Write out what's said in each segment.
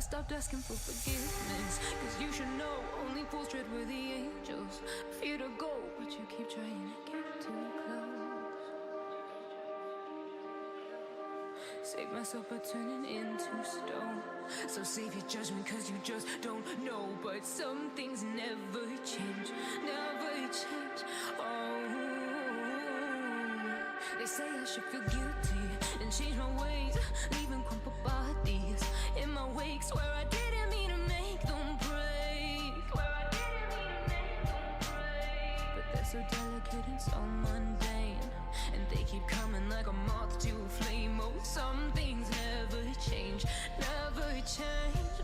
stopped asking for forgiveness. Cause you should know only fools tread with the angels. Fear to go, but you keep trying to get too close. Save myself by turning into stone. So save your judgment cause you just don't know. But some things never change, never change. Oh, they say I should feel guilty and change my ways, leaving crumpled bodies in my wake. Swear I didn't mean to make them break. Swear I didn't mean to make them break. But they're so delicate and so mundane, and they keep coming like a moth to a flame. Oh, some things never change, never change.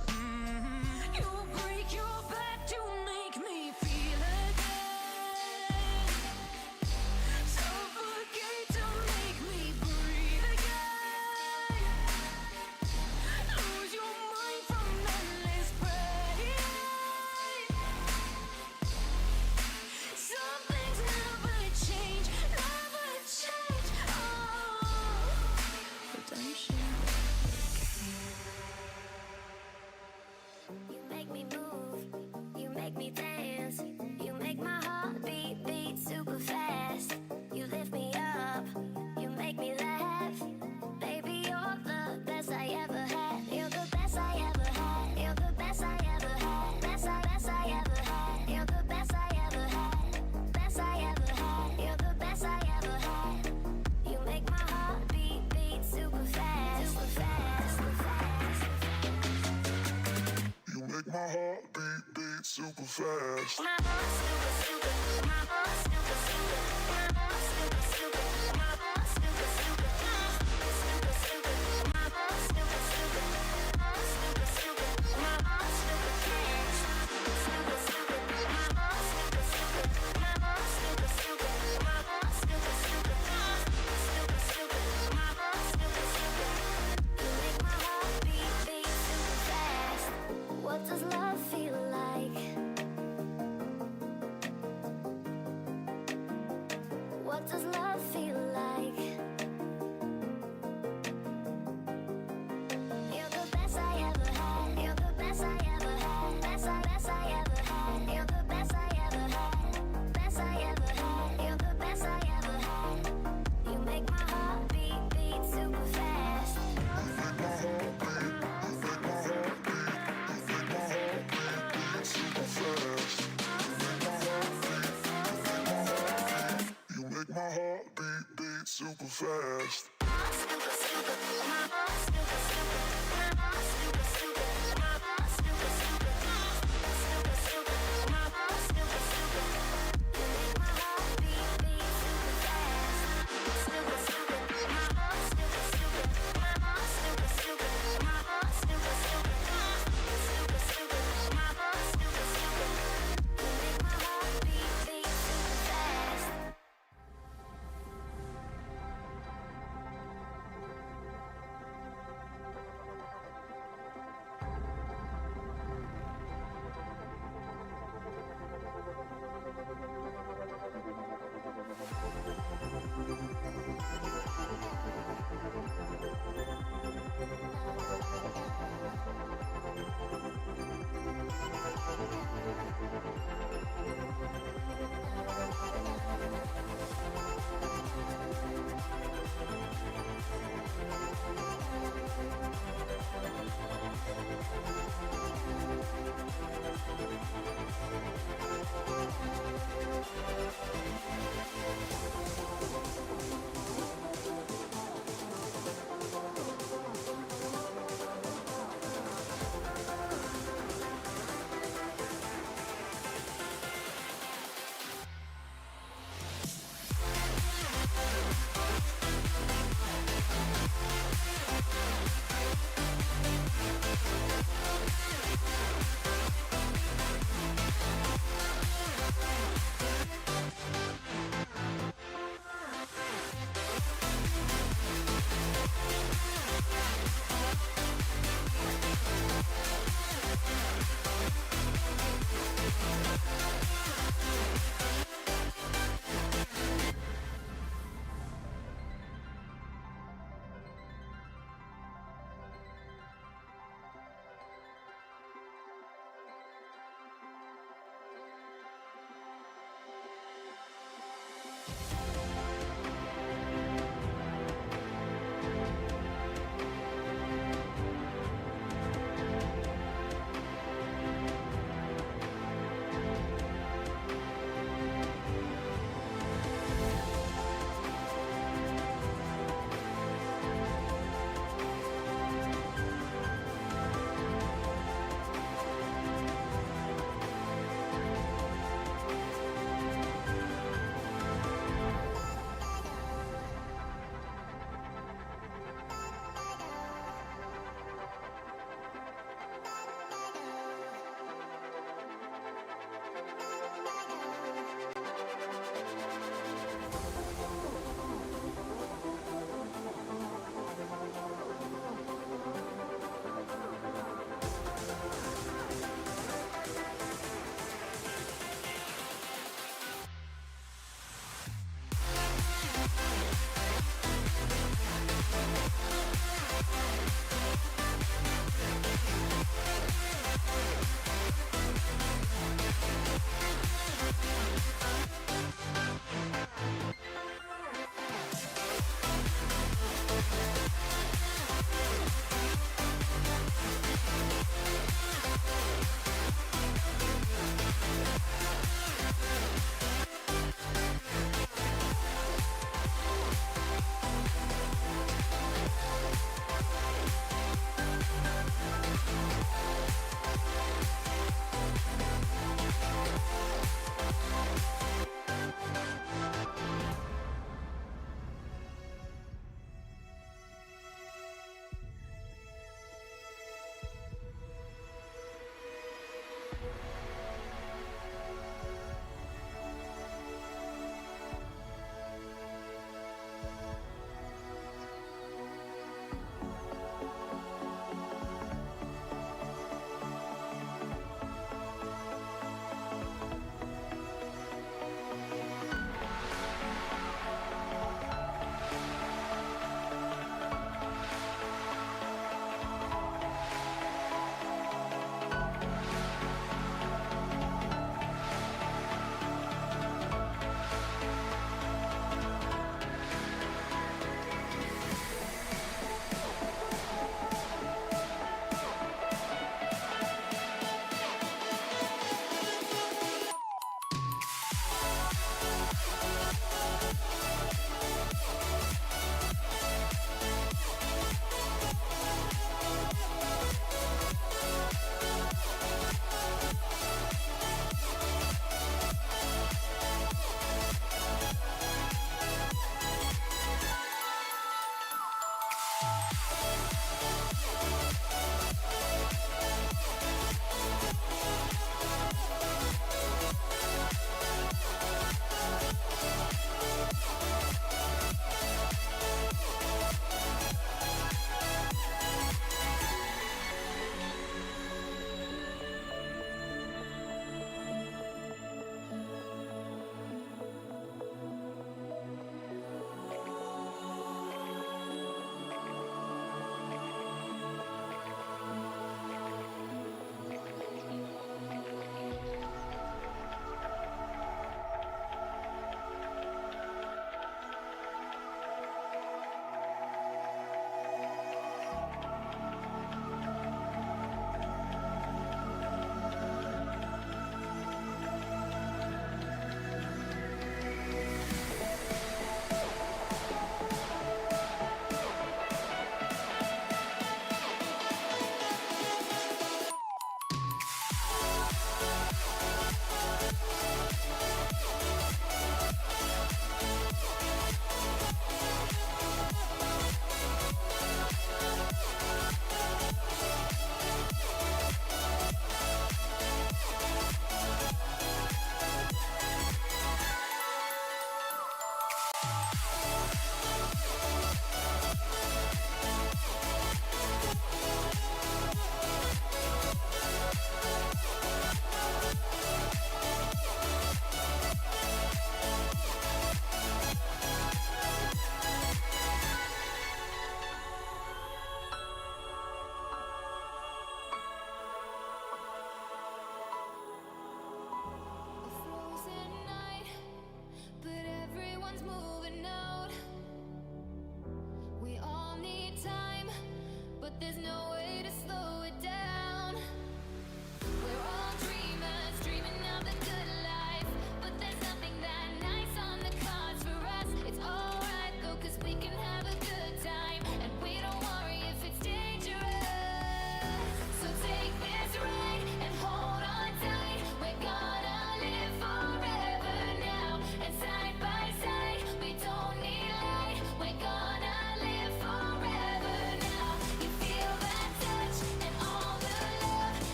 You break your back to make me feel again. Suffocate to make me breathe again. Lose your mind from endless pain. Some things never change, never change. Oh, redemption. You make me move, you make me dance, you make my heart beat super fast. You lift me up, you make me laugh. Baby, you're the best I ever had. You're the best I ever had. You're the best I ever had. Best I ever had. You're the best I ever had. Best I ever had. You're the best I ever had. You make my heart beat super fast, super fast, super fast. You make my heart beat super fast. My heart super, super, my heart super, super, my heart super, super, my heart super, super, super, super, my heart super, super, my heart super, super, my heart super fast, super, super, my heart super, super, my heart super, super, my heart super, super, super, super, my heart super, super. You make my heart beat super fast. What does love feel like? What does love feel like? You're the best I ever had. You're the best I ever had. Best I ever had. You're the best I ever had. Best I ever had. You're the best I ever had. You make my heart beat super fast. You make my heart beat super fast. Super, super, my heart super, super, my heart super, super, my heart super, super, super, super, my heart super, super. You make my heart beat super fast. Super, super, my heart super, super, my heart super, super, my heart super, super, super, super, my heart super, super. You make my heart beat super fast.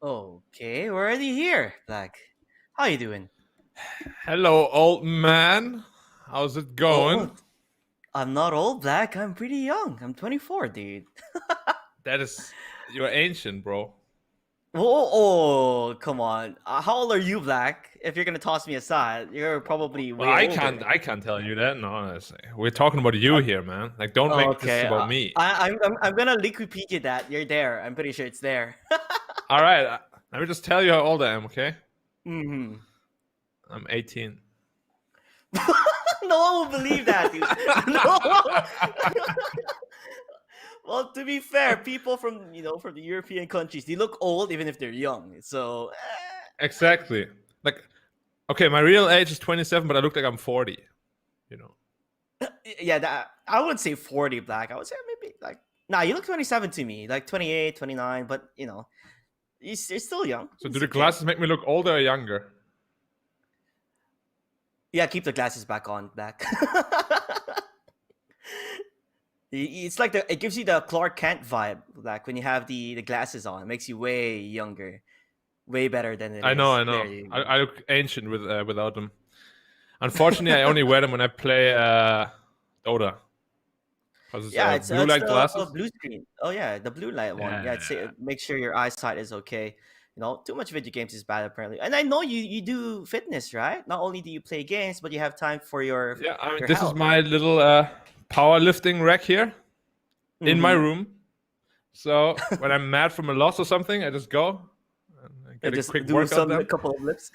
Okay, we're already here, Black. How you doing? Hello, old man. How's it going? Oh, I'm not old, Black. I'm pretty young. I'm 24, dude. That is, you're ancient, bro. Oh, come on. How old are you, Black? If you're gonna toss me aside, you're probably Well, way I older. can't, I can't tell you that. No, honestly, we're talking about you here, man. Like, don't make this Okay, about me. I'm gonna Wikipedia that. You're there. I'm pretty sure it's there. All right, let me just tell you how old I am. Okay, hmm I'm 18. No one will believe that, dude. No. Well, to be fair, people from from the European countries, they look old even if they're young. So, Exactly. Like, okay, my real age is 27, but I look like I'm 40. You know. yeah, I wouldn't say 40, Black. I would say maybe like, nah, you look 27 to me, like 28, 29, but you're still young. So, do It's the okay. glasses make me look older or younger? Yeah, keep the glasses back on, Black. It's like it gives you the Clark Kent vibe, like when you have the glasses on. It makes you way younger, way better than it I know, is. I There know. you go. I look ancient without them. Unfortunately, I only wear them when I play Dota. Because it's Yeah, blue it's light the glasses. blue screen. Oh yeah, the blue light one. Yeah, Yeah. make sure your eyesight is okay. Too much video games is bad apparently. And I know you do fitness, right? Not only do you play games, but you have time for Yeah, I mean, your this is health. my little powerlifting rack here in my Mm-hmm. room. So when I'm mad from a loss or something, I just go and I get And a just quick do workout some a done. couple of lips.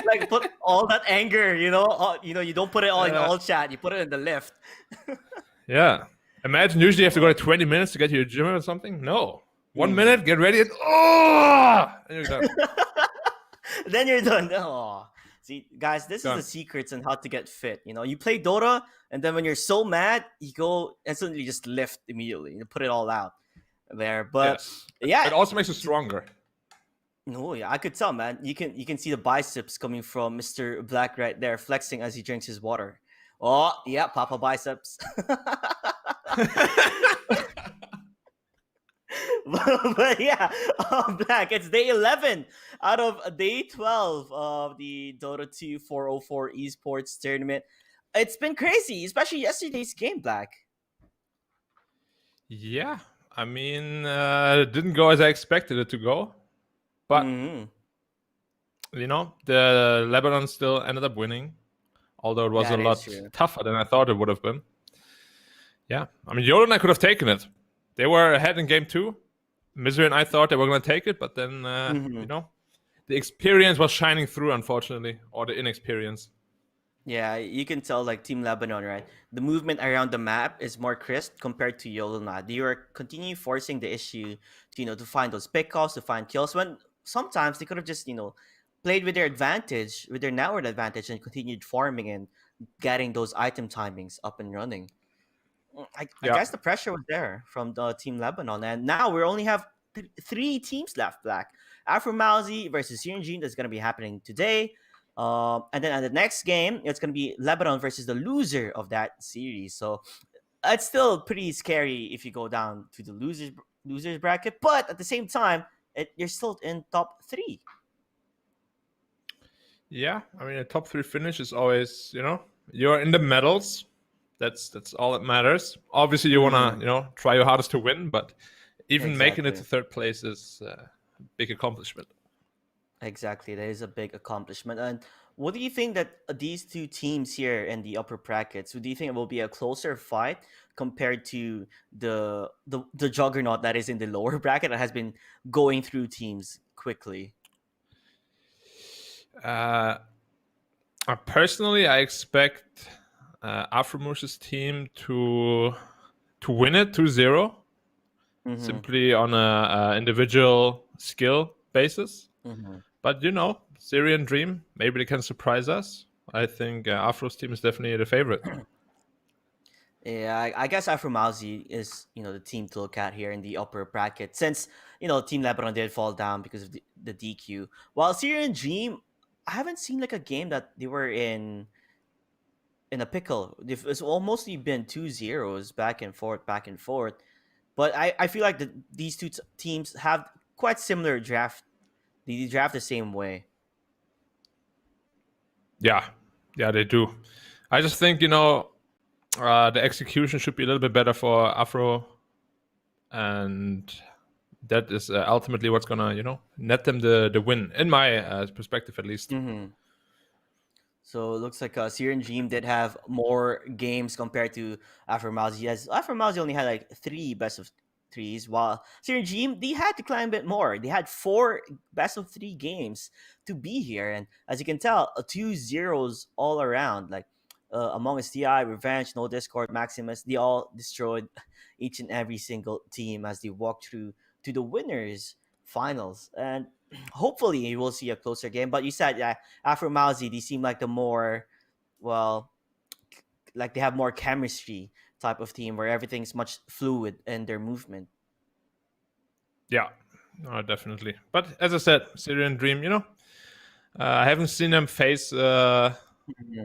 Like put all that anger, you don't put it all in Uh, all chat. You put it in the lift. yeah. Imagine usually you have to go to 20 minutes to get to your gym or something. No. 1 minute, Mhm. get ready, and oh, and you're done. Then you're done. Oh, see, guys, this is the Done. secrets on how to get fit. You play Dota, and then when you're so mad, you go and suddenly just lift immediately. You put it all out there. But Yes. yeah, It also makes you stronger. no, yeah, I could tell, man. You can see the biceps coming from Mr. Black right there, flexing as he drinks his water. Oh, yeah, Papa biceps. But yeah, Black. It's day 11 out of day 12 of the Dota 2 404 Esports tournament. It's been crazy, especially yesterday's game, Black. Yeah. I mean, it didn't go as I expected it to go. But, hmm the Lebanon still ended up winning, although it was a That is lot true. tougher than I thought it would have been. Yeah. I mean, Yoda and I could have taken it. They were ahead in game two. Misery and I thought they were going to take it, but then, hmm the experience was shining through, unfortunately, or the inexperience. Yeah, you can tell like Team Lebanon, right? The movement around the map is more crisp compared to Yolona. They are continue forcing the issue to find those pickoffs, to find kills. When sometimes they could have just played with their advantage, with their network advantage, and continued farming and getting those item timings up and running. I Yeah. guess the pressure was there from the Team Lebanon, and now we only have three teams left. Black Afromawzeh versus Syrian, that's going to be happening today. And then at the next game, it's going to be Lebanon versus the loser of that series. So it's still pretty scary if you go down to the losers bracket, but at the same time, you're still in top three. Yeah. I mean, a top three finish is always, you're in the medals. That's all that matters. Obviously, you wanna, Mhm. try your hardest to win, but even making it to Exactly. third place is a big accomplishment. Exactly, that is a big accomplishment. And what do you think that these two teams here in the upper brackets? Do you think it will be a closer fight compared to the juggernaut that is in the lower bracket that has been going through teams quickly? Uh, Personally, I expect Afromawzeh's team to win it 2-0, Mm-hmm. simply on a individual skill basis. Mm-hmm. But Syrian Dream, maybe they can surprise us. I think Afro's team is definitely the favorite. Yeah, I guess Afromawzeh is the team to look at here in the upper bracket since Team Lebanon did fall down because of the DQ. While Syrian Dream, I haven't seen like a game that they were in a pickle. It's almost been 2-0s back and forth, back and forth. But I feel like these two teams have quite similar draft. They draft the same way. Yeah, they do. I just think the execution should be a little bit better for Afro, and that is ultimately what's gonna net them the win, in my perspective at least. So it looks like Syrian Dream did have more games compared to Afromawzeh. As Afromawzeh only had like 3 best of 3s, while Syrian Dream, they had to climb a bit more. They had 4 best of 3 games to be here. And as you can tell, 2 zeros all around. Like Among Us TI, Revenge, No Discord, Maximus, they all destroyed each and every single team as they walked through to the winners finals. And hopefully you will see a closer game. But you said, yeah, Afromawzeh, they seem like the more, well, like they have more chemistry type of team where everything's much fluid in their movement. Yeah, no, definitely. But as I said, Syrian Dream, I haven't seen them face a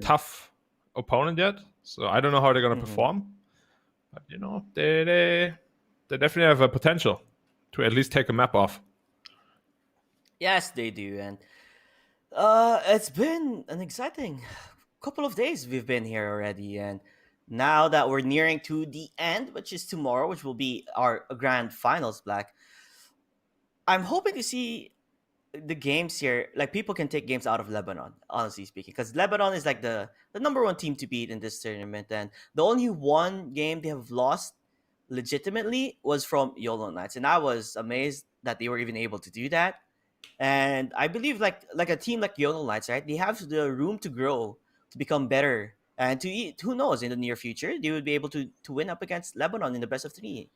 tough opponent yet, so I don't know how they're gonna perform. But they definitely have a potential to at least take a map off. Yes, they do. And it's been an exciting couple of days we've been here already. And now that we're nearing to the end, which is tomorrow, which will be our grand finals, Black, I'm hoping to see the games here. Like, people can take games out of Lebanon, honestly speaking, because Lebanon is like the number 1 team to beat in this tournament. And the only one game they have lost legitimately was from YOLO Knights. And I was amazed that they were even able to do that. And I believe like a team like YOLO Knights, right? They have the room to grow, to become better, and to eat. Who knows? In the near future, they would be able to win up against Lebanon in the best of 3.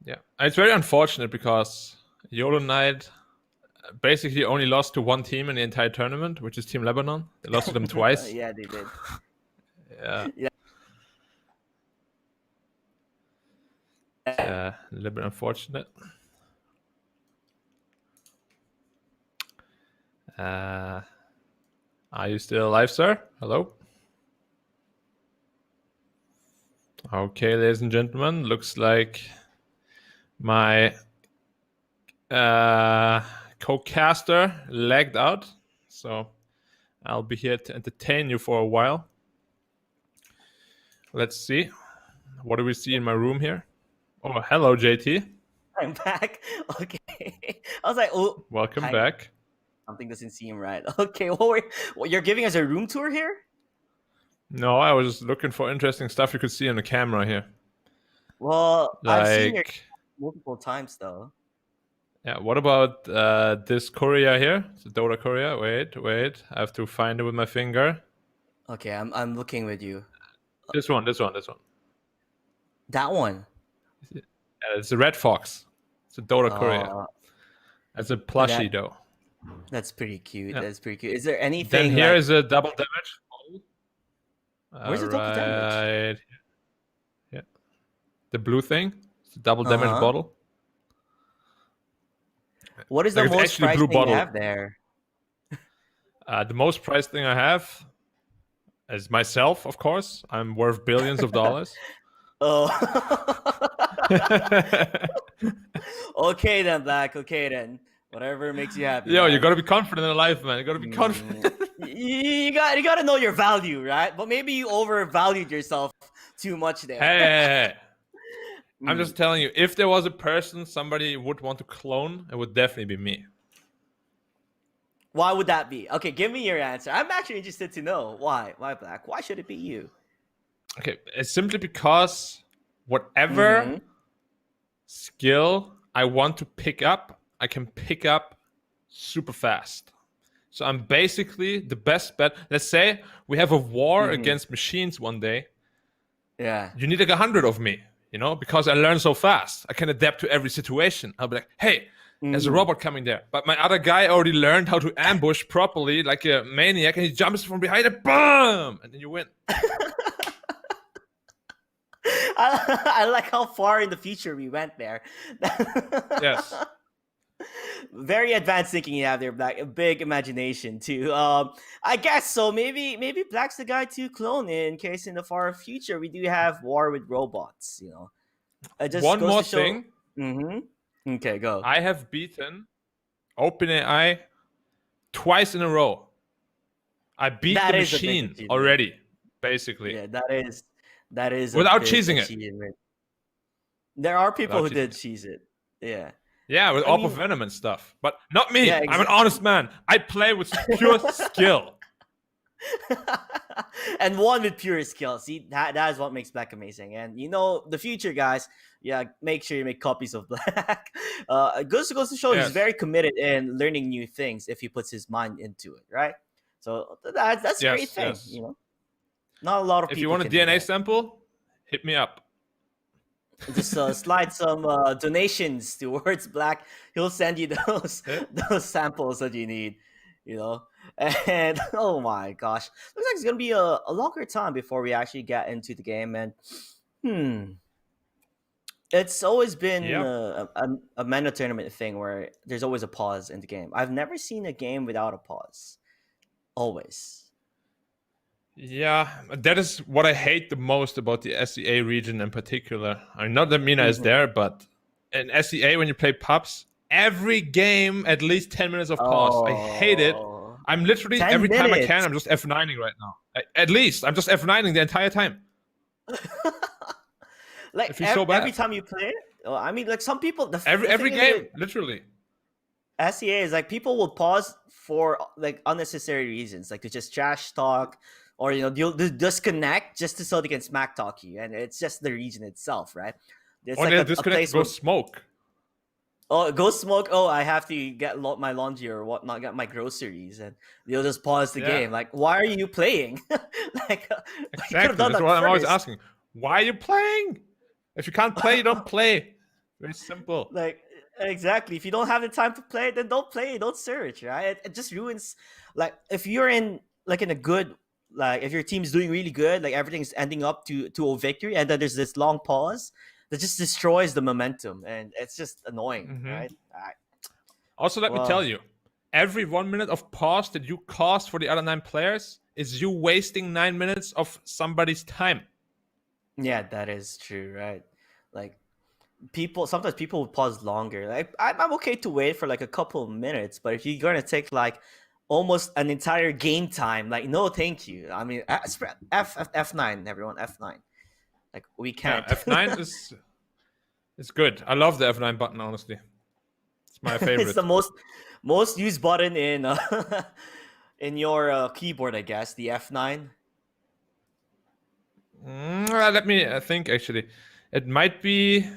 Yeah, it's very unfortunate because YOLO Knight basically only lost to one team in the entire tournament, which is Team Lebanon. They lost to them twice. Yeah, they did. Yeah. A little bit unfortunate. Are you still alive, sir? Hello? Okay, ladies and gentlemen, looks like my co-caster lagged out, so I'll be here to entertain you for a while. Let's see. What do we see in my room here? Oh, hello, JT. I'm back. Okay. I was like, oh, Welcome hi. back. Something doesn't seem right. Okay, well, you're giving us a room tour here? No, I was just looking for interesting stuff you could see on the camera here. Well, I've seen your Like, multiple times though. yeah, what about this courier here? It's a Dota courier. Wait. I have to find it with my finger. Okay, I'm looking with you. This one. That one. It's a red fox. It's a Dota courier. It's a plushie though. That's pretty cute. Yeah. That's pretty cute. Is there Then anything here like... is a double damage. Where's the double damage? Right. Yeah. The blue thing. It's a double damage bottle. What is the Like, it's most actually price blue thing you bottle. have there? The most priced thing I have is myself, of course. I'm worth billions of dollars. Oh. Okay then, Black. Okay then. Whatever makes you happy. Yo, man. you gotta be confident in life, man. You gotta be confident. You got to know your value, right? But maybe you overvalued yourself too much there. Hey. I'm just telling you, if there was a person somebody would want to clone, it would definitely be me. Why would that be? Okay, give me your answer. I'm actually interested to know why. Why, Black? Why should it be you? Okay, it's simply because whatever skill I want to pick up, I can pick up super fast. So I'm basically the best bet. Let's say we have a war against machines one day. Yeah. You need like 100 of me, because I learn so fast. I can adapt to every situation. I'll be like, hey, there's a robot coming there. But my other guy already learned how to ambush properly like a maniac, and he jumps from behind it, boom! And then you win. I like how far in the future we went there. Yes. Very advanced thinking you have there, Black. A big imagination too. I guess so. Maybe Black's the guy to clone in case in the far future we do have war with robots. Just One goes more to show... thing. Okay, go. I have beaten OpenAI twice in a row. I beat That the is a big machine achievement. already, basically, Yeah, that is a without big cheesing it. achievement. There are people Without who cheesing did it. cheese it. Yeah. Yeah, with I AWP mean, Venom and stuff. But not yeah, me. I'm an honest man. I play with pure skill. and one with pure skill. See, that is what makes Black amazing. And the future, guys. Yeah, make sure you make copies of Black. Goes to show he's Yes. very committed in learning new things if he puts his mind into it, right? So that's a great Yes, thing. yes. Not a lot of If people you want a can do DNA that. sample, hit me up. Just slide some donations towards Black. He'll send you those Yeah. those samples that you need. And oh my gosh, looks like it's gonna be a longer time before we actually get into the game. And it's always been Yep. a mena tournament thing where there's always a pause in the game. I've never seen a game without a pause. Always. Yeah, that is what I hate the most about the SEA region in particular. I mean, not that Mina is there, but in SEA, when you play pubs, every game at least 10 minutes of pause. I hate it. Oh, I'm literally 10 every time I minutes. can, I'm just F9ing right now. At least I'm just F9ing the entire time. Like It feels so bad. every time you play it. I mean, like some people. The Every thing game, with literally. SEA is like people will pause for like unnecessary reasons, like to just trash talk, or they'll disconnect just so they can smack talk you, and it's just the region itself, right? It's Or like they'll a disconnect place and go where smoke. go smoke. Oh, I have to get my laundry or whatnot, get my groceries, and they'll just pause the Yeah. game. Like, why are you playing? Like, you could Exactly. have done That's that what I'm always first. asking. Why are you playing? If you can't play, you don't play. Very simple. Like, exactly. If you don't have the time to play, then don't play. Don't search, right? It just ruins. Like, if you're in a good, like if your team's doing really good, like everything's ending up to a victory, and then there's this long pause that just destroys the momentum, and it's just annoying, right? Also, let me Well, tell you, every 1 minute of pause that you cost for the other 9 players is you wasting 9 minutes of somebody's time. yeah, that is true, right? Like, sometimes people will pause longer. Like, I'm okay to wait for like a couple of minutes, but if you're gonna take like almost an entire game time, like, no, thank you. I mean, F9, everyone, F9. Like, we Yeah, can't. F9 is good. I love the F9 button, honestly. It's my favorite. It's the most used button in in your keyboard, I guess. The F9. Let me think, actually. It might be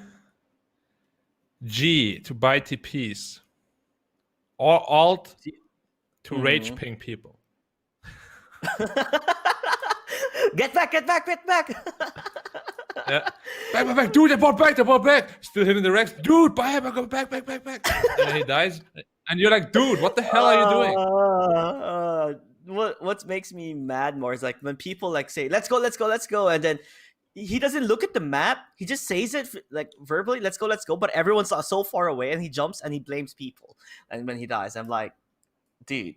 G to buy TPs. Or Alt to rage ping people. Get back! Yeah. Back. Dude, they bought back. Still hitting the Rex. Dude, back. And then he dies. And you're like, dude, what the hell are you doing? What makes me mad more is like when people like say, let's go. And then he doesn't look at the map. He just says it like verbally, let's go. But everyone's so far away and he jumps and he blames people. And when he dies, I'm like, dude,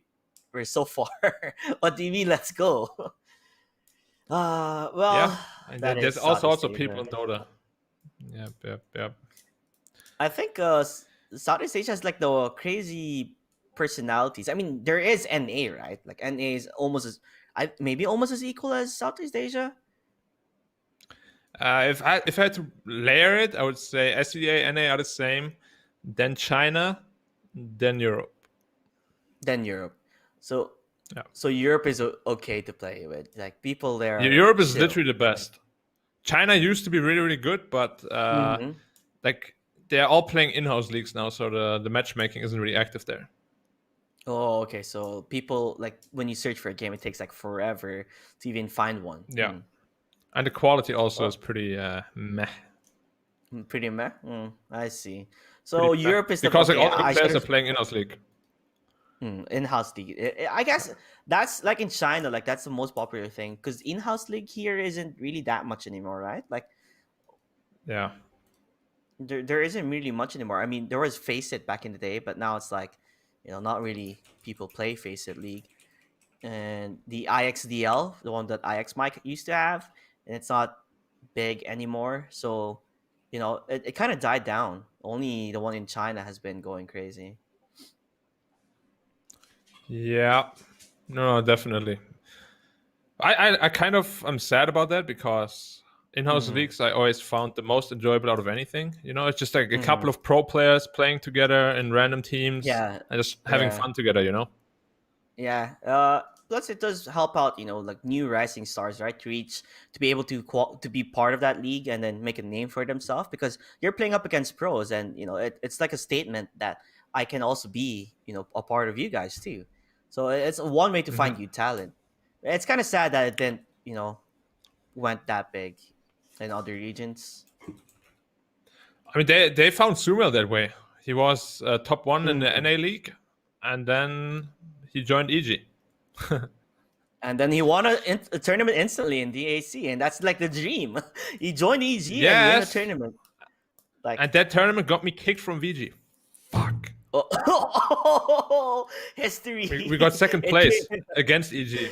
we're so far. What do you mean, let's go? Well, Yeah. And that there's is all sorts of Southeast people in Asia. Dota. Yep. I think Southeast Asia has like the crazy personalities. I mean, there is NA, right? Like NA is almost as equal as Southeast Asia. If I had to layer it, I would say SEA, NA are the same. Then China, then Europe. Then Europe. So Yeah. so Europe is okay to play with. Like people there. Europe is chill. literally the best. China used to be really, really good, but like they're all playing in-house leagues now, so the matchmaking isn't really active there. Oh, okay. So people like when you search for a game, it takes like forever to even find one. Yeah. And the quality also is pretty meh. Pretty meh. I see. So Pretty Europe is the because like all the I good players should've- are playing in-house league. In-house league. I guess that's like in China, like that's the most popular thing because in-house league here isn't really that much anymore, right? Like Yeah. there isn't really much anymore. I mean, there was Face It back in the day, but now it's like, not really people play Face It League. And the IXDL, the one that IX Mike used to have, and it's not big anymore. So, it kind of died down Only the one in China has been going crazy. Yeah, no, definitely. I kind of am sad about that because in-house Mm-hmm. leagues I always found the most enjoyable out of anything. You know, it's just like a Mm-hmm. couple of pro players playing together in random teams Yeah, and just having yeah. fun together. You know. Yeah. Plus, it does help out, like new rising stars, right? To be able to be part of that league and then make a name for themselves because you're playing up against pros, and it's like a statement that I can also be, a part of you guys too. So it's one way to hmm find new talent. It's kind of sad that it didn't, went that big in other regions. I mean, they found Sumail that way. He was top one in the Mhm. NA league, and then he joined EG. And then he won a tournament instantly in DAC, and that's like the dream. He joined EG and win a Yes, tournament. Like, and that tournament got me kicked from VG. Fuck. oh, history. We got second It place came- against EG.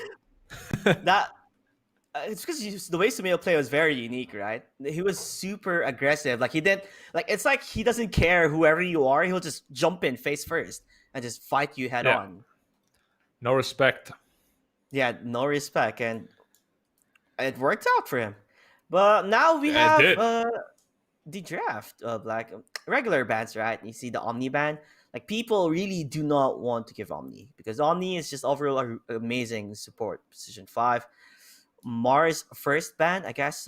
that it's because the way Sumail play was very unique, right? He was super aggressive. Like he did, like it's like he doesn't care whoever you are. He'll just jump in face first and just fight you head Yeah, on. no respect. Yeah, no respect, and it worked out for him. But now we It have did. the draft, like regular bans, right? You see the Omni ban. Like people really do not want to give Omni because Omni is just overall amazing support. Position 5. Mars first ban. I guess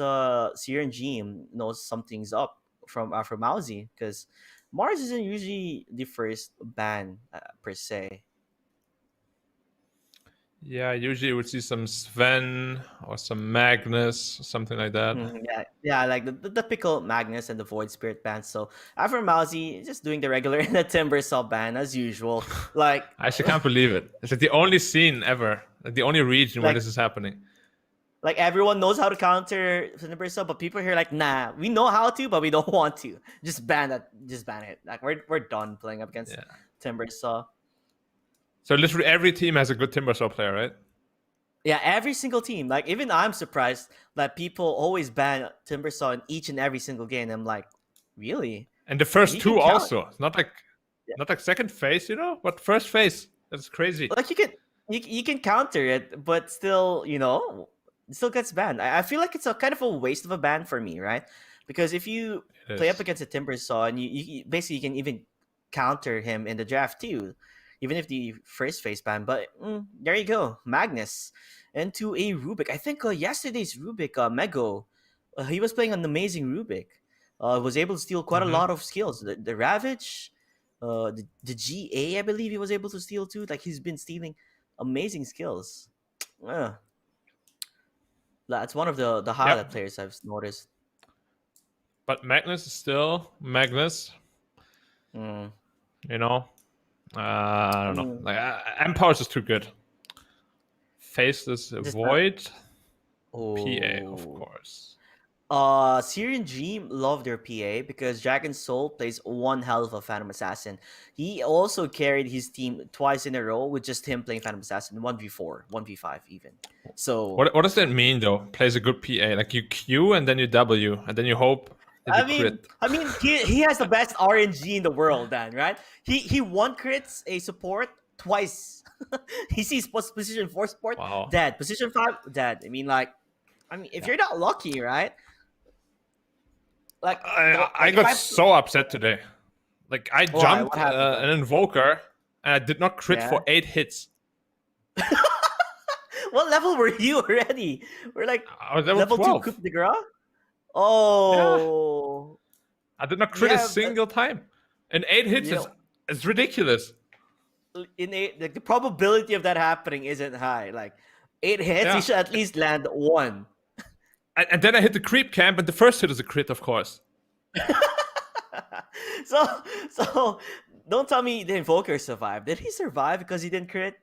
Syrian Gene knows something's up from Afromawzeh because Mars isn't usually the first ban per se. Yeah, usually you would see some Sven or some Magnus, something like that. Yeah, like the pickle Magnus and the Void Spirit ban. So Afromawzeh just doing the regular in the Timber sub ban as usual. Like, I actually can't believe it. It's like the only scene ever, like the only region where like, this is happening. like everyone knows how to counter Timber sub, but people here like, nah, we know how to, but we don't want to. Just ban that. Just ban it. Like we're done playing up against Yeah. Timber saw. So literally every team has a good Timbersaw player, right? Yeah, every single team. Like even I'm surprised that people always ban Timbersaw in each and every single game. I'm like, really? And the first He two can count. also. Not like second phase, but first phase. That's crazy. Like you can counter it, but still, it still gets banned. I feel like it's a kind of a waste of a ban for me, right? Because if you It play up is. against a Timbersaw and you basically you can even counter him in the draft too, even if the first phase ban. But there you go, Magnus into a Rubik. I think yesterday's Rubik, Mego, he was playing an amazing Rubik. Was able to steal quite a hmm lot of skills. The Ravage, the GA, I believe he was able to steal too. Like he's been stealing amazing skills. Uh, that's one of the highlight Yep. players I've noticed. But Magnus is still Magnus. Mm. You know, I don't know. Mm. Like Empire is just too good. Faceless Just Void, PA, of oh. course. Syrian Dream love their PA because Dragon Soul plays one hell of a Phantom Assassin. He also carried his team twice in a row with just him playing Phantom Assassin 1v4, 1v5 even. So What does that mean though? Plays a good PA. Like you Q and then you W and then you hope that you crit. he has the best RNG in the world, Dan, right? He one crits a support twice. He sees position 4 support, Wow. dead. Position 5, dead. If you're not lucky, right? Like, I got so upset today. Like I Why? jumped What happened? an invoker and I did not crit Yeah? for 8 hits. What level were you already? We're like I was level level 2 12. Coup de Grace? Oh. I did not crit a Yeah, but, single time. And 8 hits you know, is ridiculous. like, the probability of that happening isn't high. Like 8 hits, Yeah. you should at least land 1. And then I hit the creep camp, and the first hit is a crit, of course. so don't tell me the Invoker survived. Did he survive because he didn't crit?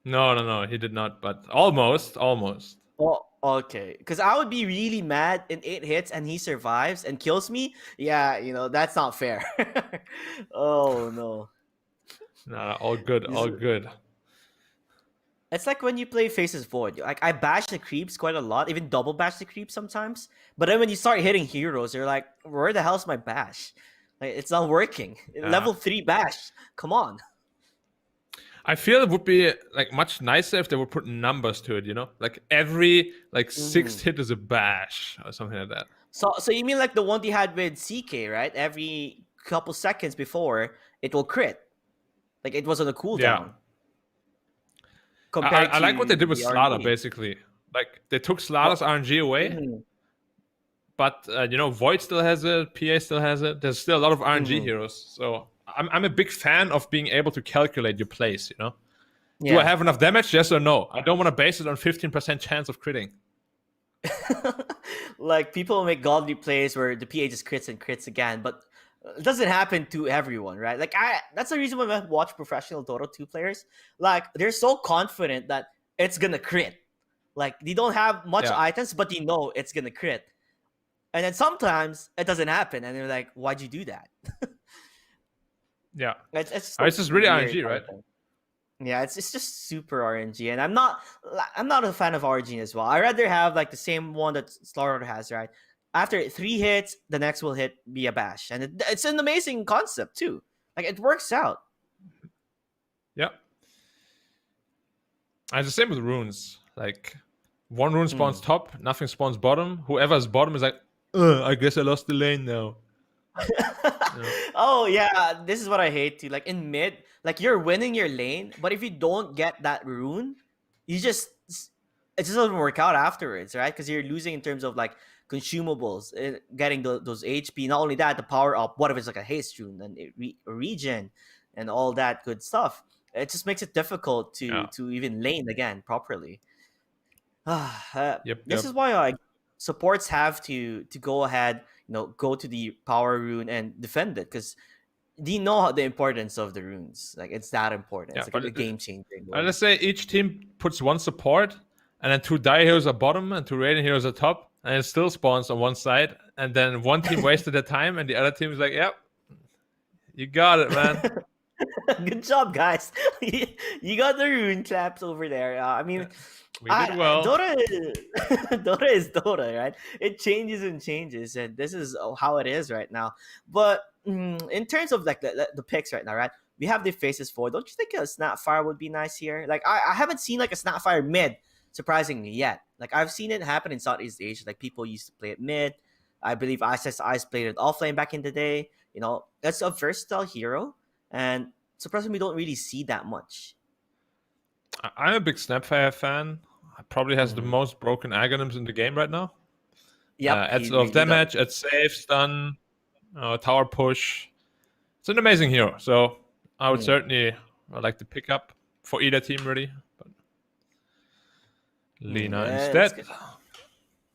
No, he did not, but almost. Oh, okay. Because I would be really mad in 8 hits and he survives and kills me. Yeah, that's not fair. Oh no. Nah, all good, all good. It's like when you play Faces Void. Like I bash the creeps quite a lot, even double bash the creeps sometimes. But then when you start hitting heroes, you're like, where the hell's my bash? Like, it's not working. Level 3 bash. Come on. I feel it would be like much nicer if they would put numbers to it, you know? Like every like sixth hit is a bash or something like that. So you mean like the one they had with CK, right? Every couple seconds before it will crit. Like it was on a cooldown. Yeah. Compared I like what they did with the Slaughter, RNG. basically. Like they took Slaughter's RNG away, but you know, Void still has it, PA still has it. There's still a lot of RNG heroes, so I'm a big fan of being able to calculate your plays. You know, do I have enough damage? Yes or no? I don't want to base it on 15% chance of critting. Like people make godly plays where the PA just crits and crits again, but it doesn't happen to everyone, right? Like that's the reason when I watch professional Dota 2 players, like they're so confident that it's gonna crit. Like they don't have much items, but they know it's gonna crit. And then sometimes it doesn't happen, and they're like, "Why'd you do that?" Yeah, it's just really RNG, right? Yeah, it's just super RNG, and I'm not a fan of RNG as well. I rather have like the same one that Slaughter has, right? After 3 hits, the next will hit be a bash, and it's an amazing concept too. Like it works out. Yeah, and it's the same with runes. Like one rune spawns top, nothing spawns bottom. Whoever's bottom is like, I guess I lost the lane now. Oh yeah, this is what I hate too. Like in mid, like you're winning your lane, but if you don't get that rune, it just doesn't work out afterwards, right? Because you're losing in terms of like consumables, getting those HP. Not only that, the power up. What if it's like a haste rune and regen and all that good stuff? It just makes it difficult to even lane again properly. This is why supports have to go ahead, go to the power rune and defend it, because they know the importance of the runes. Like it's that important. It's like a game changer. Let's say each team puts one support, and then 2 die heroes are bottom and 2 radiant heroes are top, and it still spawns on one side. And then one team wasted their time, and the other team is like, "Yep, you got it, man." Good job, guys. You got the rune claps over there. I mean, we did well. Dota is Dota, right? It changes and changes, and this is how it is right now. But in terms of like the picks right now, right? We have the faces for. Don't you think a Snapfire would be nice here? Like I haven't seen like a Snapfire mid, surprisingly, yet. Like I've seen it happen in Southeast Asia. Like people used to play it mid. I believe ISS played it offlane back in the day. That's a versatile hero, and surprisingly, we don't really see that much. I'm a big Snapfire fan. Probably has the most broken aghanims in the game right now. Yeah, adds a lot of damage, adds save, stun, tower push. It's an amazing hero. So I would certainly like to pick up for either team, really. But Lina instead.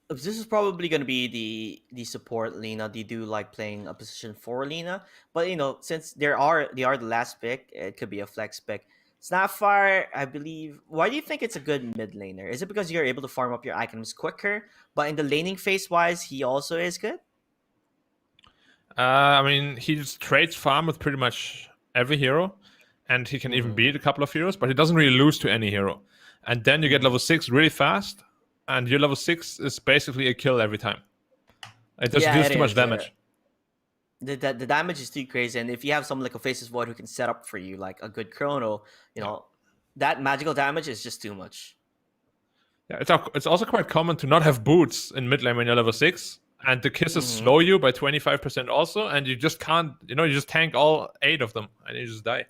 This is probably going to be the support Lina. They do like playing a position for Lina, but since they are the last pick, it could be a flex pick. Snapfire, I believe. Why do you think it's a good mid laner? Is it because you're able to farm up your items quicker? But in the laning phase wise, he also is good. I mean, he just trades farm with pretty much every hero, and he can even beat a couple of heroes, but he doesn't really lose to any hero. And then you get level 6 really fast, and your level 6 is basically a kill every time. It just deals too much damage. The damage is too crazy, and if you have someone like a Faceless Void who can set up for you, like a good Chrono, that magical damage is just too much. Yeah, it's also quite common to not have boots in mid lane when you're level 6, and the kisses slow you by 25% also, and you just can't, you just tank all 8 of them, and you just die.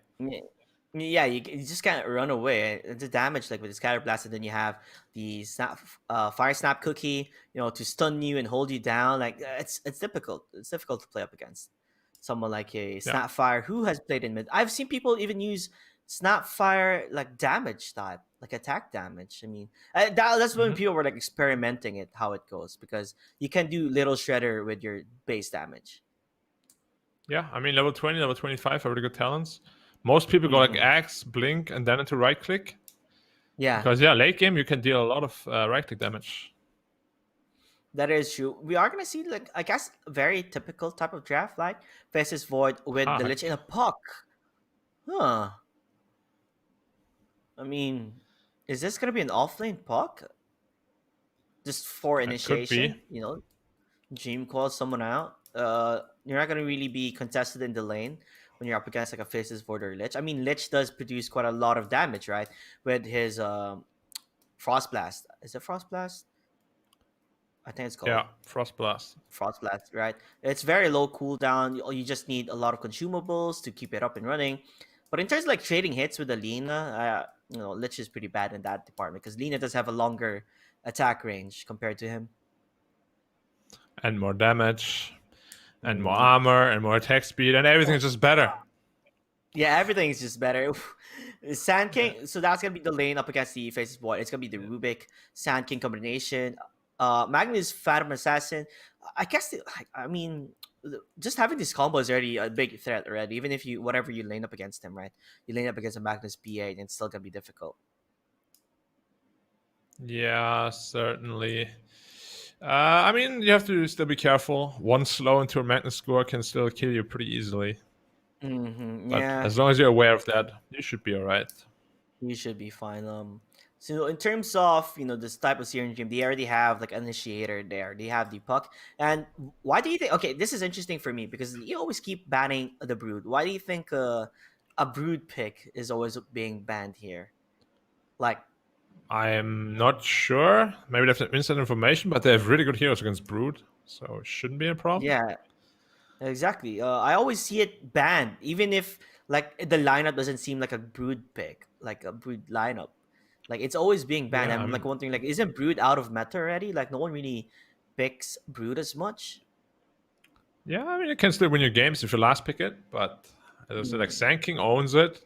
Yeah, you just can't run away. The damage, like with the Scatter Blast, and then you have the Fire Snap Cookie, to stun you and hold you down. Like it's difficult. It's difficult to play up against someone like a Snapfire who has played in mid. I've seen people even use Snapfire like damage type, like attack damage. I mean, that's when people were like experimenting it, how it goes, because you can do Little Shredder with your base damage. Yeah, I mean, level 20, level 25 are really good talents. Most people go like Axe, Blink, and then into right click. Yeah. Because late game you can deal a lot of right click damage. That is true. We are gonna see, like, I guess, a very typical type of draft, like Faceless Void with the Lich in a puck. Huh. I mean, is this gonna be an offlane puck? Just for initiation, Could be. Dream call someone out. you're not gonna really be contested in the lane when you're up against like a Faceless Void or Lich. I mean, Lich does produce quite a lot of damage, right? With his Frost Blast. Is it Frost Blast? I think it's called Yeah, Frost Blast. Frost Blast, right? It's very low cooldown. You just need a lot of consumables to keep it up and running. But in terms of like trading hits with the Lina, Lich is pretty bad in that department because Lina does have a longer attack range compared to him. And more damage, and more armor, and more attack speed, and everything is just better. Yeah, everything is just better. Sand King, so that's gonna be the lane up against the Faceless Void. It's gonna be the Rubik Sand King combination. Magnus Phantom Assassin. I guess I mean, just having this combo is already a big threat already. Even if you whatever you lane up against him, right? You lane up against a Magnus PA, and it's still gonna be difficult. Yeah, certainly. I mean, you have to still be careful. One slow into a Magnus score can still kill you pretty easily. But Yeah, as long as you're aware of that, you should be alright. you should be fine. So in terms of this type of Syrian team, they already have like an initiator there. They have the puck. And why do you think? Okay, this is interesting for me because you always keep banning the brood. Why do you think a brood pick is always being banned here? Like, I'm not sure. Maybe they have some inside information, but they have really good heroes against Brood, so it shouldn't be a problem. yeah, exactly. I always see it banned, even if like the lineup doesn't seem like a brood pick, like a brood lineup. Like it's always being banned. Yeah, I'm like wondering, like, isn't brood out of meta already? Like no one really picks brood as much. Yeah, I mean, you can still win your games if you last pick it, but as I said, like Sand King owns it.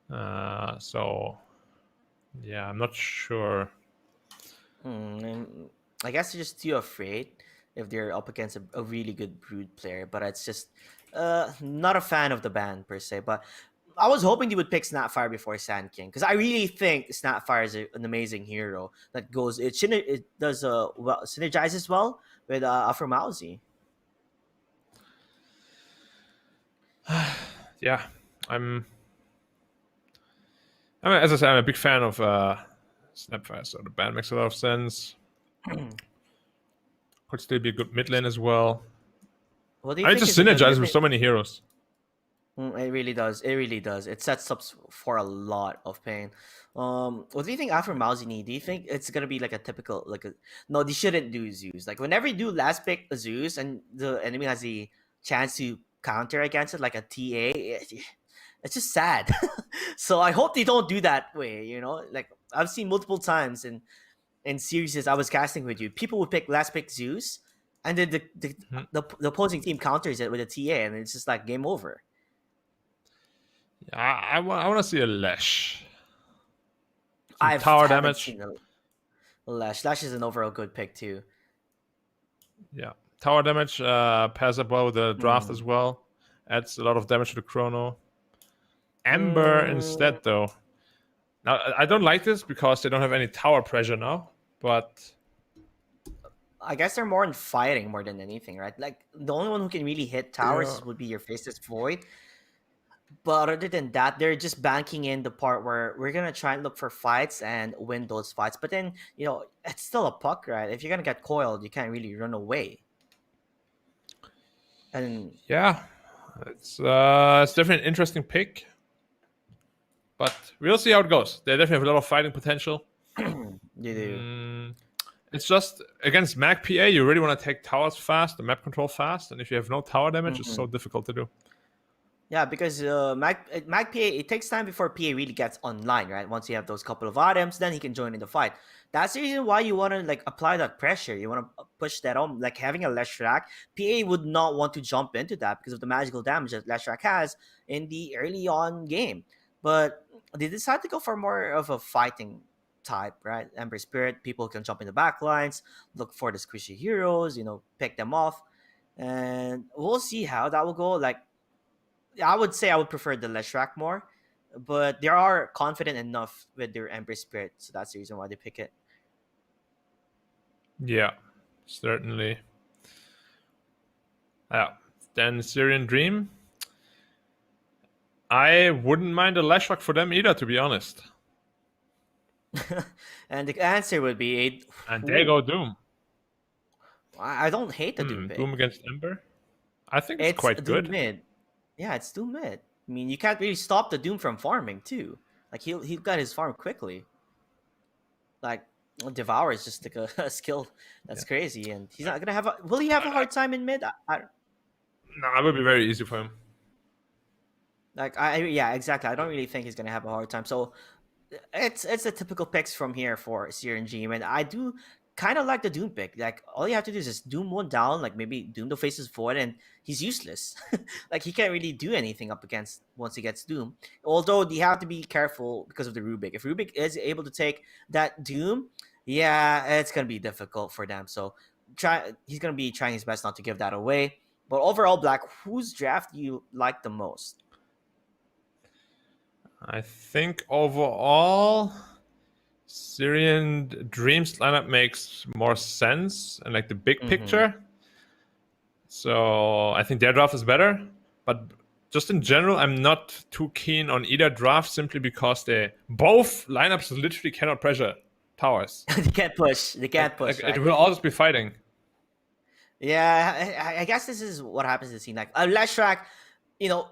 So, yeah, I'm not sure. I guess they're just too afraid if they're up against a really good brood player. But it's just not a fan of the ban per se. But I was hoping they would pick Snapfire before Sand King because I really think Snapfire is an amazing hero that goes. It does well, synergizes well with Afromawzeh. Yeah, I mean, as I said, I'm a big fan of Snapfire, so the ban makes a lot of sense. Could still be a good mid lane as well. What do you I think just is a good synergize mid with so many heroes. It really does. It really does. It sets up for a lot of pain. What do you think Afromawzeh need? Do you think it's gonna be like a typical no? They shouldn't do Zeus. Like whenever you do last pick a Zeus and the enemy has the chance to counter against it, like a TA, it's just sad. So I hope they don't do that way. Like I've seen multiple times in series I was casting with you, people would pick last pick Zeus, and then the opposing team counters it with a TA, and it's just like game over. Yeah, I want to see a Lash. I've Tower haven't damage. seen a Lash. Lash is an overall good pick too. Yeah, tower damage pairs up well with the draft as well. Adds a lot of damage to the chrono. Ember instead, though. Now I don't like this because they don't have any tower pressure now. But I guess they're more in fighting more than anything, right? Like the only one who can really hit towers Yeah. would be your Faceless Void. But other than that, they're just banking in the part where we're gonna try and look for fights and win those fights. But then it's still a puck, right? If you're gonna get coiled, you can't really run away. And yeah, it's definitely an interesting pick. But we'll see how it goes. They definitely have a lot of fighting potential. you do. It's just against Mag PA, you really want to take towers fast, the map control fast, and if you have no tower damage, it's so difficult to do. Yeah, because Mag PA, it takes time before PA really gets online, right? Once you have those couple of items, then he can join in the fight. That's the reason why you want to like apply that pressure. You want to push that on, like having a Leshrac. PA would not want to jump into that because of the magical damage that Leshrac has in the early on game. But they decided to go for more of a fighting type, right? Ember Spirit, people can jump in the back lines, look for the squishy heroes, pick them off. And we'll see how that will go. Like, I would say I would prefer the Leshrac more, but they are confident enough with their Ember Spirit, so that's the reason why they pick it. Yeah, certainly. Yeah. Then Syrian Dream. I wouldn't mind a Leshrac for them either, to be honest. And the answer would be And there go Doom. I don't hate the Doom pick. Doom against Ember. I think it's quite Doom good. mid. Yeah, it's Doom mid. I mean, you can't really stop the Doom from farming too. Like he got his farm quickly. Like Devour is just like a skill that's Yeah. crazy, and he's not gonna have. Will he have a hard time in mid? No, it would be very easy for him. Yeah, exactly. I don't really think he's gonna have a hard time. So it's a typical picks from here for Syrian Gym, and I do kind of like the Doom pick. Like all you have to do is just Doom one down, like maybe Doom the faces void, and he's useless. Like he can't really do anything up against once he gets Doom. Although you have to be careful because of the Rubik. If Rubik is able to take that Doom, yeah, it's gonna be difficult for them. So he's gonna be trying his best not to give that away. But overall, Black, whose draft do you like the most? I think overall, Syrian Dreams lineup makes more sense and like the big picture. So I think their draft is better. But just in general, I'm not too keen on either draft simply because both lineups literally cannot pressure towers. They can't push. They can't push. Like, Right? it will always be fighting. Yeah, I guess this is what happens in the scene. Like Leshrac, you know,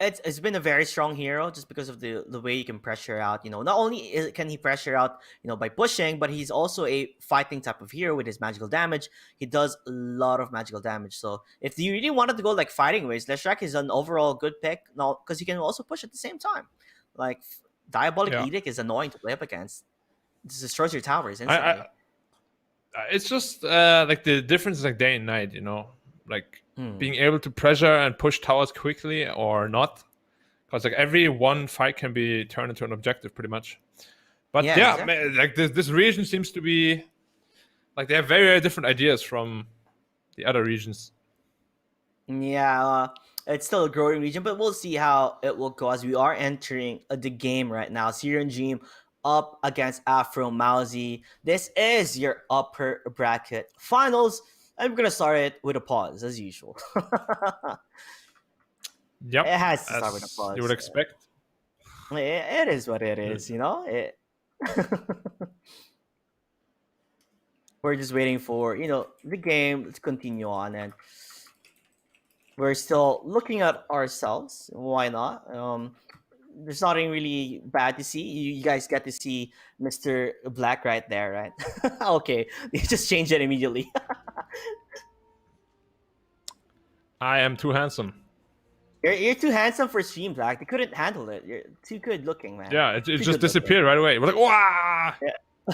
it's been a very strong hero just because of the way you can pressure out. You know, not only can he pressure out, by pushing, but he's also a fighting type of hero with his magical damage. He does a lot of magical damage. So if you really wanted to go like fighting ways, Leshrac is an overall good pick. No, because he can also push at the same time. Like Diabolic Yeah. Edict is annoying to play up against. It destroys your towers instantly. It's just like the difference is like day and night, like being able to pressure and push towers quickly or not, because like every one fight can be turned into an objective pretty much. But yeah, exactly. like this region seems to be like they have very, very different ideas from the other regions. Yeah, it's still a growing region, but we'll see how it will go as we are entering the game right now. Syrian Dream up against Afromawzeh. This is your upper bracket finals. I'm gonna start it with a pause as usual. Yep, It has to start with a as pause. you would expect. It is what it is, We're just waiting for the game to continue on, and we're still looking at ourselves. Why not? There's nothing really bad to see. You guys get to see Mr. Black right there, right? Okay, they just changed it immediately. I am too handsome. You're too handsome for Stream Black. They couldn't handle it. You're too good looking, man. Yeah, it Too just good disappeared right away. We're like, wow. Yeah.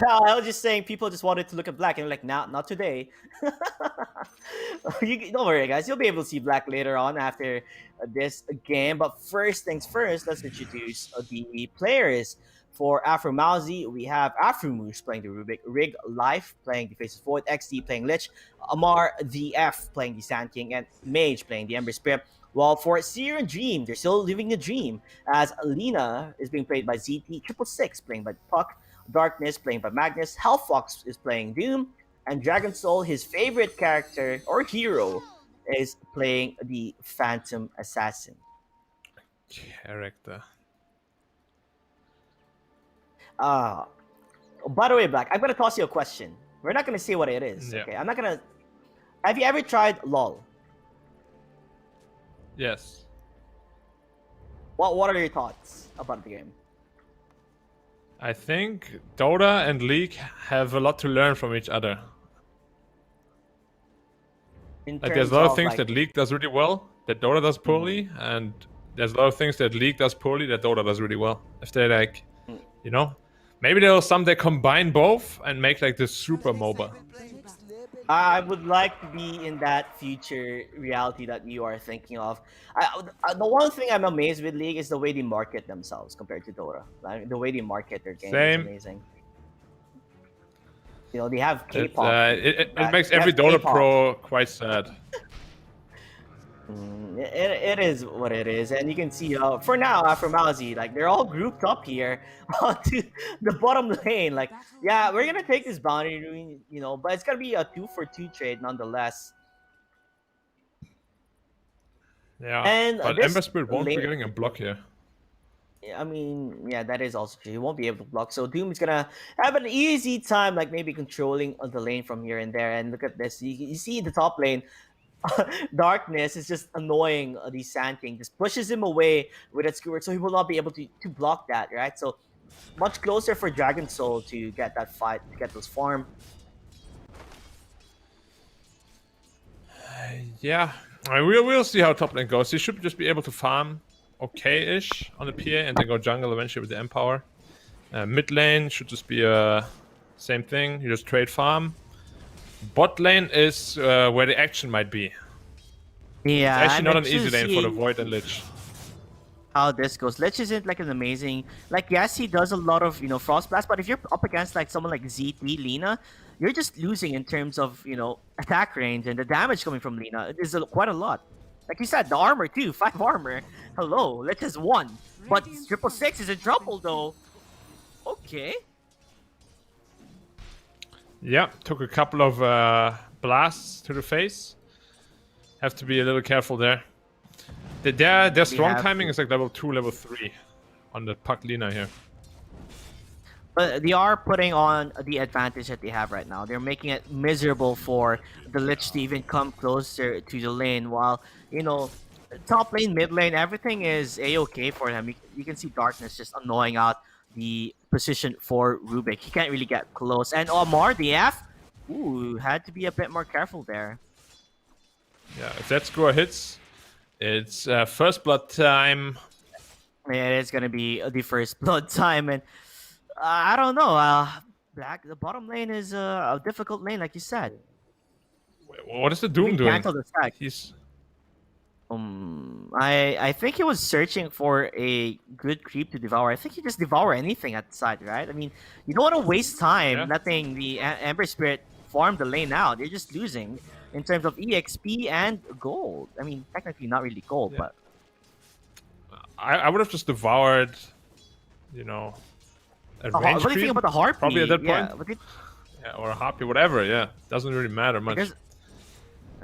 I was just saying people just wanted to look at Black, and like, not today. Don't worry, guys. You'll be able to see Black later on after this game. But first things first, let's introduce the players. For Afromawzeh, we have Afromawzeh playing the Rubik, Rig Life playing the Faces Void, XD playing Lich, Amar the F playing the Sand King, and Mage playing the Ember Spirit. While for Syrian Dream, they're still living the dream, as Lena is being played by ZT, 666 playing by Puck, Darkness playing by Magnus, Hellfox is playing Doom, and Dragon Soul, his favorite character or hero, is playing the Phantom Assassin. Character. By the way, Black, I'm gonna toss you a question. We're not gonna say what it is. Yeah. Okay, I'm not gonna. Have you ever tried LOL? Yes. What are your thoughts about the game? I think Dota and League have a lot to learn from each other. Like there's a lot of things that League does really well that Dota does poorly, and there's a lot of things that League does poorly that Dota does really well. If they like, maybe there's some that combine both and make like this super MOBA. I would like to be in that future reality that you are thinking of. The one thing I'm amazed with League is the way they market themselves compared to Dota. Like, the way they market their game is amazing. They have K-pop. It makes every Dota pro quite sad. It is what it is, and you can see for now Afromawzeh, like they're all grouped up here to the bottom lane. Like, yeah, we're gonna take this boundary, but it's gonna be a 2-for-2 trade nonetheless. Yeah, and but Ember Spirit won't be getting a block here. I mean, yeah, that is also true. He won't be able to block, so Doom is gonna have an easy time, like maybe controlling the lane from here and there. And look at this, you see the top lane. Darkness is just annoying the Sand King. Just pushes him away with its skewer, so he will not be able to block that, right? So much closer for Dragon Soul to get that fight, to get those farm. Yeah, we'll see how top lane goes. He should just be able to farm okay-ish on the PA and then go jungle eventually with the Empower. Mid lane should just be same thing. You just trade farm. Bot lane is where the action might be. Yeah, It's actually not I'm an easy lane for the see Void and Lich. how this goes. Lich isn't like an amazing, like, yes, he does a lot of, you know, Frost Blast, but if you're up against like someone like ZT, Lina, you're just losing in terms of, you know, attack range, and the damage coming from Lina is quite a lot. Like you said, the armor too, 5 armor. Hello, Lich is 1. But 666 is in trouble though. Okay. Yeah, took a couple of blasts to the face. Have to be a little careful there. Their strong have timing to. is like level 2, level 3 on the Puck Lina here. But they are putting on the advantage that they have right now. They're making it miserable for the Lich to even come closer to the lane, while, you know, top lane, mid lane, everything is a-okay for them. You can see Darkness just annoying out the position for Rubik. He can't really get close. And Omar, the F, ooh, had to be a bit more careful there. Yeah, if that score hits, it's first blood time. It is going to be the first blood time, and I don't know. Black, the bottom lane is a difficult lane, like you said. What is the Doom Even doing? cancel the stack. He's I think he was searching for a good creep to devour. I think he just devour anything at the side, right? I mean, you don't want to waste time letting the Ember Spirit farm the lane out. You're just losing in terms of EXP and gold. I mean, technically not really gold, but I would have just devoured, you know, a range what do you think about the Harpy? Probably at that Yeah, point. Yeah, or a Harpy, whatever. Yeah, doesn't really matter much.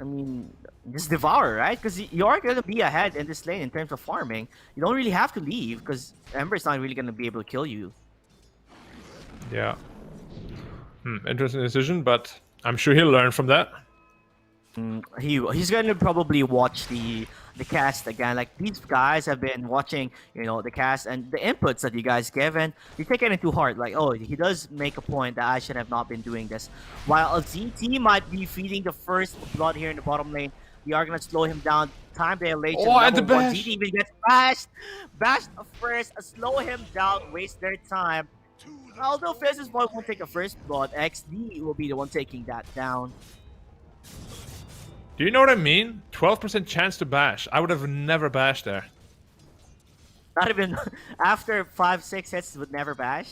I mean, just devour, right? Because you're going to be ahead in this lane in terms of farming. You don't really have to leave because Ember's not really going to be able to kill you. Yeah. Interesting decision, but I'm sure he'll learn from that. He's going to probably watch the cast again. Like, these guys have been watching, you know, the cast and the inputs that you guys give, and you take it into heart. Like, oh, he does make a point that I should have not been doing this. While a ZT might be feeding the first blood here in the bottom lane, we are going to slow him down. Time dilation. Oh, and the bash! ZT even gets bashed first, slow him down, waste their time. Although Fizz's boy won't take a first blood, XD will be the one taking that down. Do you know what I mean? 12% chance to bash. I would have never bashed there. Not even after 5-6 hits would never bash.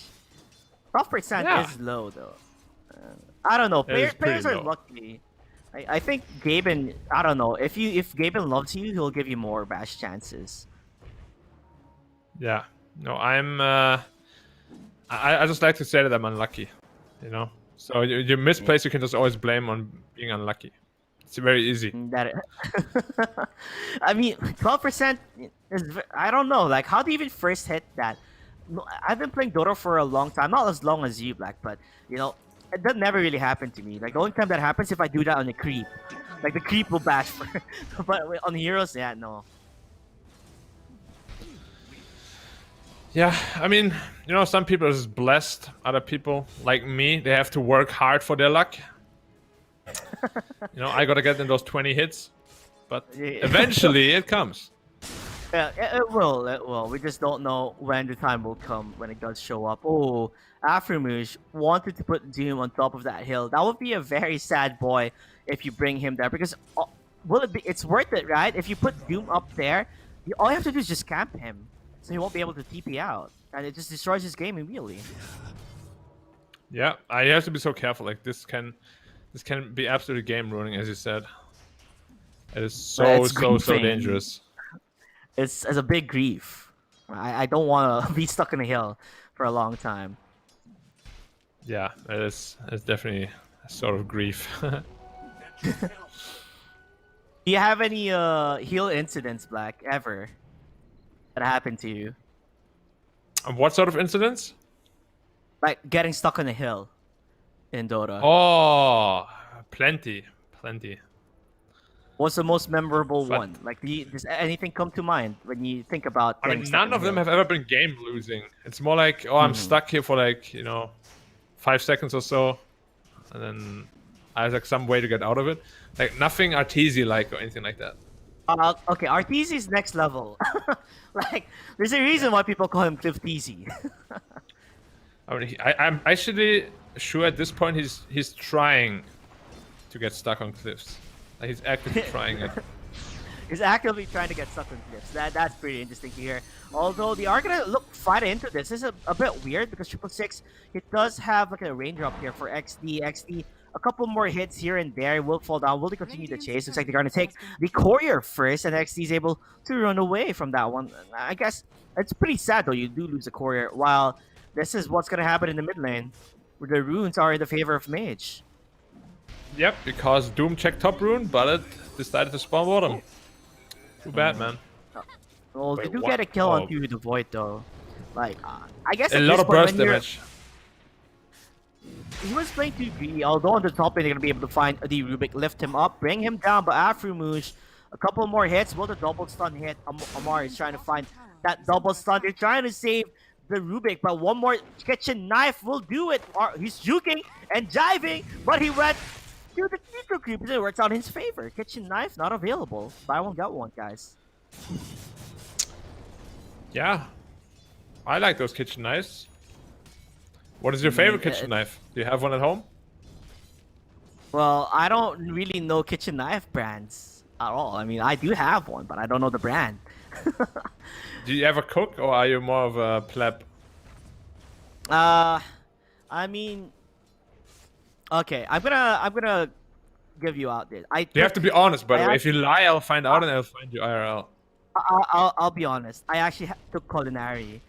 12% is low though. I don't know. Players are lucky. I think Gaben. I don't know. If Gaben loves you, he'll give you more bash chances. Yeah. No, I just like to say that I'm unlucky. You know. So you misplace, you can just always blame on being unlucky. It's very easy. I mean, 12% is. I don't know. Like, how do you even first hit that? I've been playing Dota for a long time, not as long as you, Black, but you know, that never really happened to me. Like, the only time that happens if I do that on a creep. Like, the creep will bash for, but on heroes, yeah, no. Yeah, I mean, you know, some people are just blessed. Other people, like me, they have to work hard for their luck. You know, I gotta get in those 20 hits, but eventually it comes. Yeah, it will. It will. We just don't know when the time will come when it does show up. Oh, Afromawzeh wanted to put Doom on top of that hill. That would be a very sad boy if you bring him there, because will it be? It's worth it, right? If you put Doom up there, all you have to do is just camp him, so he won't be able to TP out, and it just destroys his game immediately. Yeah, I have to be so careful. Like, this can be absolutely game ruining, as you said. It is so dangerous. It's a big grief. I don't want to be stuck in a hill for a long time. Yeah, it's definitely a sort of grief. Do you have any heal incidents, Black, ever that happened to you? What sort of incidents? Like getting stuck on a hill in Dota. Oh, plenty. What's the most memorable But- one? Like, does anything come to mind when you think about? I mean, getting stuck none in of them hill? have ever been game losing. It's more like, oh, I'm stuck here for like, 5 seconds or so, and then I have like some way to get out of it. Like nothing Arteezy like or anything like that. Okay, Arteezy is next level. Like, there's a reason why people call him Cliff Teasy. I mean, I'm actually sure at this point he's trying to get stuck on cliffs. Like he's actively trying it. He's actively trying to get stuck on cliffs. That's pretty interesting to hear. Although they are gonna look fight into this. This is a bit weird because 666 it does have like a raindrop here for XD. XD a couple more hits here and there will fall down. Will they continue the chase? Looks like they're gonna take the courier first, and XD is able to run away from that one. I guess it's pretty sad though. You do lose a courier. While this is what's gonna happen in the mid lane, where the runes are in the favor of Mage. Yep, because Doom checked top rune, but it decided to spawn bottom. Too bad, man. Well, they Wait, do what? get a kill Oh. onto the Void though. Like, I guess A at lot this of point, burst when you're- damage. He was playing too greedy, although on the top lane they're gonna be able to find the Rubik, lift him up, bring him down, but Afromawzeh, a couple more hits, will the double stun hit? Amar is trying to find that double stun. They're trying to save the Rubik, but one more kitchen knife will do it. He's juking and jiving, but he went to the Nitro Creep, and it works out in his favor. Kitchen knife not available. Buy one, get one, guys. Yeah, I like those kitchen knives. What is your favorite kitchen knife? Do you have one at home? Well, I don't really know kitchen knife brands at all. I mean, I do have one, but I don't know the brand. Do you ever cook, or are you more of a pleb? I mean, okay, I'm gonna give you out this. You have to be honest, by the I way. If you lie, I'll find out and I'll find you IRL. I'll be honest. I actually took culinary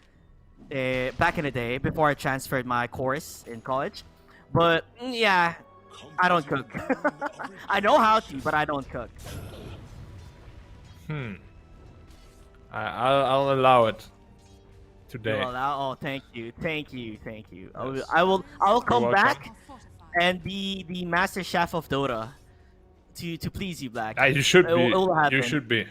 back in the day before I transferred my course in college. But yeah, I don't cook. I know how to, but I don't cook. I'll allow it today. Well, oh, thank you. Yes. I will come welcome. back and be the master chef of Dota to please you, Black. You should It be. will You happen. should be.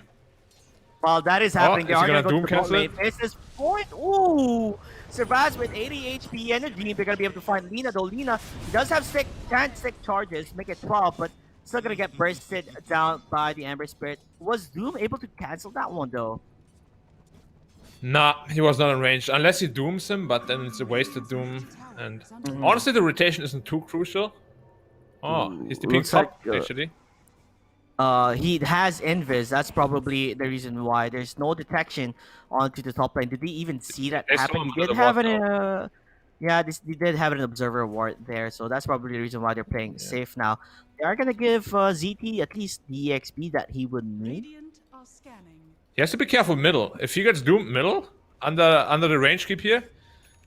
Well, that is happening. They is he are gonna go Doom to the cancel bot lane. This is point. Ooh, survives with 80 HP and a dream. They're gonna be able to find Lina. Though Lina does have can't stick charges, make it 12, but still gonna get bursted down by the Ember Spirit. Was Doom able to cancel that one though? Nah, he was not in range. Unless he dooms him, but then it's a wasted doom. And honestly, the rotation isn't too crucial. Oh, he's the pink looks like, top, actually. He has invis. That's probably the reason why there's no detection onto the top lane. Did they even see that They saw happen? him He on did the have ward, an they did have an observer ward there, so that's probably the reason why they're playing safe now. They are gonna give ZT at least the EXP that he would need. Radiant are scanning. He has to be careful middle. If he gets doomed middle, under the range keep here,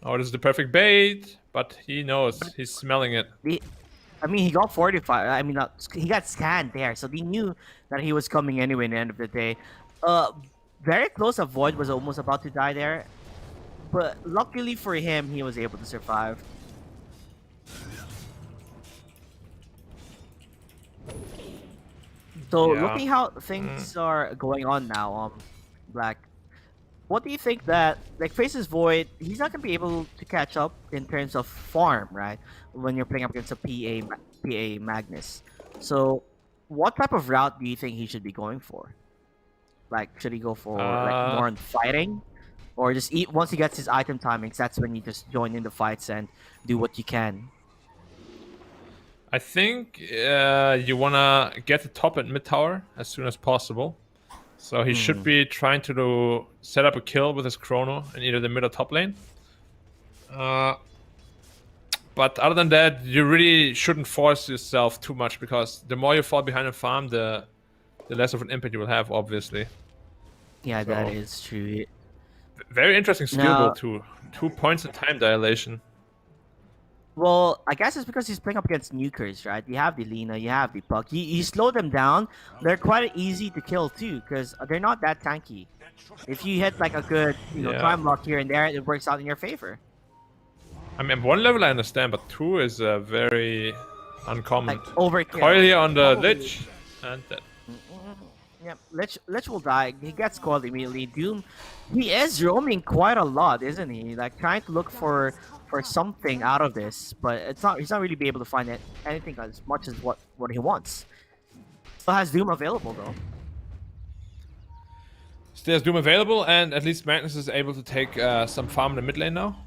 oh, this is the perfect bait. But he knows. He's smelling it. I mean, he got 45. I mean, he got scanned there, so they knew that he was coming anyway. In the end of the day, very close. A Void was almost about to die there, but luckily for him, he was able to survive. So Yeah. looking how things are going on now, Black. What do you think that like Faces Void? He's not gonna be able to catch up in terms of farm, right? When you're playing up against a PA Magnus. So, what type of route do you think he should be going for? Like, should he go for like more on fighting, or just once he gets his item timings, that's when you just join in the fights and do what you can? I think you wanna get the top and mid tower as soon as possible. So he should be trying to set up a kill with his chrono in either the mid or top lane. But other than that, you really shouldn't force yourself too much, because the more you fall behind a farm, the less of an impact you will have, obviously. Yeah, that So- is true. Very interesting skill Now- build too. 2 points in time dilation. Well, I guess it's because he's playing up against nukers, right? You have the Lina, you have the Puck. You slow them down, they're quite easy to kill too, because they're not that tanky. If you hit like a good, Yeah. time lock here and there, it works out in your favor. I mean, 1 level I understand, but 2 is very uncommon. Like overkill. Coil here on the lich, and that. Yeah, Lich will die. He gets called immediately. Doom, he is roaming quite a lot, isn't he? Like trying to look for something out of this, but it's not. He's not really be able to find anything as much as what he wants. Still has Doom available though. Still has Doom available, and at least Magnus is able to take some farm in the mid lane now.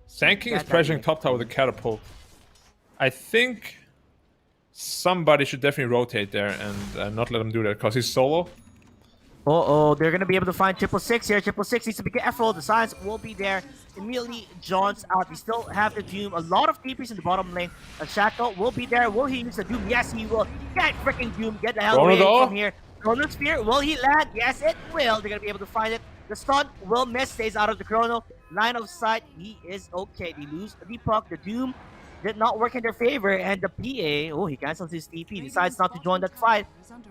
Sand King is pressuring top tower with a catapult. I think somebody should definitely rotate there and not let him do that because he's solo. Oh, they're gonna be able to find 666 here. 666 needs to be careful. The science will be there. Immediately jumps out. We still have the Doom. A lot of TPs in the bottom lane. A Shackle will be there. Will he use the Doom? Yes, he will. Get freaking Doom. Get the hell away from here. Chrono Sphere, will he land? Yes, it will. They're gonna be able to find it. The stun will miss. Stays out of the Chrono. Line of sight. He is okay. They lose the puck. The Doom did not work in their favor, and the PA, oh, he cancels his TP, decides not to join that fight.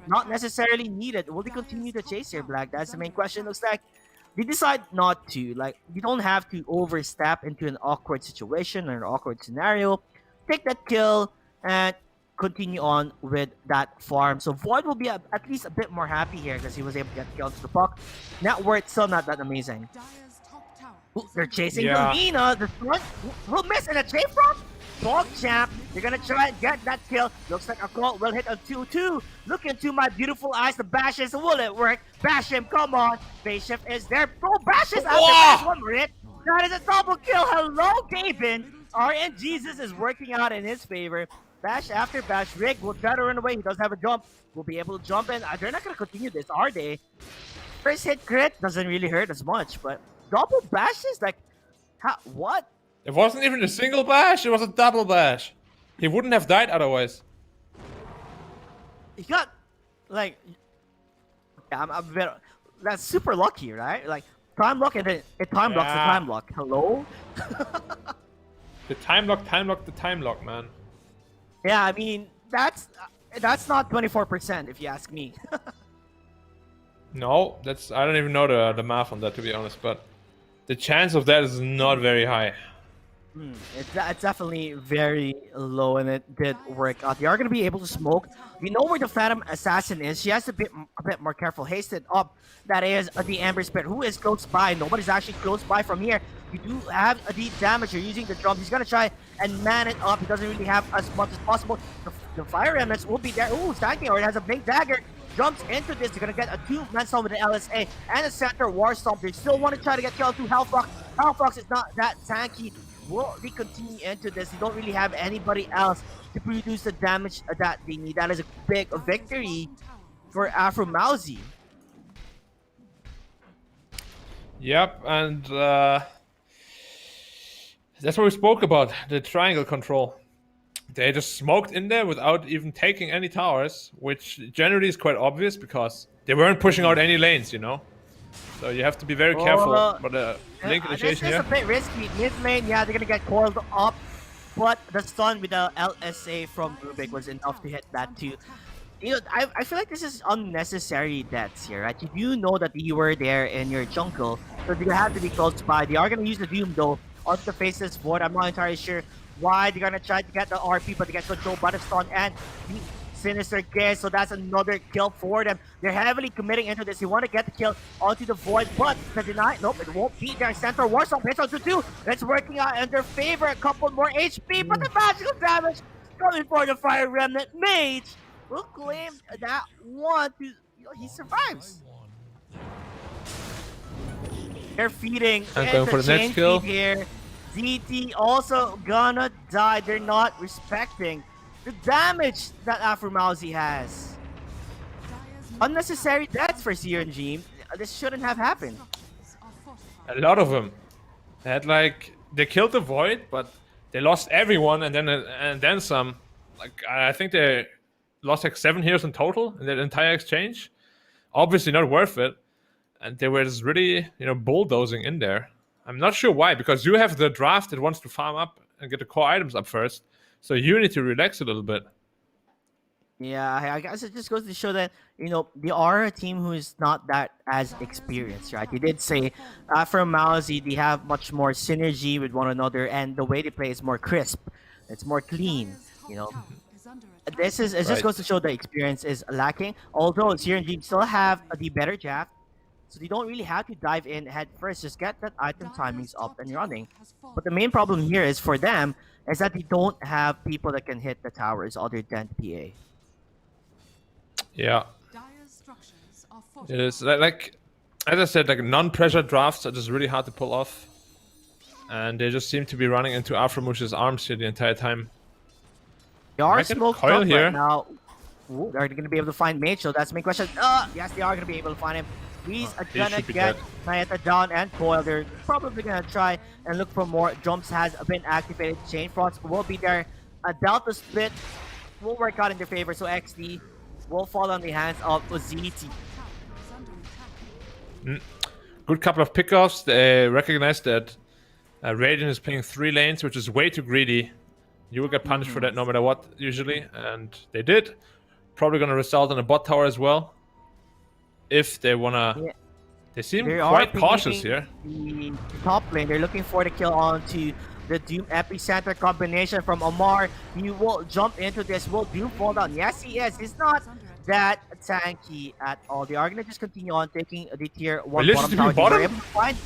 Not necessarily needed. Will they continue to chase here, Black? That's the main question. Looks like they decide not to. Like, you don't have to overstep into an awkward situation or an awkward scenario. Take that kill and continue on with that farm. So Void will be at least a bit more happy here because he was able to get killed to the puck. Net worth still not that amazing. Ooh, they're chasing Lumina. The front will miss in a chase from Bog Champ. They're gonna try and get that kill. Looks like a call will hit a 2-2. Look into my beautiful eyes. The bashes, will it work? Bash him, come on. Phase shift is there. Throw bashes after bash. One hit. That is a double kill. Hello, Gavin. RN Jesus is working out in his favor. Bash after bash. Rig will try to run away. He does have a jump. Will be able to jump in. They're not gonna continue this, are they? First hit crit doesn't really hurt as much, but double bashes, like, what? It wasn't even a single bash, it was a double bash. He wouldn't have died otherwise. He got, like, yeah, that's super lucky, right? Like, time lock and then it time locks the time lock. Hello? The time lock, man. Yeah, I mean, that's not 24% if you ask me. No, I don't even know the math on that, to be honest, but the chance of that is not very high. It's definitely very low, and it did work out. They are going to be able to smoke. We know where the Phantom Assassin is. She has to be a bit more careful. Hasted up. That is the Amber Spirit, who is close by. Nobody's actually close by from here. You do have a deep damage. You're using the drums. He's going to try and man it up. He doesn't really have as much as possible. The Fire Remnants will be there. Ooh, Stanking already has a big dagger. Jumps into this. They're going to get a 2-man storm with the LSA and a center War Stomp. They still want to try to get killed to Hellfox. Hellfox is not that tanky. Will they continue into this? They don't really have anybody else to produce the damage that they need. That is a big victory for Afromawzeh. Yep, and that's what we spoke about, the triangle control. They just smoked in there without even taking any towers, which generally is quite obvious because they weren't pushing out any lanes, you know? So you have to be very careful. But link initiation here. This is a bit risky. Mid lane, yeah, they're gonna get coiled up, but the stun with the LSA from Rubik was enough to hit that too. You know, I feel like this is unnecessary deaths here, right? You do know that you were there in your jungle, so you have to be close by. They are gonna use the Doom though on the faceless Void. I'm not entirely sure why they're gonna try to get the RP, but they get controlled by the stun and the Sinister Gaze, so that's another kill for them. They're heavily committing into this. They want to get the kill onto the Void, but the deny, nope, it won't be their center. Warstomp hits on 2-2. It's working out in their favor. A couple more HP, but the magical damage coming for the Fire Remnant. Mage will claim that one. He survives. They're feeding. I'm going for the next kill here. DT also gonna die. They're not respecting the damage that Afromawzeh has. Unnecessary deaths for Syrian. This shouldn't have happened. A lot of them. They had they killed the Void, but they lost everyone and then some. Like I think they lost 7 heroes in total in that entire exchange. Obviously not worth it. And they were just really, bulldozing in there. I'm not sure why, because you have the draft that wants to farm up and get the core items up first. So you need to relax a little bit. Yeah, I guess it just goes to show that, they are a team who is not that as experienced, right? You did say Afromawzeh, they have much more synergy with one another, and the way they play is more crisp. It's more clean, this is, it just Right. goes to show the experience is lacking. Although Syrian Dream still have the better draft, so they don't really have to dive in head first. Just get that item timings up and running. But the main problem here is for them is that they don't have people that can hit the towers other than PA. Yeah. It is like as I said, like non-pressure drafts are just really hard to pull off, and they just seem to be running into Afromawzeh's arms here the entire time. They are Might get a smoked coil up here. right now. Ooh, are they going to be able to find Mage? So that's my question. Yes, they are going to be able to find him. He's He gonna should be get dead. Nayata down and Coil. They're probably gonna try and look for more. Jumps has been activated. Chain Frost will be there. A Delta Split will work out in their favor. So XD will fall on the hands of ZT. Good couple of pickoffs. They recognize that Radiant is playing 3 lanes, which is way too greedy. You will get punished for that no matter what, usually, and they did. Probably gonna result in a bot tower as well. If they wanna, Yeah. they seem They quite are cautious picking here. The top lane. They're looking for the kill onto the Doom Epicenter combination from Omar. He will jump into this. Will Doom fall down? Yes, he is. He's not that tanky at all. They are gonna just continue on taking the tier 1 Lich bottom is tower. doing bottom? They were able to find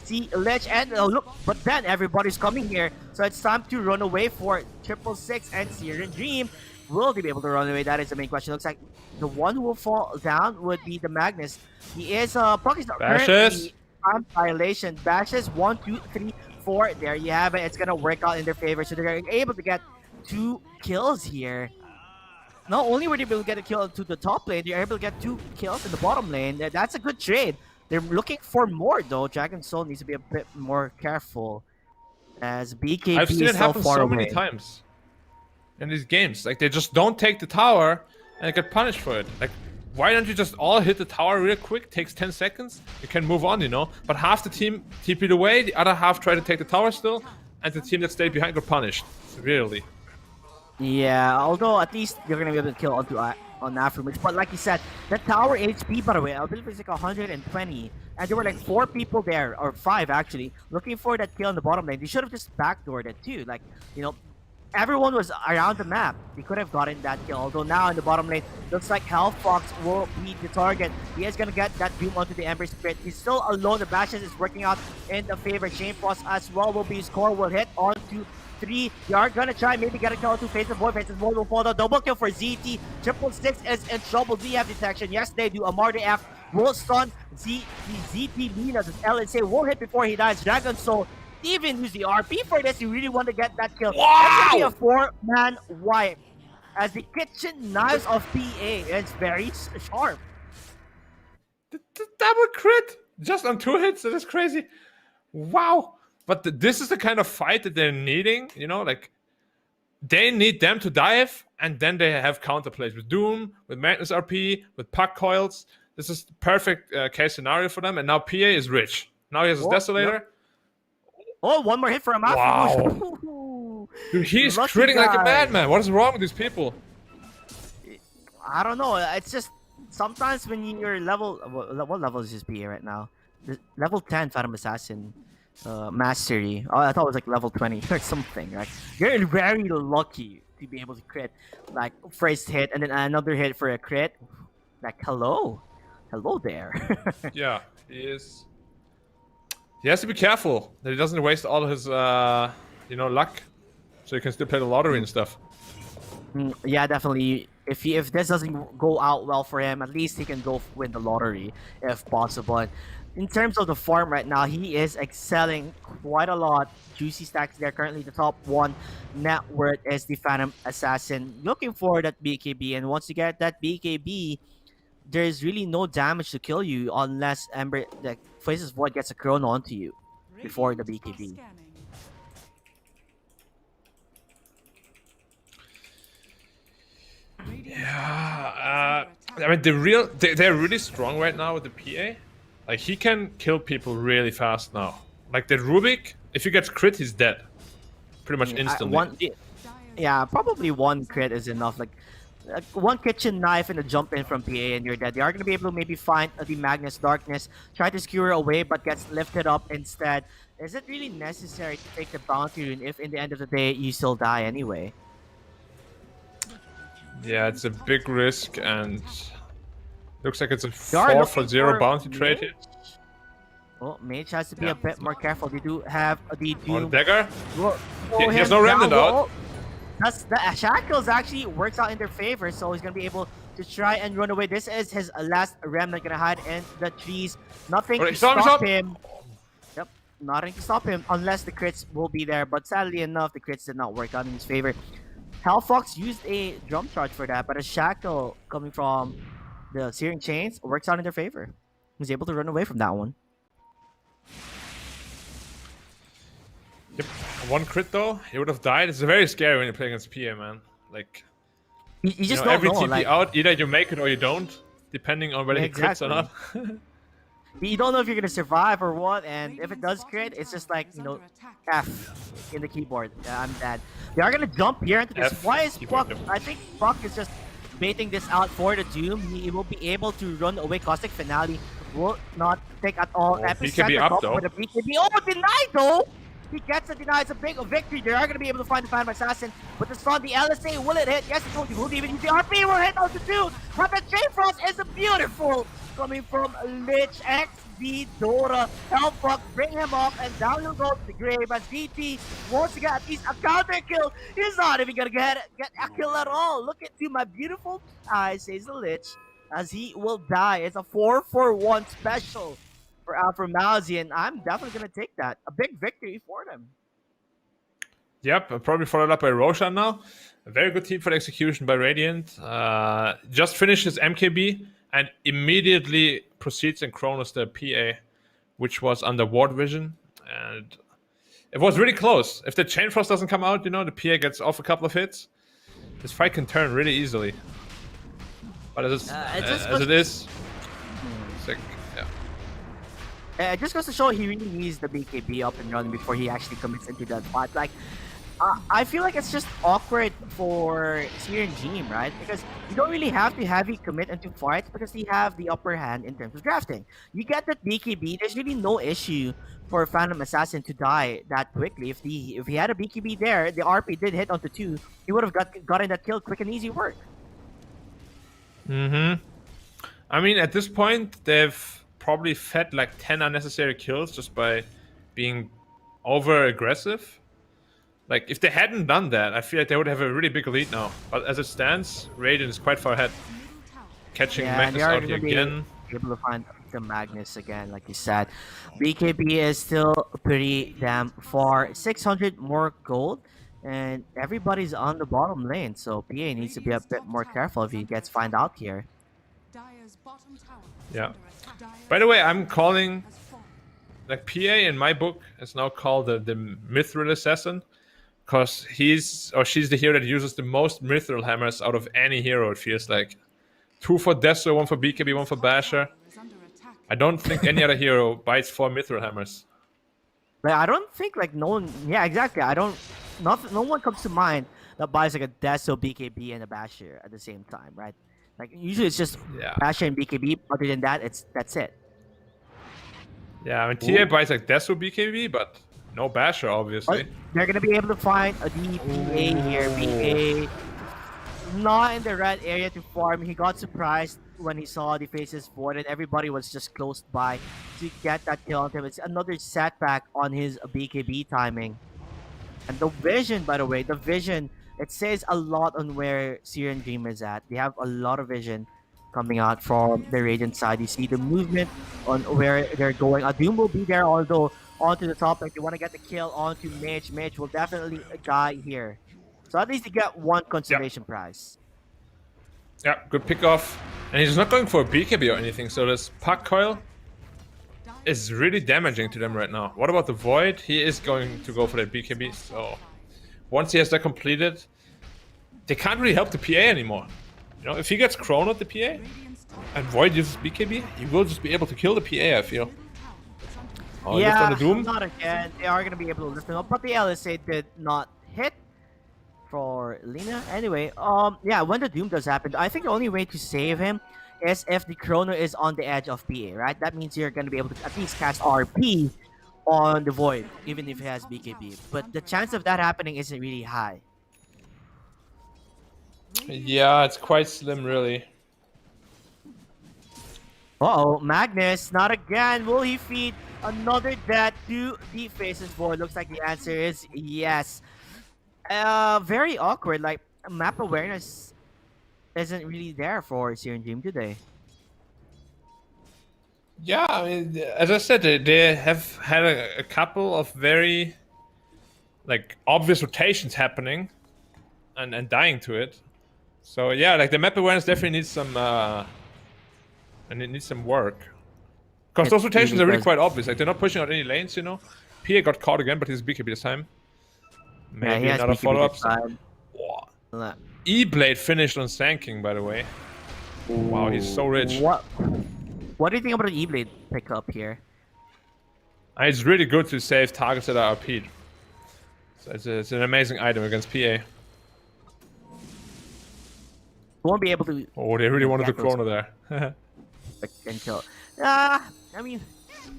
see Lich and look, but then everybody's coming here, so it's time to run away for 666 and Syrian Dream. Will they be able to run away? That is the main question. Looks like the one who will fall down would be the Magnus. He is Pockets Bashes. currently on violation. Bashes 1, 2, 3, 4. There you have it. It's gonna work out in their favor. So they're able to get 2 kills here. Not only were they able to get a kill to the top lane, they're able to get 2 kills in the bottom lane. That's a good trade. They're looking for more though. Dragon Soul needs to be a bit more careful, as BKB I've seen is it so happen far so away. many times in these games. Like they just don't take the tower and get punished for it. Like, why don't you just all hit the tower real quick? Takes 10 seconds. You can move on, you know. But half the team TP'd away, the other half tried to take the tower still, and the team that stayed behind got punished severely. Yeah, although at least they're gonna be able to kill onto on Afromawzeh. But like you said, the tower HP, by the way, I believe it's like 120, and there were like 4 people there, or 5 actually, looking for that kill in the bottom lane. They should have just backdoored it too. Like, you know, everyone was around the map. They could have gotten that kill. Although now in the bottom lane, looks like Hellfox will be the target. He is gonna get that Doom onto the Ember Spirit. He's still alone. The Bashes is working out in the favor. Chain Frost as well will be his core. Will hit onto 3. They are gonna try maybe get a kill to Faces Void. Faces Void will fall down. Double kill for ZT. 666 is in trouble. Do you have detection? Yes, they do. Amar the F will stun ZT Mena. The LNC will hit before he dies. Dragon Soul even use the RP for this. You really want to get that kill. That's gonna be a 4-man wipe, as the kitchen knives of PA is very sharp. The double crit just on 2 hits. That is crazy. Wow. But this is the kind of fight that they're needing. You know, like they need them to dive, and then they have counterplays with Doom, with Magnus RP, with Puck Coils. This is the perfect case scenario for them. And now PA is rich. Now he has his Desolator. Yep. Oh, one more hit for him. Wow. Dude, he's Lucky critting like a guy. madman. What is wrong with these people? I don't know. It's just sometimes when you're level, what level is his PA right now? Level 10 Phantom Assassin Mastery. Oh, I thought it was like level 20 or something. Right? You're very lucky to be able to crit, like first hit and then another hit for a crit. Like hello there. Yeah, he is. He has to be careful that he doesn't waste all his, luck, so he can still play the lottery and stuff. Yeah, definitely. If this doesn't go out well for him, at least he can go win the lottery if possible. And in terms of the farm right now, he is excelling quite a lot. Juicy stacks there. Currently, the top 1 net worth is the Phantom Assassin. Looking for that BKB, and once you get that BKB, there's really no damage to kill you unless Ember, the Faces Void gets a chrono onto you before the BKB. Yeah, I mean they're really strong right now with the PA. Like he can kill people really fast now. Like the Rubik, if he gets crit, he's dead, pretty much instantly. Yeah, probably 1 crit is enough. Like 1 kitchen knife and a jump in from PA and you're dead. They are going to be able to maybe find the Magnus Darkness, try to skewer away, but gets lifted up instead. Is it really necessary to take the bounty rune if in the end of the day you still die anyway? Yeah, it's a big risk, and looks like it's a They are 4 for looking 0 for bounty trade Mage. here. Well, Mage has to be Yeah. a bit more careful. They do have the Or Doom. dagger. Will He has him no remnant down out. low. That's the shackles actually works out in their favor, so he's gonna be able to try and run away. This is his last remnant, gonna hide in the trees. Nothing Oh, to he saw stop him. him. Yep, nothing to stop him unless the crits will be there. But sadly enough, the crits did not work out in his favor. Hellfox used a drum charge for that, but a shackle coming from the Syrian chains works out in their favor. He was able to run away from that one. Yep. One crit though, he would have died. It's very scary when you play against PA, man. Like, You just know, don't every know. TP Like, out, either you make it or you don't, depending on whether Yeah, he crits or not. you don't know if you're gonna survive or what, and if it does crit, it's just like, you know, F in the keyboard. I'm dead. They are gonna jump here into this. F Why is keyboard, Buck? yep. I think Buck is just baiting this out for the Doom. He will be able to run away. Caustic Finale will not take at all. Oh, BKB up, though. With a BKB. Oh, denied though! He gets a deny. It's a big victory. They are going to be able to find the Phantom Assassin. With the stun, the LSA, will it hit? Yes, it will. He will even use the RP. Will hit out the dude. But the Chain Frost is beautiful. Coming from Lich XD Dora. Hellfuck, bring him up, and down he'll go to the grave. As DT wants to get at least a counter kill. He's not even going to get a kill at all. Look into my beautiful eyes, says the Lich, as he will die. It's a 4-for-1 special for Afromawzeh, and I'm definitely going to take that. A big victory for them. Yep, probably followed up by Roshan now. A very good team for the execution by Radiant. Just finished his MKB and immediately proceeds and Chronos the PA, which was under ward vision. And it was really close. If the Chain Frost doesn't come out, you know, the PA gets off a couple of hits. This fight can turn really easily. But as it is, sick. Yeah. It just goes to show he really needs the BKB up and running before he actually commits into that fight. Like, I feel like it's just awkward for Syrian Dream, right? Because you don't really have to heavy commit into fights because they have the upper hand in terms of drafting. You get that BKB, there's really no issue for Phantom Assassin to die that quickly. If he had a BKB there, the RP did hit onto 2, he would have gotten that kill quick and easy work. I mean, at this point, they've probably fed like 10 unnecessary kills just by being over aggressive. Like, if they hadn't done that, I feel like they would have a really big lead now. But as it stands, Radiant is quite far ahead. Catching Magnus they are out here gonna be again. able to find the Magnus again, like you said. BKB is still pretty damn far. 600 more gold, and everybody's on the bottom lane, so PA needs to be a bit more careful if he gets found out here. Yeah. By the way, I'm calling, like, PA in my book is now called the Mithril Assassin, because he's or she's the hero that uses the most Mithril hammers out of any hero, it feels like. 2 for Deso, 1 for BKB, 1 for Basher. I don't think any other hero buys 4 Mithril hammers. Like, I don't think like no one. Yeah, exactly. No one comes to mind that buys like a Deso, BKB, and a Basher at the same time, right? Like usually it's just Basher and BKB. Other than that, that's it. Yeah, I mean, TA buys like Deso BKB, but no Basher, obviously. But they're gonna be able to find a DPA here. BA not in the right area to farm. He got surprised when he saw the faces void and everybody was just close by to get that kill on him. It's another setback on his BKB timing. And the vision, by the way, it says a lot on where Syrian Dream is at. They have a lot of vision coming out from the Radiant side. You see the movement on where they're going. Doom will be there, although onto the top, like they want to get the kill onto Mage. Mage will definitely die here. So at least you get one conservation prize. Yeah, good pick off. And he's not going for a BKB or anything, so this Puck Coil is really damaging to them right now. What about the Void? He is going to go for that BKB, so once he has that completed, they can't really help the PA anymore. You know, if he gets Chrono at the PA and Void uses BKB, he will just be able to kill the PA, I feel. Oh, yeah, on the Doom? not again. They are going to be able to lift him up, but the LSA did not hit for Lina. Anyway, yeah, when the Doom does happen, I think the only way to save him is if the Chrono is on the edge of PA, right? That means you're going to be able to at least cast RP on the Void, even if he has BKB. But the chance of that happening isn't really high. Yeah, it's quite slim, really. Uh-oh, Magnus, not again. Will he feed another death to the faces forward? Looks like the answer is yes. Very awkward. Like, map awareness isn't really there for Syrian Dream today. Yeah, I mean, as I said, they have had a couple of very like obvious rotations happening, and dying to it. So yeah, like the map awareness definitely needs some and it needs some work. Because those rotations are really quite obvious. Like they're not pushing out any lanes, you know. PA got caught again, but he's BKB this time. Maybe another follow-up. E-Blade finished on Sanking, by the way. Wow, he's so rich. What do you think about the E-Blade pickup here? It's really good to save targets that are RP'd. So it's an amazing item against PA. Won't be able to. Oh, they really wanted the Chrono there. Until, I mean,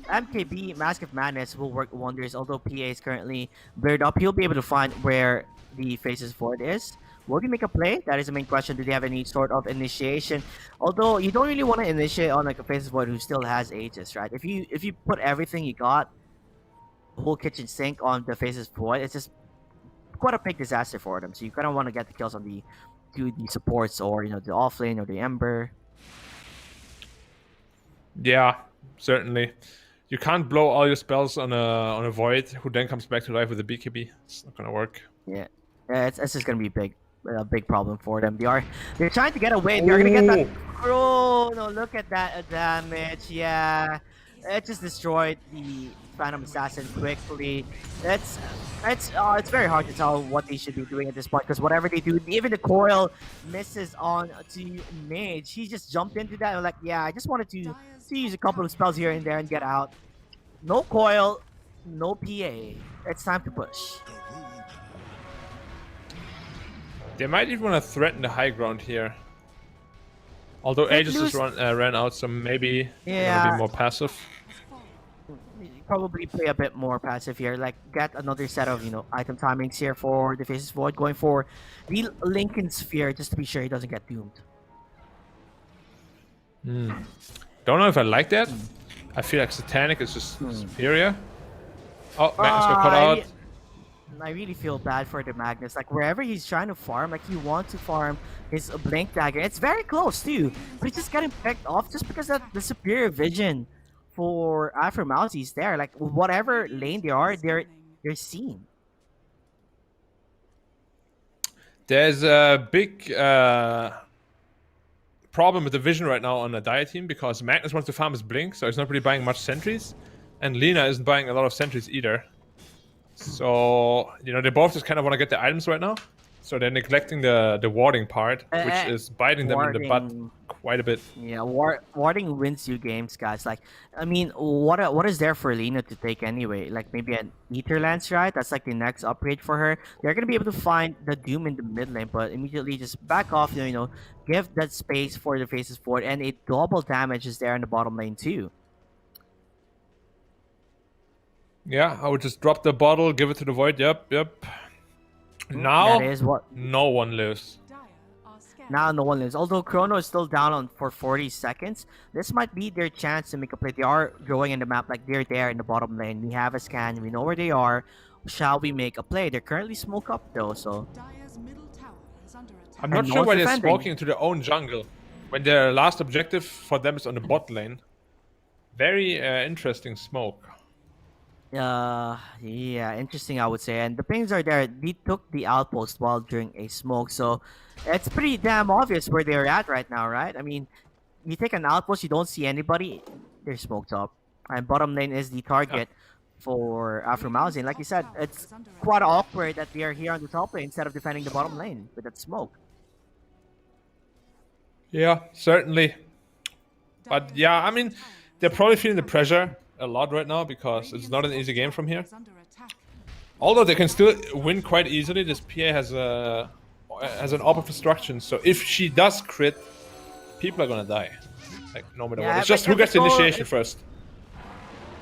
MKB Mask of Madness will work wonders. Although PA is currently blurred up, he'll be able to find where the faces forward is. Will he make a play? That is the main question. Do they have any sort of initiation? Although you don't really want to initiate on like a faces forward who still has Aegis, right? If you put everything you got, whole kitchen sink on the faces forward, it's just quite a big disaster for them. So you kind of want to get the kills on the supports, or the offlane or the Ember. Yeah, certainly. You can't blow all your spells on a Void who then comes back to life with a BKB. It's not gonna work. Yeah, it's just gonna be a big problem for them. They're trying to get away. They're gonna get that. Oh no! Look at that damage. Yeah, it just destroyed the Phantom Assassin quickly. It's very hard to tell what they should be doing at this point, because whatever they do, even the coil misses on to Mage. He just jumped into that and like, yeah, I just wanted to use a couple of spells here and there and get out. No coil, no PA. It's time to push. They might even want to threaten the high ground here. Although Aegis just ran out, so maybe they'll be more passive. Probably play a bit more passive here, like get another set of item timings here for the faces void, going for the Lincoln Sphere just to be sure he doesn't get doomed. Don't know if I like that. I feel like Satanic is just superior. Oh, Magnus got caught out. I really feel bad for the Magnus. Like wherever he's trying to farm, like he wants to farm his Blink Dagger. It's very close too, but he's just getting picked off just because of the superior vision for Afromawzeh is there. Like whatever lane they are, they're seen. There's a big problem with the vision right now on the Dire team, because Magnus wants to farm his Blink, so he's not really buying much sentries, and Lina isn't buying a lot of sentries either. So they both just kind of want to get the items right now. So they're neglecting the warding part, which is biting them in the butt quite a bit. Yeah, warding wins you games, guys. Like, I mean, what is there for Lina to take anyway? Like maybe an Ether Lance, right? That's like the next upgrade for her. They're gonna be able to find the Doom in the mid lane, but immediately just back off. Give that space for the faces forward, and a double damage is there in the bottom lane too. Yeah, I would just drop the bottle, give it to the Void. Yep. Now, that is what no one lives. Now no one lives. Although Chrono is still down for 40 seconds, this might be their chance to make a play. They are growing in the map, like they're there in the bottom lane. We have a scan. We know where they are. Shall we make a play? They're currently smoke up though, so. I'm not sure why they're smoking into their own jungle when their last objective for them is on the bot lane. Very interesting smoke. Yeah, interesting, I would say. And the pings are there. They took the outpost while during a smoke, so it's pretty damn obvious where they're at right now, right? I mean, you take an outpost, you don't see anybody, they're smoked up. And bottom lane is the target for Afromawzeh. And like you said, it's quite awkward that they are here on the top lane instead of defending the bottom lane with that smoke. Yeah, certainly. But yeah, I mean, they're probably feeling the pressure a lot right now, because it's not an easy game from here. Although they can still win quite easily. This PA has an AWP of destruction, so if she does crit, people are gonna die. Like no matter what. It's just who gets the initiation first.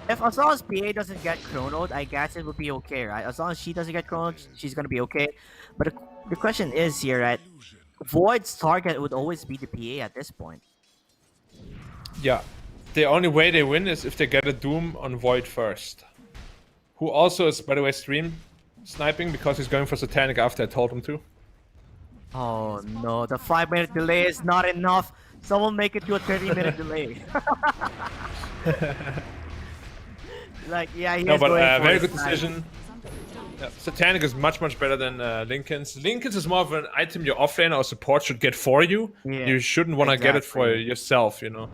If as long as PA doesn't get chronoed, I guess it would be okay, right? As long as she doesn't get chronoed, she's gonna be okay. But the question is here, right? Void's target would always be the PA at this point. Yeah. The only way they win is if they get a Doom on Void first. Who also is, by the way, stream sniping because he's going for Satanic after I told him to. Oh no, the 5-minute delay is not enough. Someone make it to a 30-minute delay. Like, yeah, he No, is but going for very his good snipe. decision. Yeah, Satanic is much better than Lincoln's. Lincoln's is more of an item your offlaner or support should get for you. Yeah, You shouldn't want to get it for exactly. yourself, you know.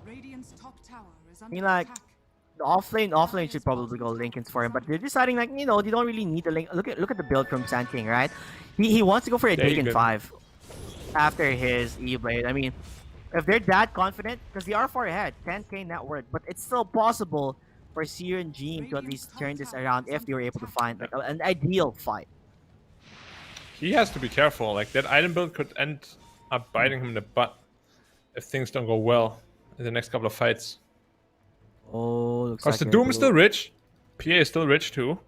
Radiant's top tower is I under mean, like, attack. the offlane should probably go Lincoln's for him, but they're deciding, like, you know, they don't really need the Link. Look at the build from Sand King, right? He wants to go for a There you Deacon go. 5 after his E-Blade. I mean, if they're that confident, because they are far ahead, 10k net worth, but it's still possible for Syrian Gene to at least turn this around if they were able to find like an ideal fight. He has to be careful. Like, that item build could end up biting him in the butt if things don't go well in the next couple of fights. Oh, looks Because like the they're Doom is blue. still rich. PA is still rich too.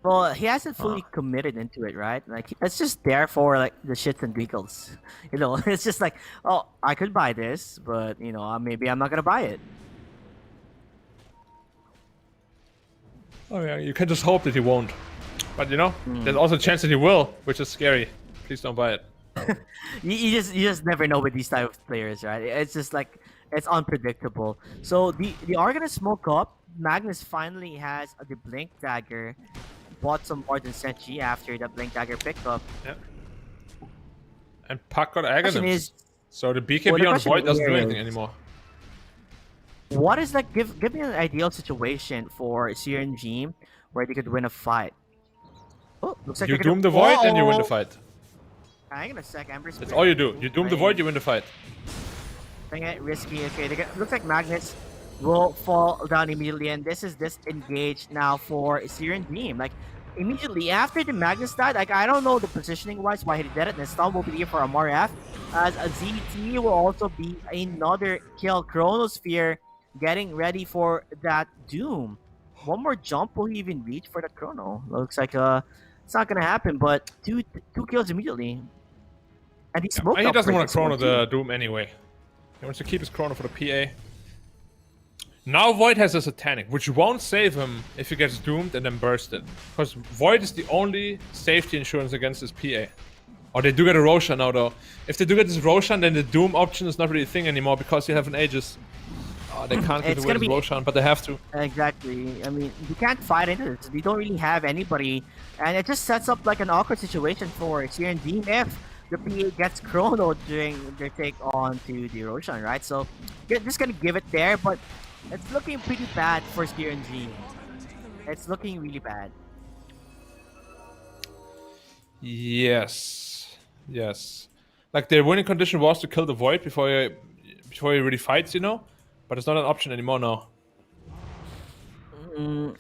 Well, he hasn't fully committed into it, right? Like, it's just there for like the shits and giggles. You know, it's just like, oh, I could buy this, but you know, maybe I'm not gonna buy it. Oh yeah, you can just hope that he won't. But you know, there's also a chance that he will, which is scary. Please don't buy it. You just never know with these type of players, right? It's just like it's unpredictable. So they are gonna smoke up. Magnus finally has the blink dagger. Bought some more than Senchi after the blink dagger pickup. Yeah. And Puck got Question Aghanim's. is, So the well, BKB the on question Void doesn't do here anything is- anymore. what is like? Give me an ideal situation for Syrian Gene where they could win a fight. Oh, looks like You they're gonna- doom the Void and you win the Whoa! fight. Hang on a sec, Ember That's Spirit. all you do. You doom the Void, you win the fight. Dang it, risky. Okay, looks like Magnus will fall down immediately, and this is disengaged now for Syrian Beam. Like, immediately after the Magnus died, like, I don't know the positioning-wise why he did it, and the stun will be here for Amar F, as a ZT will also be another kill. Chronosphere getting ready for that Doom. One more jump, will he even reach for the Chrono? Looks like it's not gonna happen, but two kills immediately. And he smoked And he up doesn't for want this to chrono one, too. the Doom anyway. He wants to keep his chrono for the PA. Now Void has a Satanic, which won't save him if he gets doomed and then bursted. Because Void is the only safety insurance against his PA. Or they do get a Roshan now though. If they do get this Roshan, then the Doom option is not really a thing anymore because you have an Aegis. Oh, they can't get It's away gonna with be- Roshan, but they have to. Exactly. I mean, you can't fight into this. They don't really have anybody, and it just sets up like an awkward situation for Syrian Team if the PA gets chrono during their take on to the Roshan, right? So they're just gonna give it there, but it's looking pretty bad for Syrian Team. It's looking really bad. Yes. Yes. Like their winning condition was to kill the Void before he really fights, you know? But it's not an option anymore now.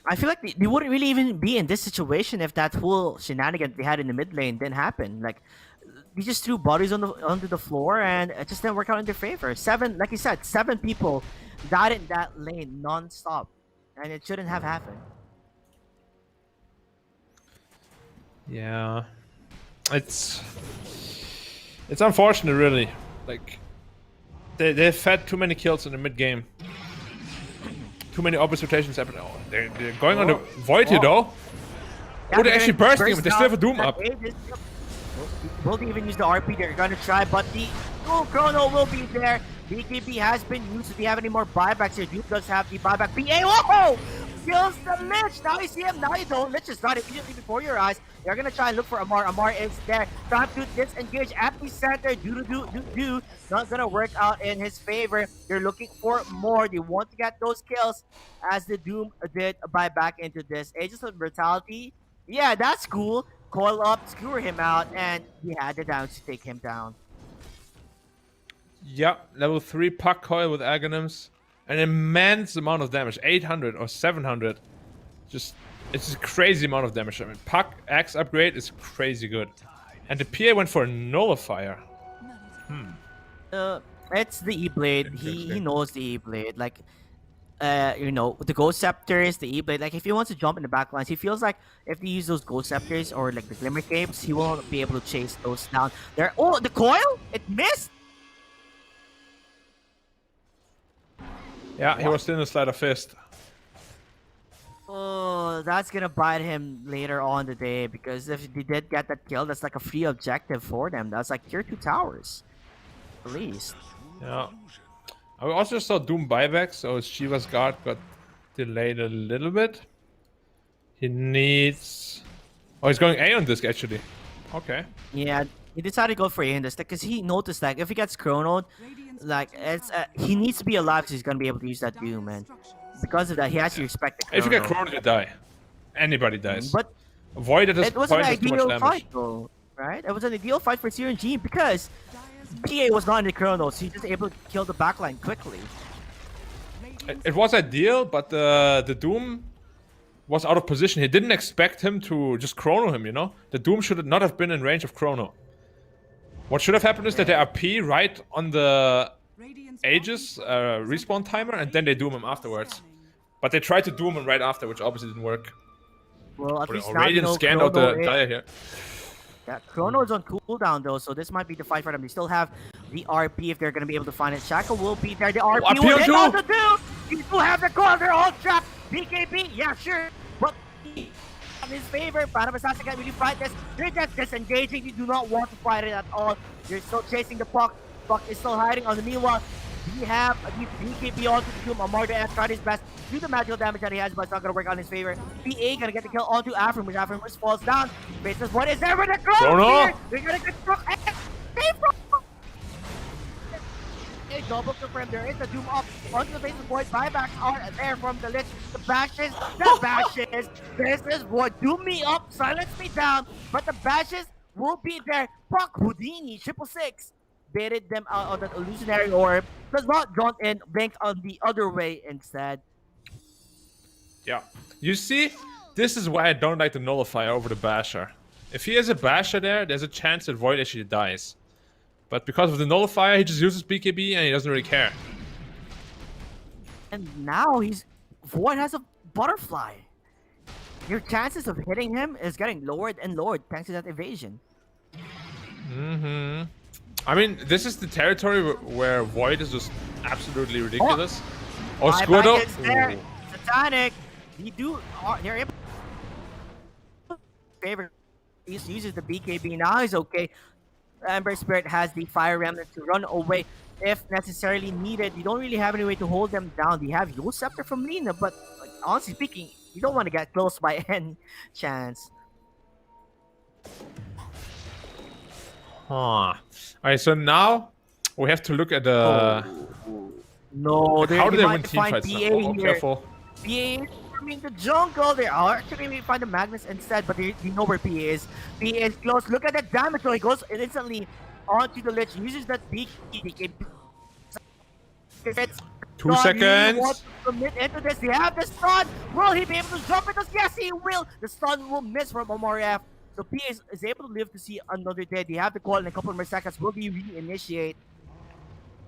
I feel like they wouldn't really even be in this situation if that whole shenanigan they had in the mid lane didn't happen. Like, they just threw bodies onto the floor and it just didn't work out in their favor. Like you said, 7 people died in that lane non-stop, and it shouldn't have happened. Yeah. It's unfortunate, really. Like, they've had too many kills in the mid game. Too many obvious rotations happen. Oh, they're going on the Void here, though. Oh, they're actually bursting him, but they still have a Doom up. Will they even use the RP? They're gonna try, but the chrono will be there. BKB has been used. Do they have any more buybacks here? Duke does have the buyback. PA, whoa! Kills the Lich! Now you see him, now you don't. Lich is not immediately before your eyes. They're gonna try and look for Amar. Amar is there. Time to disengage at the center. Do. Not gonna work out in his favor. They're looking for more. They want to get those kills as the Doom did buy back into this. Aegis of Brutality. Yeah, that's cool. Coil up, skewer him out, and he had the downs to take him down. Yeah, level 3 Puck Coil with Aghanims. An immense amount of damage. 800 or 700. It's a crazy amount of damage. I mean, Puck Axe upgrade is crazy good. And the PA went for a Nullifier. It's the E-Blade. He Interesting. knows the E-Blade. Like, you know, the Ghost Scepters, the E-Blade. Like, if he wants to jump in the back lines, he feels like if he use those Ghost Scepters or like the Glimmer Capes, he won't be able to chase those down. There. Oh, the coil! It missed. Yeah, he was still in a sleight of fist. Oh, that's gonna bite him later on the day because if they did get that kill, that's like a free objective for them. That's like tier 2 towers, at least. Yeah. I also saw Doom buyback, so his Shiva's guard got delayed a little bit. He needs... Oh, he's going A on this, actually. Okay. Yeah, he decided to go for Aeon because he noticed that if he gets chronoed, like it's he needs to be alive, so he's gonna be able to use that Doom, man. Because of that, he has to respect the chrono. If you get chrono, you die. Anybody dies. But Void at this it was point an does too much ideal damage. fight, though, right? It was an ideal fight for Syrian G because PA was not in the chrono, so he's just able to kill the backline quickly. It was ideal, but the Doom was out of position. He didn't expect him to just chrono him, you know? The Doom should not have been in range of chrono. What should have happened is that they RP right on the Aegis respawn timer, and then they doom him afterwards. But they tried to doom him right after, which obviously didn't work. Well, at least now Radiant you know scanned out Chrono the is- Dire here. Yeah, Chrono is on cooldown though, so this might be the fight for them. They still have the RP if they're gonna be able to find it. Shaka will be there. The RP RP will on hit two! on the two. You do have the core. They're all trapped. BKB, yeah, sure. But in his favor, Afromawzeh can't really fight this. They're just disengaging. You do not want to fight it at all. You're still chasing the puck. Puck is still hiding on the meanwhile. We have a BKB onto the Doom. Amardo has tried his best to do the magical damage that he has, but it's not going to work on his favor. PA gonna get the kill onto Afromawzeh. Afromawzeh falls down. Faces what is there for the Chrono! here? They're gonna get struck. A double confirm. There is a Doom up onto the base of Void. Buybacks are there from the Lich. The bashes. The bashes. This is Void. Doom me up. Silence me down. But the bashes will be there. Puck Houdini. 666. Baited them out on that illusionary orb. Does not jaunt in. Blinked on the other way instead. Yeah. You see, this is why I don't like the Nullifier over the Basher. If he has a Basher there, there's a chance that Void actually dies. But because of the Nullifier, he just uses BKB and he doesn't really care. And now Void has a butterfly. Your chances of hitting him is getting lowered and lowered thanks to that evasion. Mm-hmm. I mean, this is the territory where Void is just absolutely ridiculous. Oh, Squirtle! Is there. Satanic. They're able. Favorite. He uses the BKB now. He's okay. Ember Spirit has the Fire Remnant to run away if necessarily needed. You don't really have any way to hold them down. They have Yo Scepter from Lina, but like, honestly speaking, you don't want to get close by any chance. Huh. Alright, so now we have to look at the... No, How do they win might team find fights? PA Oh, here. careful. PA is farming the jungle. They are actually maybe find the Magnus instead, but they know where PA is. PA is close. Look at the damage. So he goes instantly onto the Lich. Uses that BKB. 2 seconds. Wants to commit into this. They have the stun. Will he be able to jump into this? Yes, he will. The stun will miss from Omar. So PA is able to live to see another day. They have the call in a couple more seconds. Will he reinitiate?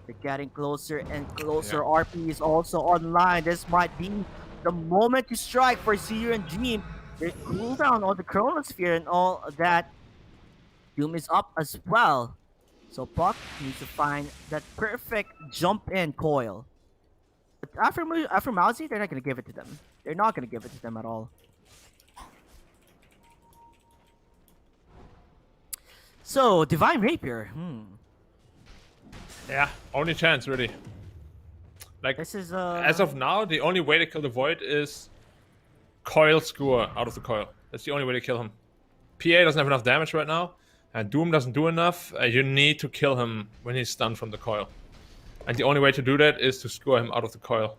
They're getting closer and closer. Yeah. RP is also online. This might be the moment to strike for Syrian Dream. They cool down on the Chronosphere and all that. Doom is up as well. So Puck needs to find that perfect jump in coil. But Afromawzeh, they're not going to give it to them. They're not going to give it to them at all. So, Divine Rapier. Yeah, only chance, really. Like, This is as of now, the only way to kill the Void is Coil Skewer out of the Coil. That's the only way to kill him. PA doesn't have enough damage right now, and Doom doesn't do enough. You need to kill him when he's stunned from the Coil. And the only way to do that is to skewer him out of the Coil.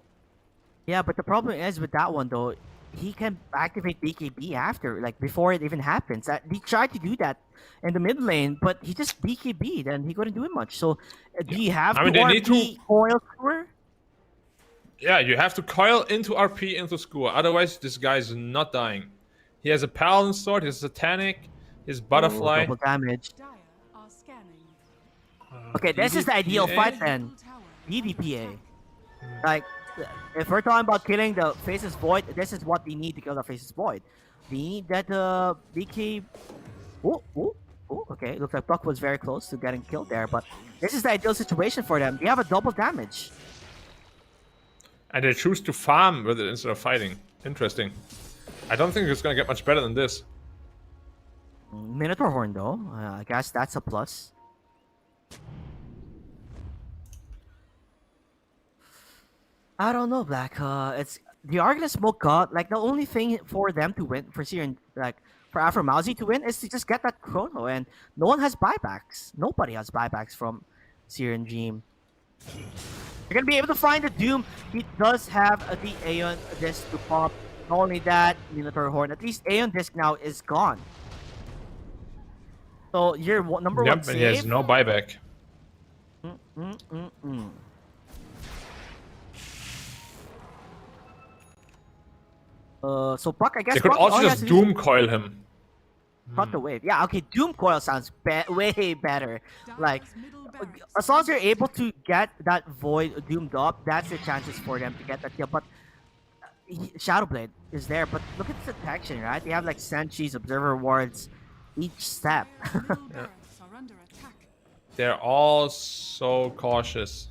Yeah, but the problem is with that one though, he can activate BKB after, like before it even happens. He tried to do that in the mid lane, but he just BKB'd and he couldn't do it much. So do you have I mean, to they RP need to- coil skewer? Yeah, you have to coil into RP into skewer. Otherwise, this guy's not dying. He has a Paladin Sword, he has Satanic, his Butterfly. Double damage. Dire are scanning. Okay, this is the ideal PDPA? fight then. Tower PDPA. under attack. Like, if we're talking about killing the Faceless Void, this is what they need to kill the Faceless Void. They need that BK. Okay. Looks like Puck was very close to getting killed there, but this is the ideal situation for them. They have a double damage. And they choose to farm with it instead of fighting. Interesting. I don't think it's gonna get much better than this. Minotaur Horn though, I guess that's a plus. I don't know, Black. It's the Argent smoke god. Like the only thing for them to win, for Syrian, like for Afromawzeh to win, is to just get that chrono, and no one has buybacks. Nobody has buybacks from Syrian Dream. You're gonna be able to find the Doom. He does have the Aeon disc to pop. Not only that, Minotaur Horn. At least Aeon disc now is gone. So your number one Yep, save. and he has no buyback. So Puck, I guess They could Puck, all also he has just to do is Doom Coil him. cut the wave. Yeah, okay, Doom Coil sounds way better. Like, as long as you're able to get that Void doomed up, that's the chances for them to get that kill. But Shadowblade is there, but look at the detection, right? They have like Sentries, Observer Wards, each step. Middle barracks are under attack. They're all so cautious.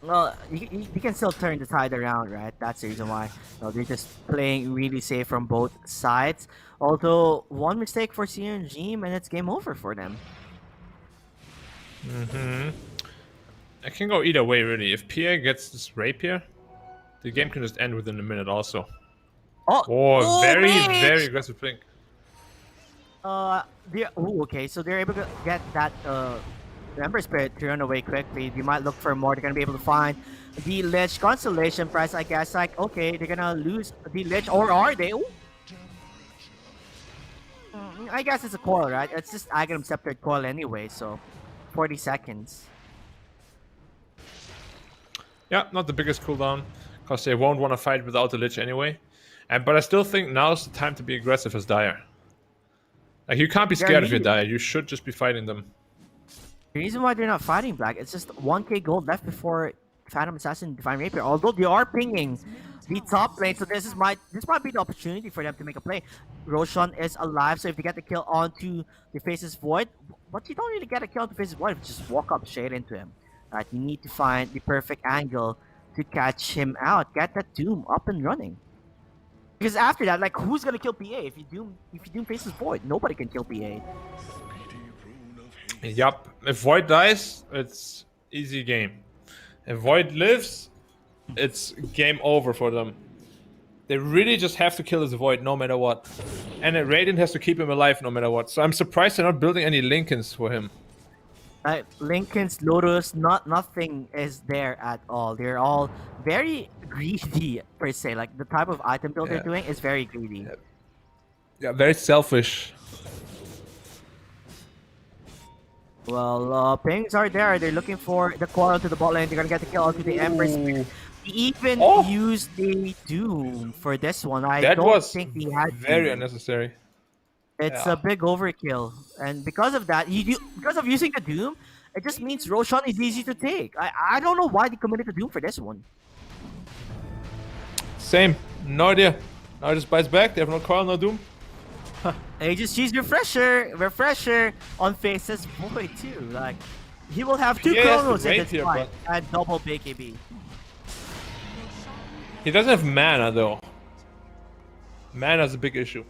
Well, you can still turn the tide around, right? That's the reason why. They're just playing really safe from both sides. Although, one mistake for Syrian Dream and it's game over for them. I can go either way, really. If PA gets this rapier, the game can just end within a minute also. Oh, very mage! aggressive blink. Okay, so they're able to get that Ember Spirit to run away quickly. They might look for more. They're gonna be able to find the Lich Constellation Price, I guess. Like, okay, they're gonna lose the Lich, or are they? Ooh. I guess it's a coil, right? It's just Aghanim Scepter coil anyway, so 40 seconds. Yeah, not the biggest cooldown, because they won't want to fight without the Lich anyway. But I still think now's the time to be aggressive as Dire. Like, you can't be scared if you're Dire. You should just be fighting them. The reason why they're not fighting Black, it's just 1k gold left before Phantom Assassin Divine Rapier. Although they are pinging the top lane, so this might be the opportunity for them to make a play. Roshan is alive, so if they get the kill onto the Faceless Void, but you don't really get a kill onto Faceless Void if you just walk up straight into him. Right, you need to find the perfect angle to catch him out, get that Doom up and running. Because after that, like, who's gonna kill PA if you Doom Faceless Void? Nobody can kill PA. Yup. If Void dies, it's easy game. If Void lives, it's game over for them. They really just have to kill this Void no matter what. And Radiant has to keep him alive no matter what. So I'm surprised they're not building any Lincolns for him. Lincoln's, Lotus, nothing is there at all. They're all very greedy, per se. Like, the type of item build they're doing is very greedy. Yeah, very selfish. Well, pings are there. They're looking for the coil to the bot lane. They're gonna get the kill onto the Ember Spirit. He even used the Doom for this one. I don't think he had very to. unnecessary. It's a big overkill, and because of that, because of using the Doom, it just means Roshan is easy to take. I don't know why they committed the Doom for this one. Same. No idea. Now he just buys back. They have no coil, no Doom. They just use refresher on Faceless Void too. Like, he will have two chronos in this fight and double BKB. He doesn't have mana though. Mana's a big issue.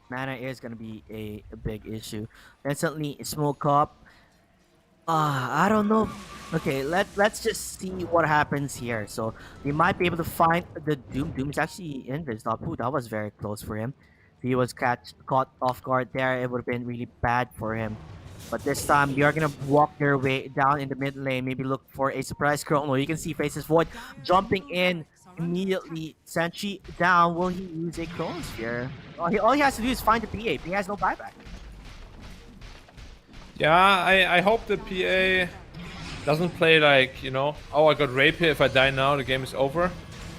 Mana is gonna be a big issue. Instantly smoke up. I don't know. Okay, let's just see what happens here. So we might be able to find the Doom. Doom is actually in this top. Ooh, that was very close for him. If he was caught off guard there, it would have been really bad for him. But this time, they are gonna walk their way down in the mid lane. Maybe look for a surprise chrono. You can see Faceless Void jumping in immediately. Sentry down. Will he use a Chronosphere? All he has to do is find the PA. He has no buyback. Yeah, I hope the PA doesn't play like, you know, oh, I got Rapier. If I die now, the game is over.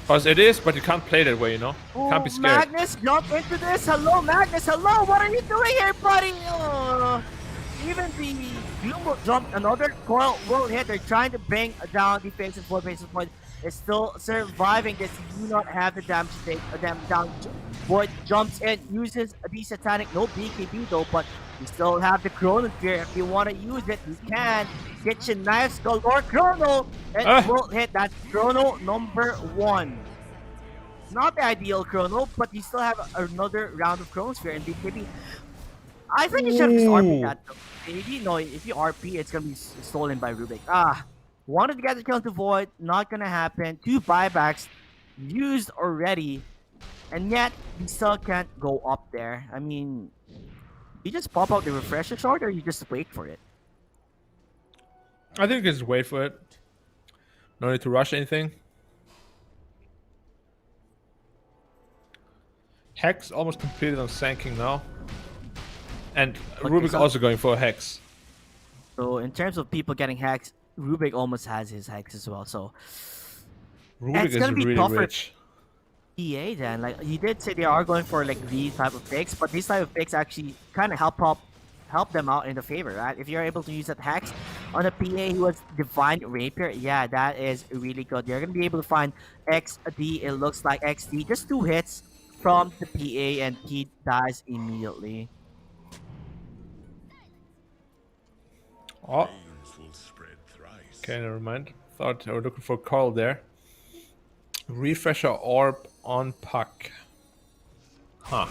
Because it is, but you can't play that way, you know? Can't be scared. Magnus, jump into this. Hello, Magnus. Hello, what are you doing here, buddy? Even the Gloom will jump, another coil will hit. They're trying to bring down the Faces Void. Faces Void is still surviving this. You do not have the damage to take them down. Void jumps in, uses the Satanic. No BKB though, but you still have the Chrono Fear. If you want to use it, you can. Kitchen Knives galore. Chrono! And will hit. That's Chrono number 1. Not the ideal Chrono, but you still have another round of Chronosphere and BKB. I think you should have just RP that though. Maybe no, if you RP, it's gonna be stolen by Rubik. Wanted to get the kill into Void, not gonna happen. 2 buybacks used already, and yet you still can't go up there. I mean, you just pop out the refresher shard, or you just wait for it. I think you just wait for it. No need to rush anything. Hex almost completed on Sanking now. And Rubik also going for a Hex. So in terms of people getting hacks, Rubik almost has his hacks as well. So Rubik it's is gonna be really tougher. rich. EA then, like he did say they are going for like these type of picks, but these type of picks actually kind of help them out in the favor, right? If you're able to use that hacks on a PA who has Divine Rapier, yeah, that is really good. You're gonna be able to find XD. It looks like XD, just 2 hits from the PA, and he dies immediately. Oh. Okay, never mind. Thought I was looking for Carl there. Refresher Orb on Puck. Huh.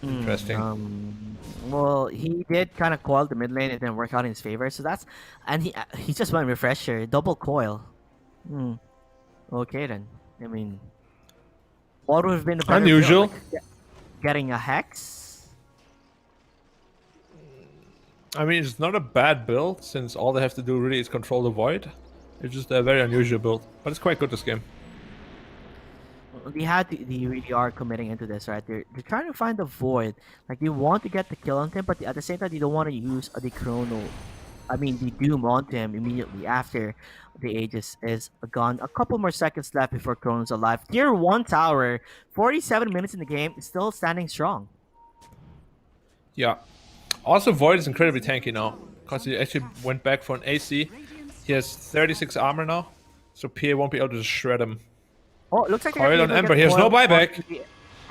Interesting. Well, he did kind of coil the mid lane and then work out in his favor. So that's, and he just went refresher, double coil. Okay then. I mean, what would have been the better Unusual. build? Like, getting a hex. I mean, it's not a bad build since all they have to do really is control the void. It's just a very unusual build, but it's quite good this game. They really are committing into this, right? They're trying to find the void. Like, you want to get the kill on him, but at the same time, you don't want to use the Chrono. I mean, the Doom onto him immediately after the Aegis is gone. A couple more seconds left before Chrono's alive. Tier 1 tower, 47 minutes in the game, is still standing strong. Yeah. Also, Void is incredibly tanky now, because he actually went back for an AC. He has 36 armor now, so PA won't be able to just shred him. Oh, it looks like Coil on Ember. Here's no buyback.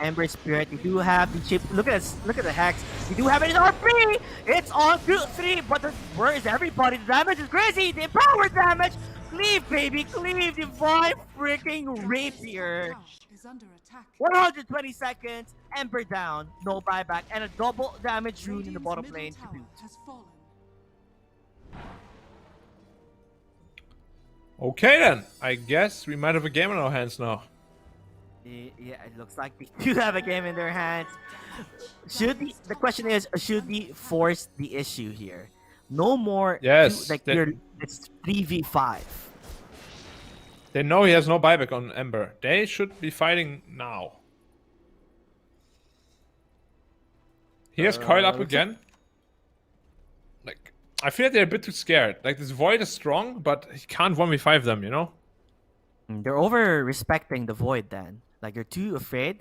Ember Spirit. You do have the chip. Look at this. Look at the hacks. You do have it in RP. It's on 2-3, but where is everybody? The damage is crazy. The power damage. Cleave, baby. Cleave. Divine freaking Rapier. Is under attack. 120 seconds. Ember down. No buyback. And a double damage rune in the bottom lane. Middle tower has fallen. Okay then, I guess we might have a game in our hands now. Yeah, it looks like they do have a game in their hands. The question is, should we force the issue here? No more. Yes. It's 3v5. They know he has no buyback on Ember. They should be fighting now. He has Coil up again. Like, I feel like they're a bit too scared. Like, this Void is strong, but he can't 1v5 them, you know? They're over respecting the Void then. Like, they're too afraid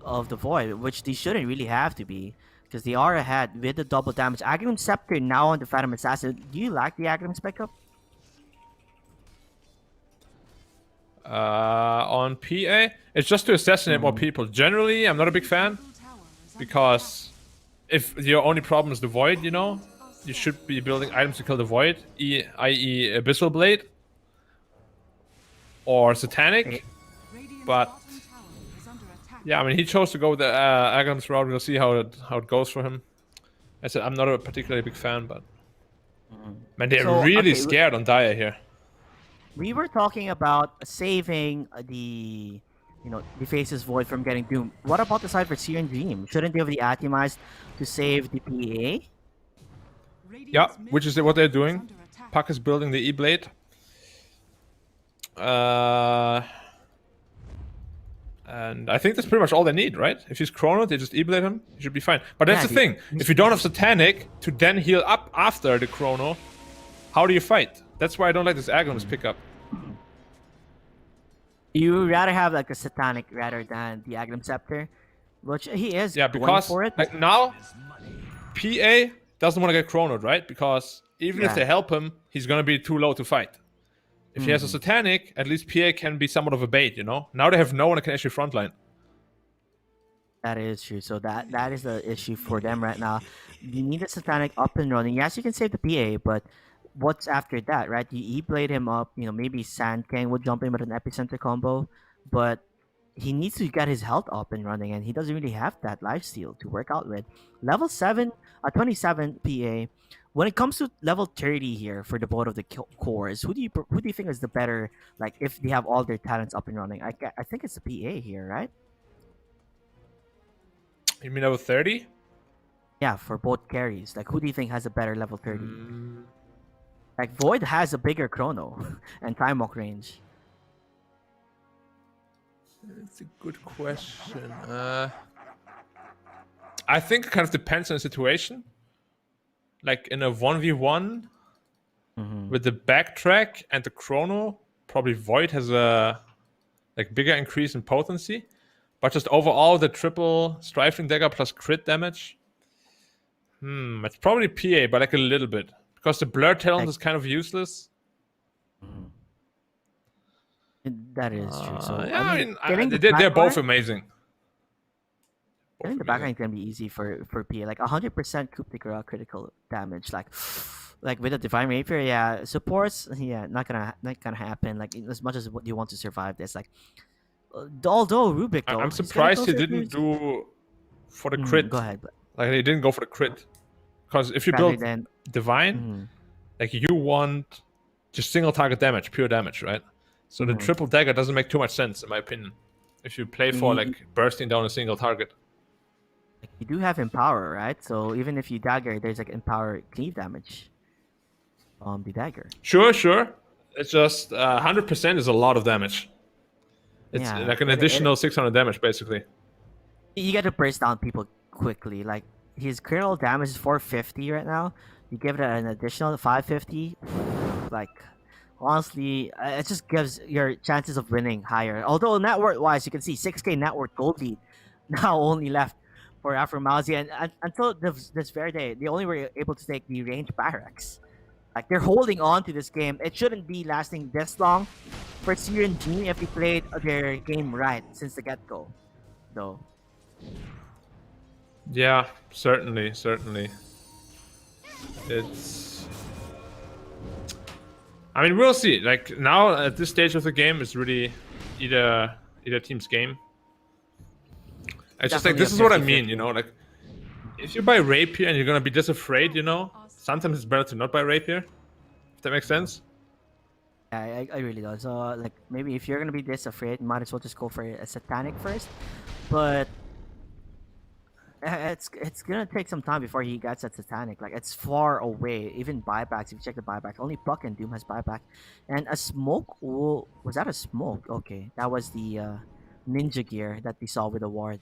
of the Void, which they shouldn't really have to be. Because they are ahead with the double damage. Aghanim Scepter now on the Phantom Assassin. Do you like the Aghanim spec up? On PA, it's just to assassinate more people. Generally, I'm not a big fan. Because if your only problem is the Void, you know, you should be building items to kill the Void, i.e. Abyssal Blade or Satanic. But yeah, I mean, he chose to go with the Aghanim's route. We'll see how it goes for him. I said I'm not a particularly big fan, but man, they're really scared on Dire here. We were talking about saving the Faces Void from getting doomed. What about the side for Syrian Dream? Shouldn't they have the atomized to save the PA? Yeah, which is what they're doing. Puck is building the E-Blade. And I think that's pretty much all they need, right? If he's Chrono, they just E-Blade him. He should be fine. But that's the thing. If you don't have Satanic to then heal up after the Chrono, how do you fight? That's why I don't like this Aghanim's pickup. You rather have like a Satanic rather than the Aghanim Scepter, which he is because going for it. Like now, PA doesn't want to get chronoed, right? Because even if Yeah. they help him, he's going to be too low to fight. If he has a Satanic, at least PA can be somewhat of a bait, you know? Now they have no one that can actually frontline. That is true. So that is the issue for them right now. You need a Satanic up and running. Yes, you can save the PA, but what's after that, right? You E-blade him up. Maybe Sand King would jump in with an epicenter combo, but he needs to get his health up and running, and he doesn't really have that lifesteal to work out with. Level 7, 27 PA. When it comes to level 30 here for the both of the cores, who do you think is the better? Like, if they have all their talents up and running, I think it's the PA here, right? You mean level 30? Yeah, for both carries. Like, who do you think has a better level 30? Like, Void has a bigger chrono and time walk range. It's a good question. I think it kind of depends on the situation. Like in a 1v1 with the backtrack and the chrono, probably Void has a bigger increase in potency. But just overall, the triple Strifing Dagger plus crit damage, it's probably PA, but like a little bit. Because the Blur Talent is kind of useless. That is true. So Yeah, I mean, getting the they're both backline- amazing. Getting the backline can be easy for PA. Like 100% Coup de Grace critical damage. Like with a Divine Rapier, yeah. Supports, yeah, not gonna happen. Like as much as what you want to survive this, like although Rubik though, I'm he's getting surprised he closer didn't to- do for the crit. Go ahead. But Like they didn't go for the crit. Because if you rather build than Divine, like you want just single target damage, pure damage, right? So the triple dagger doesn't make too much sense in my opinion. If you play for like bursting down a single target. you do have Empower, right? So even if you dagger, there's like Empower cleave damage. The dagger. Sure. It's just 100% is a lot of damage. It's Yeah, like an it- additional 600 damage basically. You got to burst down people quickly. Like his critical damage is 450 right now. You give it an additional 550. Like honestly, it just gives your chances of winning higher. Although net worth wise, you can see 6k net worth gold lead now only left for Afromawzeh, and until this very day, they only were able to take the range barracks. Like they're holding on to this game. It shouldn't be lasting this long for Syrian team if they played their game right since the get-go, though. Yeah, certainly. I mean, we'll see. Like now at this stage of the game, it's really either team's game. It's just like Definitely this a is what I 50-50. mean, you know. Like if you buy Rapier and you're gonna be this afraid, you know, sometimes it's better to not buy Rapier. If that makes sense. Yeah, I really do. So like maybe if you're gonna be this afraid, you might as well just go for a Satanic first. But it's gonna take some time before he gets that Satanic. Like it's far away. Even buybacks, if you check the buyback, only Puck and Doom has buyback. And a smoke, was that a smoke? Okay, that was the ninja gear that we saw with the ward.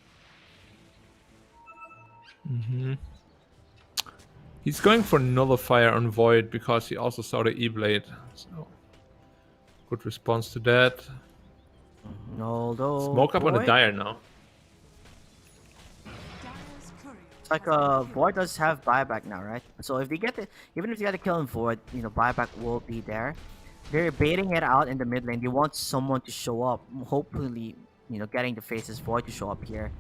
He's going for Nullifier on Void because he also saw the E-Blade. So good response to that. Although Smoke up on the Void- Dire now. Dyer's courier It's like Void does have buyback now, right? So if they get even if they get a kill on Void, buyback will be there. They're baiting it out in the mid lane. They want someone to show up. Hopefully, getting the faces Void to show up here.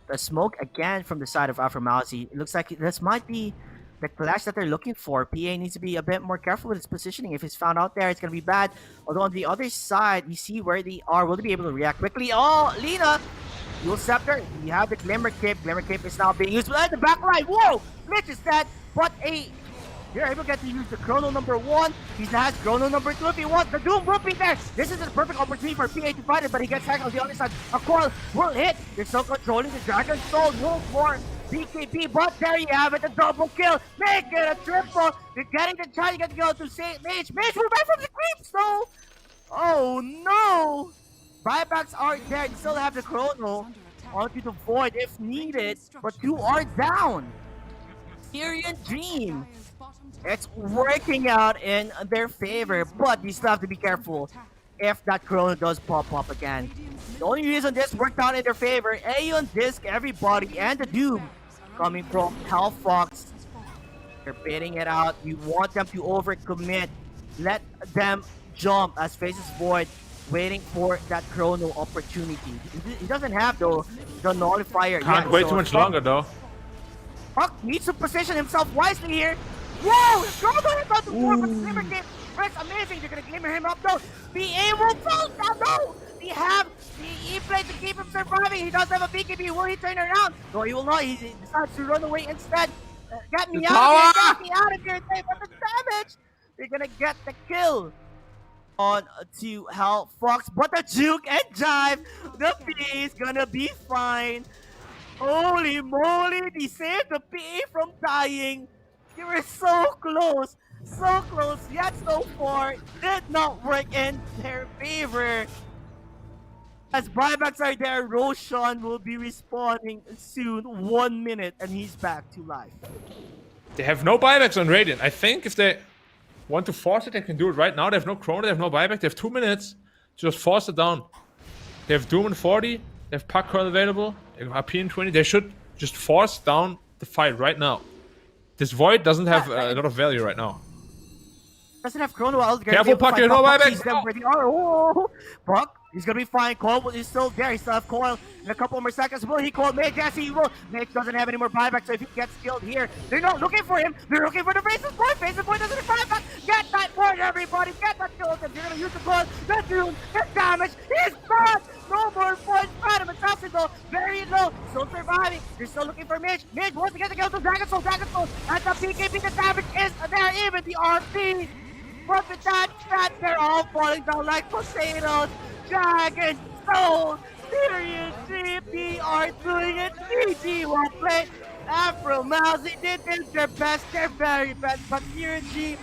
The smoke again from the side of Afromawzeh. It looks like this might be the clash that they're looking for. PA needs to be a bit more careful with his positioning. If he's found out there, it's gonna be bad. Although on the other side, you see where they are. Will they be able to react quickly? Oh, Lina! Dual Scepter. You have the Glimmer Cape. Glimmer Cape is now being used. But the back line, whoa! Glitch is dead. But you're able to get to use the Chrono number 1. He has Chrono number 2 if he wants. The Doom will be there. This is a perfect opportunity for PA to fight it, but he gets hacked on the other side. A coil will hit. They're still controlling the Dragon Soul. Wolf for BKB, but there you have it. A double kill. Make it a triple. You're getting the chance. You get to go to say Mage. Mage, move back from the creeps, though. Oh, no. Buybacks are there. They still have the Chrono onto the Void if needed, but 2 are down. Syrian Dream. Dyer's bottom tower It's working out in their favor, but you still have to be careful if that Chrono does pop up again. The only reason this worked out in their favor, Aeon Disc, everybody, and the Doom coming from Hellfox. They're baiting it out. You want them to overcommit. Let them jump as faces void, waiting for that chrono opportunity. He doesn't have the nullifier Can't yet. wait so too much longer though. Puck needs to position himself wisely here. Whoa! Chrono is on the board, but Slimmer game works amazing. They're gonna glimmer him up though. BA will fall down. No! They have the E-plate to keep him surviving. He does have a BKB. Will he turn around? No, he will not. He decides to run away instead. Get me out of here! Get me out of here! They got the damage! They're gonna get the kill on to Hell Fox, but the juke and jive, the PA is gonna be fine. Holy moly, they saved the PA from dying. They were so close, yet so far did not work in their favor. As buybacks are there, Roshan will be respawning soon. 1 minute and he's back to life. They have no buybacks on Radiant. I think if they want to force it, they can do it right now. They have no chrono, they have no buyback. They have 2 minutes to just force it down. They have Doom in 40. They have Puck Coil available. They have RP in 20. They should just force down the fight right now. This Void doesn't have a lot of value right now. Doesn't have chrono. Careful, Puck, you have no buyback. Oh, Puck, he's gonna be fine. Coil is still there. He still have Coil in a couple more seconds. Will he call Mage? Yes, he will. Mage doesn't have any more buyback, so if he gets killed here, they're not looking for him. They're looking for the Faces Boy. Faces Boy doesn't have buyback. Get that board, everybody. Get that kill. If you're gonna use the Coil, the Doom, the damage. He's gone. No more points. Phantom Assassin though, very low. Still surviving. They're still looking for Mage. Mage wants to get the kill to Dragon Soul. Dragon Soul. And the PKP, the damage is there. Even the RP. But with that, they're all falling down like potatoes. Dragon Soul, Syrian GP are doing it. GG well played. Afromawzeh did their best, their very best, but Syrian G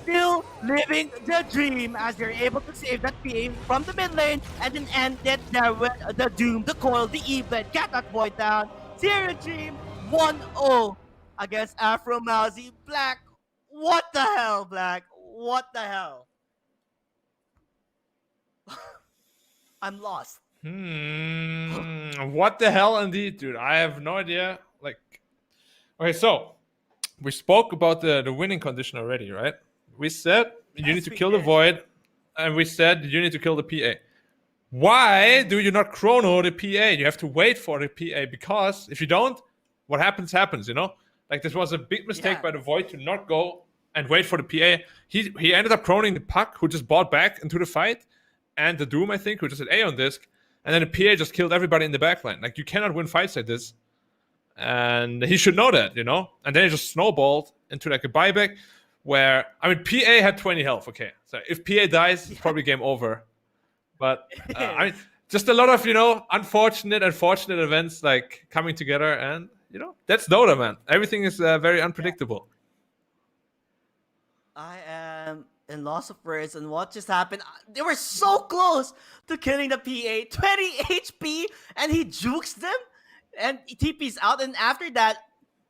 still living the dream as they're able to save that PA from the mid lane and then end it there with the Doom, the Coil, the E-Blade, get that boy down. Syrian Dream 1-0 against Afromawzeh. Black, what the hell, Black? What the hell? I'm lost. What the hell indeed, dude? I have no idea. Like, okay, so we spoke about the winning condition already, right? We said you need to kill the Void, and we said you need to kill the PA. Why do you not chrono the PA? You have to wait for the PA, because if you don't, what happens, you know? Like, this was a big mistake by the Void to not go and wait for the PA. He ended up chroning the Puck, who just bought back into the fight, and the Doom, I think, who just had A on disc, and then the PA just killed everybody in the backline. Like, you cannot win fights like this, and he should know that, you know? And then he just snowballed into, like, a buyback where, I mean, PA had 20 health, okay. So if PA dies, it's probably game over. But, I mean, just a lot of, you know, unfortunate and fortunate events, like, coming together, and, you know, that's Dota, man. Everything is very unpredictable. I am in loss of words, and what just happened? They were so close to killing the PA. 20 HP, and he jukes them, and TP's out. And after that,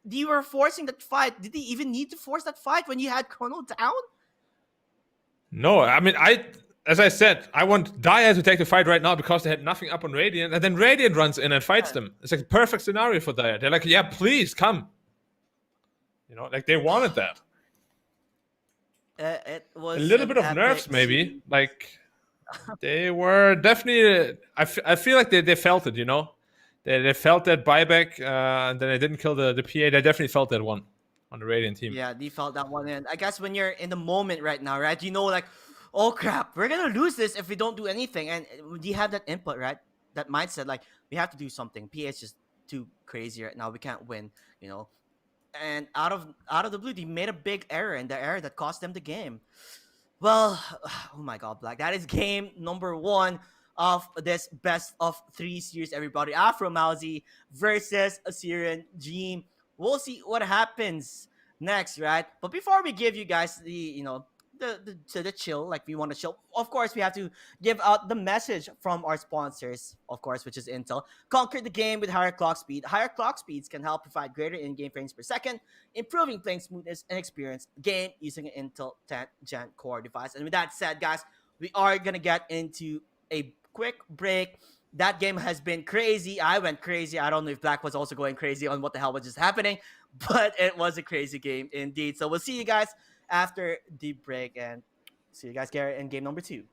they were forcing that fight. Did they even need to force that fight when you had Chrono down? No, I mean, as I said, I want Dia to take the fight right now because they had nothing up on Radiant, and then Radiant runs in and fights them. It's like a perfect scenario for Dia. They're like, yeah, please come. You know, like they wanted that. It was a little bit of nerves, maybe. Like, they were definitely. I feel like they felt it, you know. They felt that buyback, and then they didn't kill the PA. They definitely felt that one on the Radiant team. Yeah, they felt that one. And I guess when you're in the moment right now, right, you know, like, oh crap, we're gonna lose this if we don't do anything. And you have that input, right? That mindset, like, we have to do something. PA is just too crazy right now. We can't win, you know. And out of the blue, they made a big error, and the error that cost them the game. Well, oh my God, Black. That is game number 1 of this best of 3 series, everybody. Afromawzeh versus Syrian Dream. We'll see what happens next, right? But before we give you guys the, you know, the chill, like we want to chill, of course we have to give out the message from our sponsors, of course, which is Intel. Conquer the game with higher clock speed. Higher clock speeds can help provide greater in-game frames per second, improving playing smoothness and experience game using an Intel 10th gen core device. And with that said, guys, we are gonna get into a quick break. That game has been crazy. I went crazy. I don't know if Black was also going crazy on what the hell was just happening, but it was a crazy game indeed. So we'll see you guys after the break, and see you guys, Garrett, in game number 2.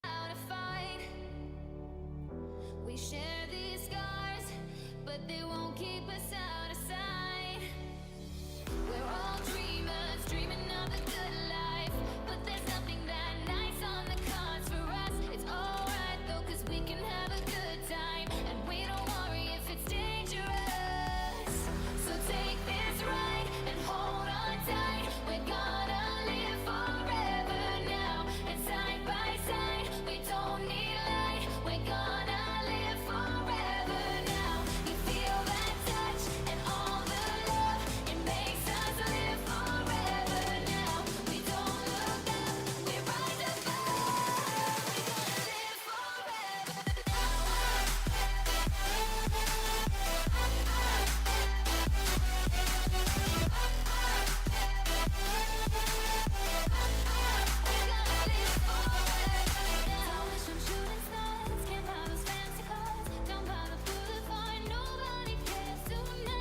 How to fight. We share these scars, but they won't keep us out of sight. We're all dreamers, dreaming of the good life, but there's nothing that nice on the cards for us. It's alright though, 'cause we can have a good time, and we don't worry if it's dangerous. So take this ride and hold on tight. We're gonna live forever now, and side by side, we don't need light. We're gonna live forever now. You feel that touch and all the love, it makes us live forever now. We don't look up, we rise above. We're gonna live forever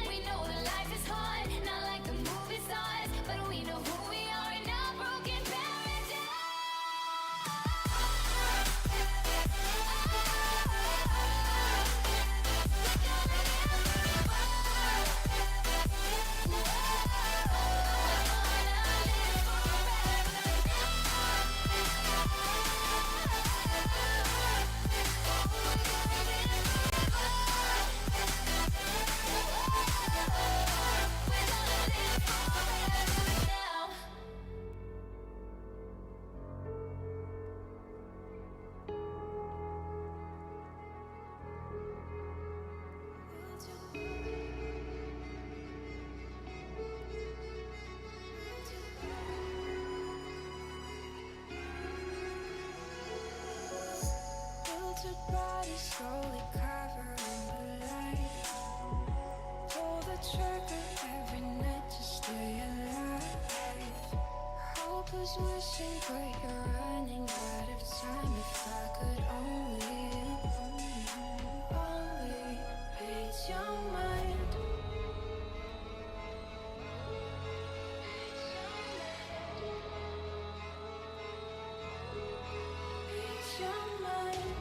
we know that life is hard, not like the movie stars, but we know who we are in our broken now. Wilted bodies slowly covering the light. Pull the trigger every night to stay alive. Hope is missing, but you're running out of time. If I could only read your mind. Read your mind.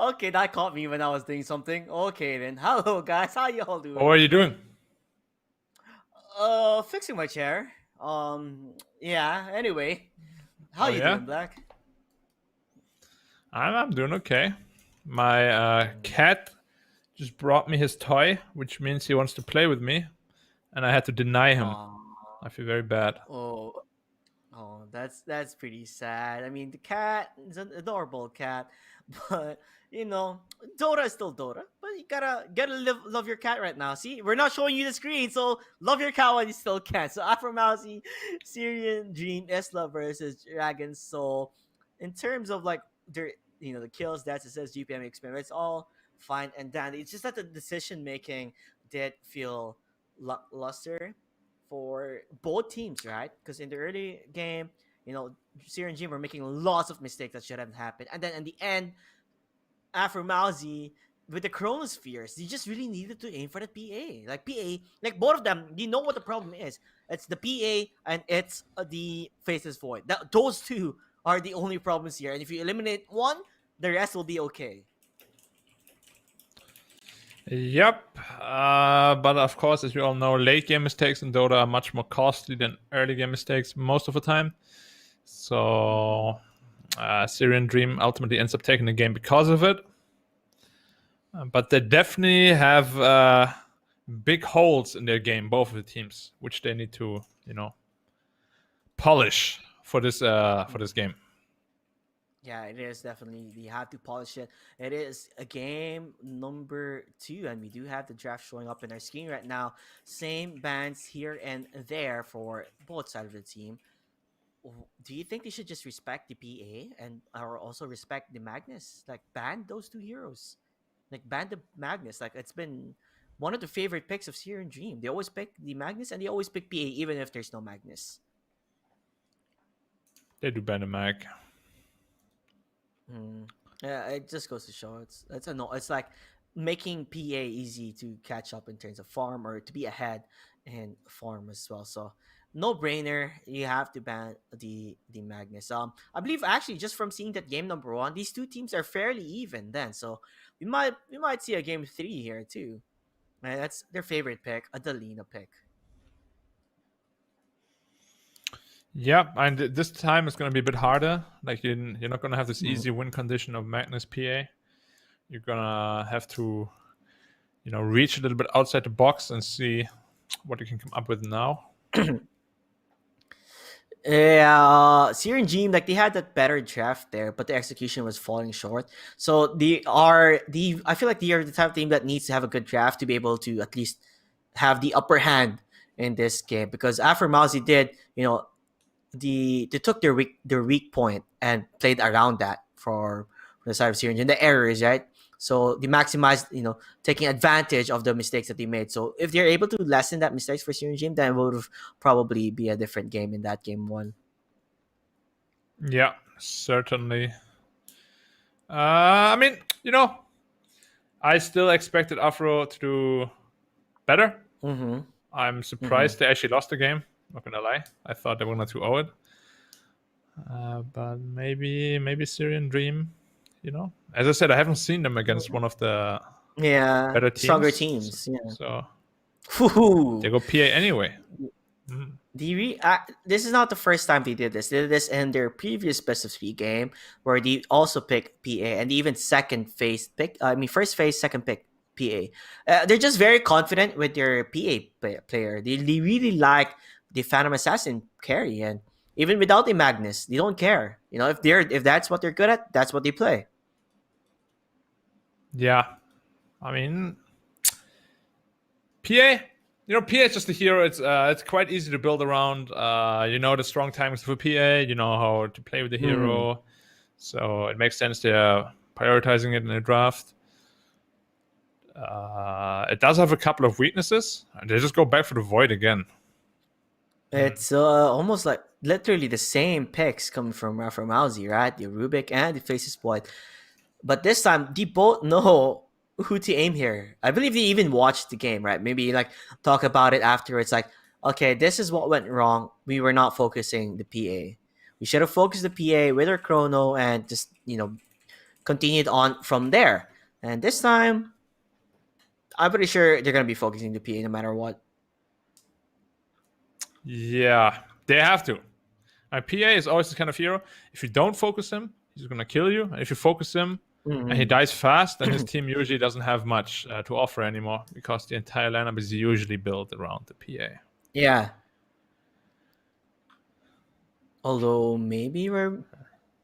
Okay, that caught me when I was doing something. Okay then. Hello guys, how you all doing? What are you doing? Fixing my chair. Yeah. Anyway, how Oh you yeah, doing, Black? I'm doing okay. My cat just brought me his toy, which means he wants to play with me, and I had to deny him. Oh, I feel very bad. oh, oh, that's pretty sad. I mean, the cat is an adorable cat, but Dora is still Dora. But you gotta love your cat right now. See, we're not showing you the screen, so love your cat while you still can. So Afromawzeh, Syrian Dream, Isla versus Dragon Soul. In terms of like their the kills, deaths, assists, GPM experiment, it's all fine and dandy. It's just that the decision making did feel luster for both teams, right? Because in the early game, Syrian Dream were making lots of mistakes that shouldn't happen, and then in the end, Afromawzeh with the Chronospheres, they just really needed to aim for the PA. Like PA, like both of them, you know what the problem is. It's the PA and it's the Faceless Void. Those two are the only problems here. And if you eliminate one, the rest will be okay. Yep. But of course, as we all know, late game mistakes in Dota are much more costly than early game mistakes most of the time. So Syrian Dream ultimately ends up taking the game because of it. But they definitely have big holes in their game, both of the teams, which they need to, polish for this game. Yeah, it is definitely. You have to polish it. It is a game number 2, and we do have the draft showing up in our screen right now. Same bans here and there for both sides of the team. Do you think they should just respect the PA and or also respect the Magnus? Like ban those two heroes, like ban the Magnus. Like it's been one of the favorite picks of Syrian Dream. They always pick the Magnus and they always pick PA even if there's no Magnus. They do ban the mag. Yeah, it just goes to show it's a no. It's like making PA easy to catch up in terms of farm or to be ahead in farm as well. So no brainer. You have to ban the Magnus. I believe actually just from seeing that game number 1, these two teams are fairly even. Then so we might see a game 3 here too. And that's their favorite pick, a Delina pick. Yeah, and this time it's going to be a bit harder. Like you're not going to have this easy win condition of Magnus PA. You're going to have to, reach a little bit outside the box and see what you can come up with now. Yeah, Syrian Dream, like they had that better draft there, but the execution was falling short. So I feel like they are the type of team that needs to have a good draft to be able to at least have the upper hand in this game. Because Afromawzeh did, they took their weak point and played around that for the side of Syrian Dream, the errors, right? So they maximized, taking advantage of the mistakes that they made. So if they're able to lessen that mistakes for Syrian Dream, then it would probably be a different game in that game 1. Yeah, certainly. I mean, I still expected Afro to do better. Mm-hmm. I'm surprised they actually lost the game. Not gonna lie, I thought they were not too owe it. But maybe Syrian Dream. As I said, I haven't seen them against one of the better teams, stronger teams. Yeah. So Woo-hoo. they go PA anyway. This is not the first time they did this. They did this in their previous best of 3 game where they also picked PA and even first phase, second pick PA. They're just very confident with their PA player. They really like the Phantom Assassin carry, and even without the Magnus, they don't care. If that's what they're good at, that's what they play. Yeah, I mean, PA. PA is just a hero. It's quite easy to build around. The strong timings for PA. You know how to play with the hero, so it makes sense they're prioritizing it in the draft. It does have a couple of weaknesses, and they just go back for the Void again. It's almost like literally the same picks coming from Afromawzeh, right? The Rubik and the Faces Void. But this time, they both know who to aim here. I believe they even watched the game, right? Maybe like talk about it afterwards. Like, okay, this is what went wrong. We were not focusing the PA. We should have focused the PA with our chrono and just continued on from there. And this time, I'm pretty sure they're gonna be focusing the PA no matter what. Yeah, they have to. PA is always the kind of hero. If you don't focus him, he's gonna kill you. And if you focus him and he dies fast, then his team usually doesn't have much to offer anymore because the entire lineup is usually built around the PA. Yeah. Although maybe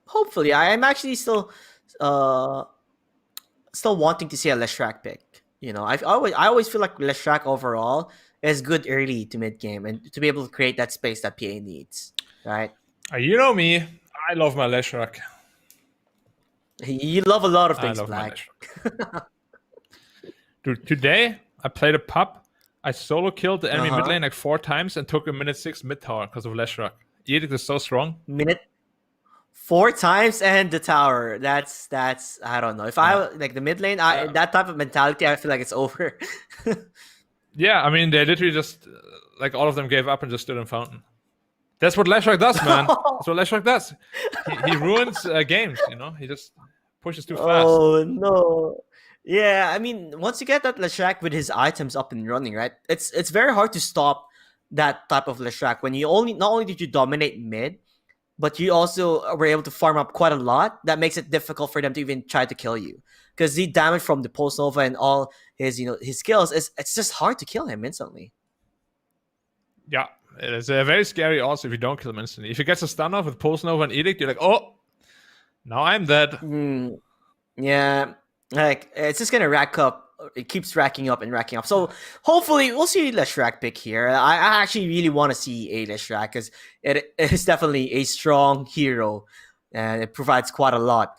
hopefully I'm actually still wanting to see a Leshrac pick. You know, I always feel like Leshrac overall is good early to mid game and to be able to create that space that PA needs, right? You know me, I love my Leshrac. You love a lot of things, I love my Black. Leshrac. Dude, today I played a pup. I solo killed the enemy mid lane like 4 times and took a minute 6 mid tower because of Leshrac. Edict is so strong. Minute 4 times and the tower. That's I don't know. If I like the mid lane, that type of mentality, I feel like it's over. Yeah, I mean they literally just like all of them gave up and just stood in fountain. That's what Leshrac does, man. That's what Leshrac does. He ruins games. You know, he just pushes too fast. Oh no. Yeah, I mean, once you get that Leshrac with his items up and running, right? It's very hard to stop that type of Leshrac when you not only did you dominate mid, but you also were able to farm up quite a lot. That makes it difficult for them to even try to kill you because the damage from the Pulse Nova and all his his skills it's just hard to kill him instantly. Yeah, it is very scary also if you don't kill him instantly. If he gets a stun off with Pulse Nova and Edict, you're like, oh, now I'm dead. Yeah, like it's just gonna rack up. It keeps racking up and racking up. So hopefully we'll see Leshrac pick here. I actually really want to see a Leshrac because it is definitely a strong hero and it provides quite a lot.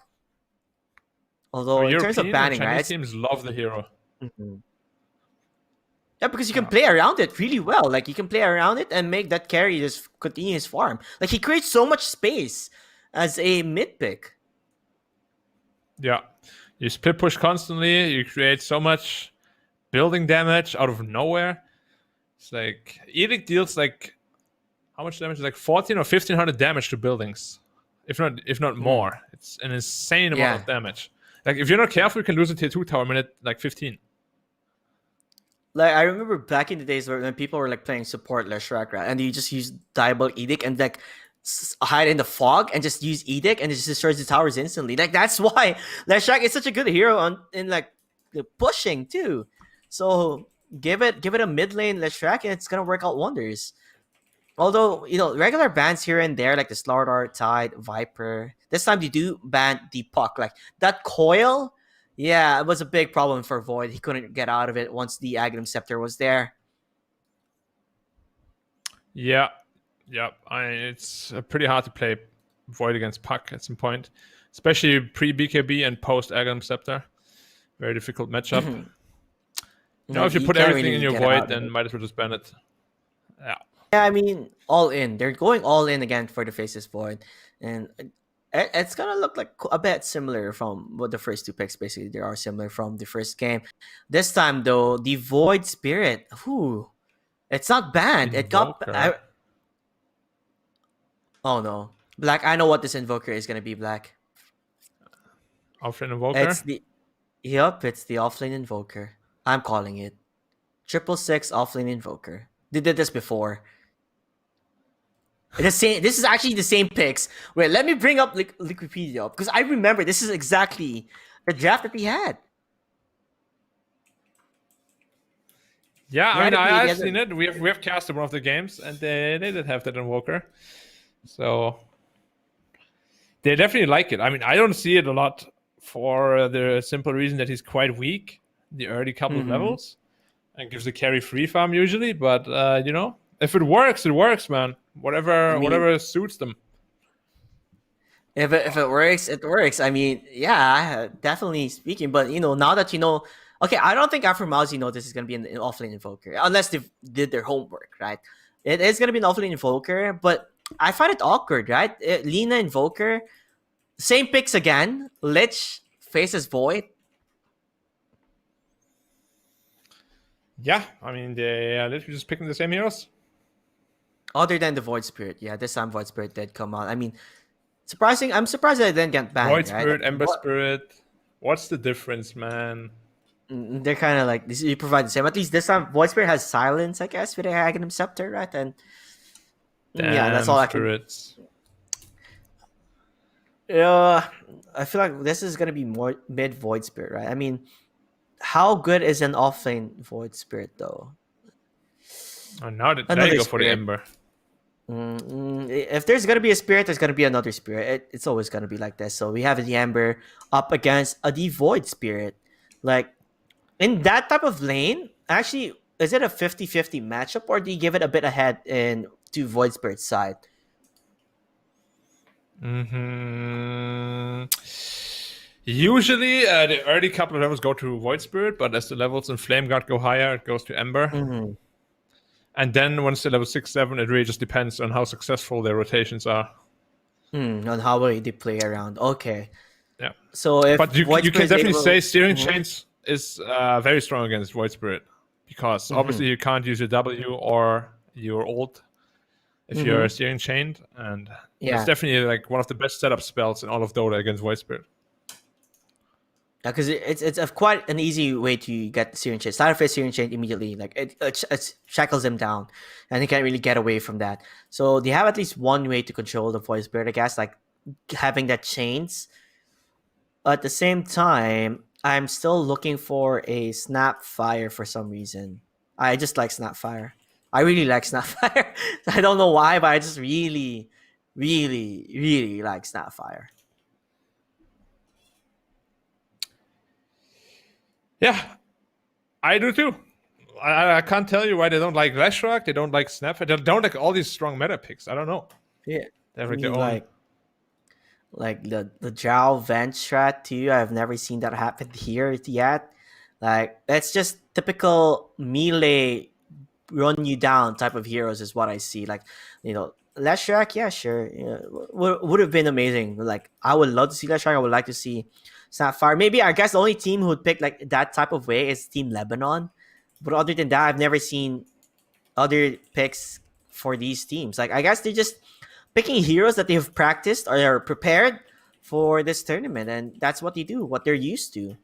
Although in terms of banning, Chinese teams love the hero. Yeah, because you can play around it really well. Like you can play around it and make that carry just continue his farm. Like he creates so much space as a mid pick. Yeah. You split push constantly, you create so much building damage out of nowhere. It's like Edict deals like how much damage? Like 14 or 1500 damage to buildings. If not more. It's an insane amount of damage. Like if you're not careful, you can lose a tier 2 tower minute like 15. Like I remember back in the days when people were like playing support Leshrac, right? And you just use Diabolic Edict and like hide in the fog and just use Edict and it just destroys the towers instantly. Like that's why Leshrac is such a good hero in like the pushing too. So give it a mid lane Leshrac and it's gonna work out wonders. Although regular bans here and there like the Slardar, Tide, Viper. This time they do ban the Puck. Like that coil, yeah, it was a big problem for Void. He couldn't get out of it once the Aghanim Scepter was there. Yeah. Yeah, it's pretty hard to play Void against Puck at some point, especially pre-BKB and post-Aghanim Scepter. Very difficult matchup. If you put everything really in your Void, then might as well just ban it. Yeah. Yeah, I mean, all in. They're going all in again for the Faceless Void. And it's going to look like a bit similar from what the first 2 picks basically. They are similar from the first game. This time, though, the Void Spirit, it's not banned. It got... Oh no, Black! I know what this invoker is gonna be, Black. Offlane invoker. It's the offlane invoker. I'm calling it 666 offlane invoker. They did this before. This is actually the same picks. Wait, let me bring up Wikipedia because I remember this is exactly the draft that he had. Yeah, I mean, I've seen it. We have casted one of the games, and they did have that invoker. So they definitely like it. I mean, I don't see it a lot for the simple reason that he's quite weak the early couple of levels and gives the carry free farm usually. But if it works, man. Whatever suits them. If it works, it works. I mean, yeah, definitely speaking. But now that okay, I don't think Afromawzeh this is gonna be an offlane invoker unless they did their homework, right? It is gonna be an offlane invoker, but I find it awkward, right? Lina Invoker, same picks again. Lich faces Void. Yeah, I mean they're literally just picking the same heroes. Other than the Void Spirit, yeah, this time Void Spirit did come out. I mean, I'm surprised that I didn't get banned. Void right? Spirit, Ember What- Spirit. What's the difference, man? They're kind of like this. You provide the same. At least this time, Void Spirit has silence, I guess, with a Aghanim Scepter, right? And yeah, that's Damn all I can. spirits. Yeah, I feel like this is gonna be more mid Void Spirit, right? I mean, how good is an offlane Void Spirit though? Oh, now there Another you go for the spirit. Ember. If there's gonna be a spirit, there's gonna be another spirit. It's always gonna be like this. So we have the Ember up against a Void Spirit. Like in that type of lane, actually, is it a 50-50 matchup, or do you give it a bit ahead in to Void Spirit's side? Usually, the early couple of levels go to Void Spirit, but as the levels in Flame Guard go higher, it goes to Ember. And then once the level 6, 7, it really just depends on how successful their rotations are. On how well they play around. Okay. Yeah. So if But you Void can Spirit definitely able- say Steering Chains is very strong against Void Spirit. Because obviously you can't use your W or your ult if you're Steering Chained. And it's definitely like one of the best setup spells in all of Dota against Void Spirit. because it's a quite an easy way to get Syrian chain. Start off Syrian chain immediately, like it shackles him down, and he can't really get away from that. So they have at least one way to control the Void Spirit, I guess, like having that chains. At the same time, I'm still looking for a Snapfire for some reason. I just like Snapfire. I really like Snapfire. I don't know why, but I just really, really, really like Snapfire. Yeah, I do too. I can't tell you why they don't like Leshrac, they don't like Snapfire, they don't like all these strong meta picks. I don't know. Yeah. They have I like their mean, own. like the Drow Vent strat too. I've never seen that happen here yet. Like it's just typical melee run you down type of heroes is what I see. Like, Leshrac, yeah, sure. Would have been amazing. Like I would love to see Leshrac. I would like to see Snapfire. Maybe I guess the only team who would pick like that type of way is Team Lebanon. But other than that, I've never seen other picks for these teams. Like I guess they're just picking heroes that they've practiced or are prepared for this tournament, and that's what they do, what they're used to.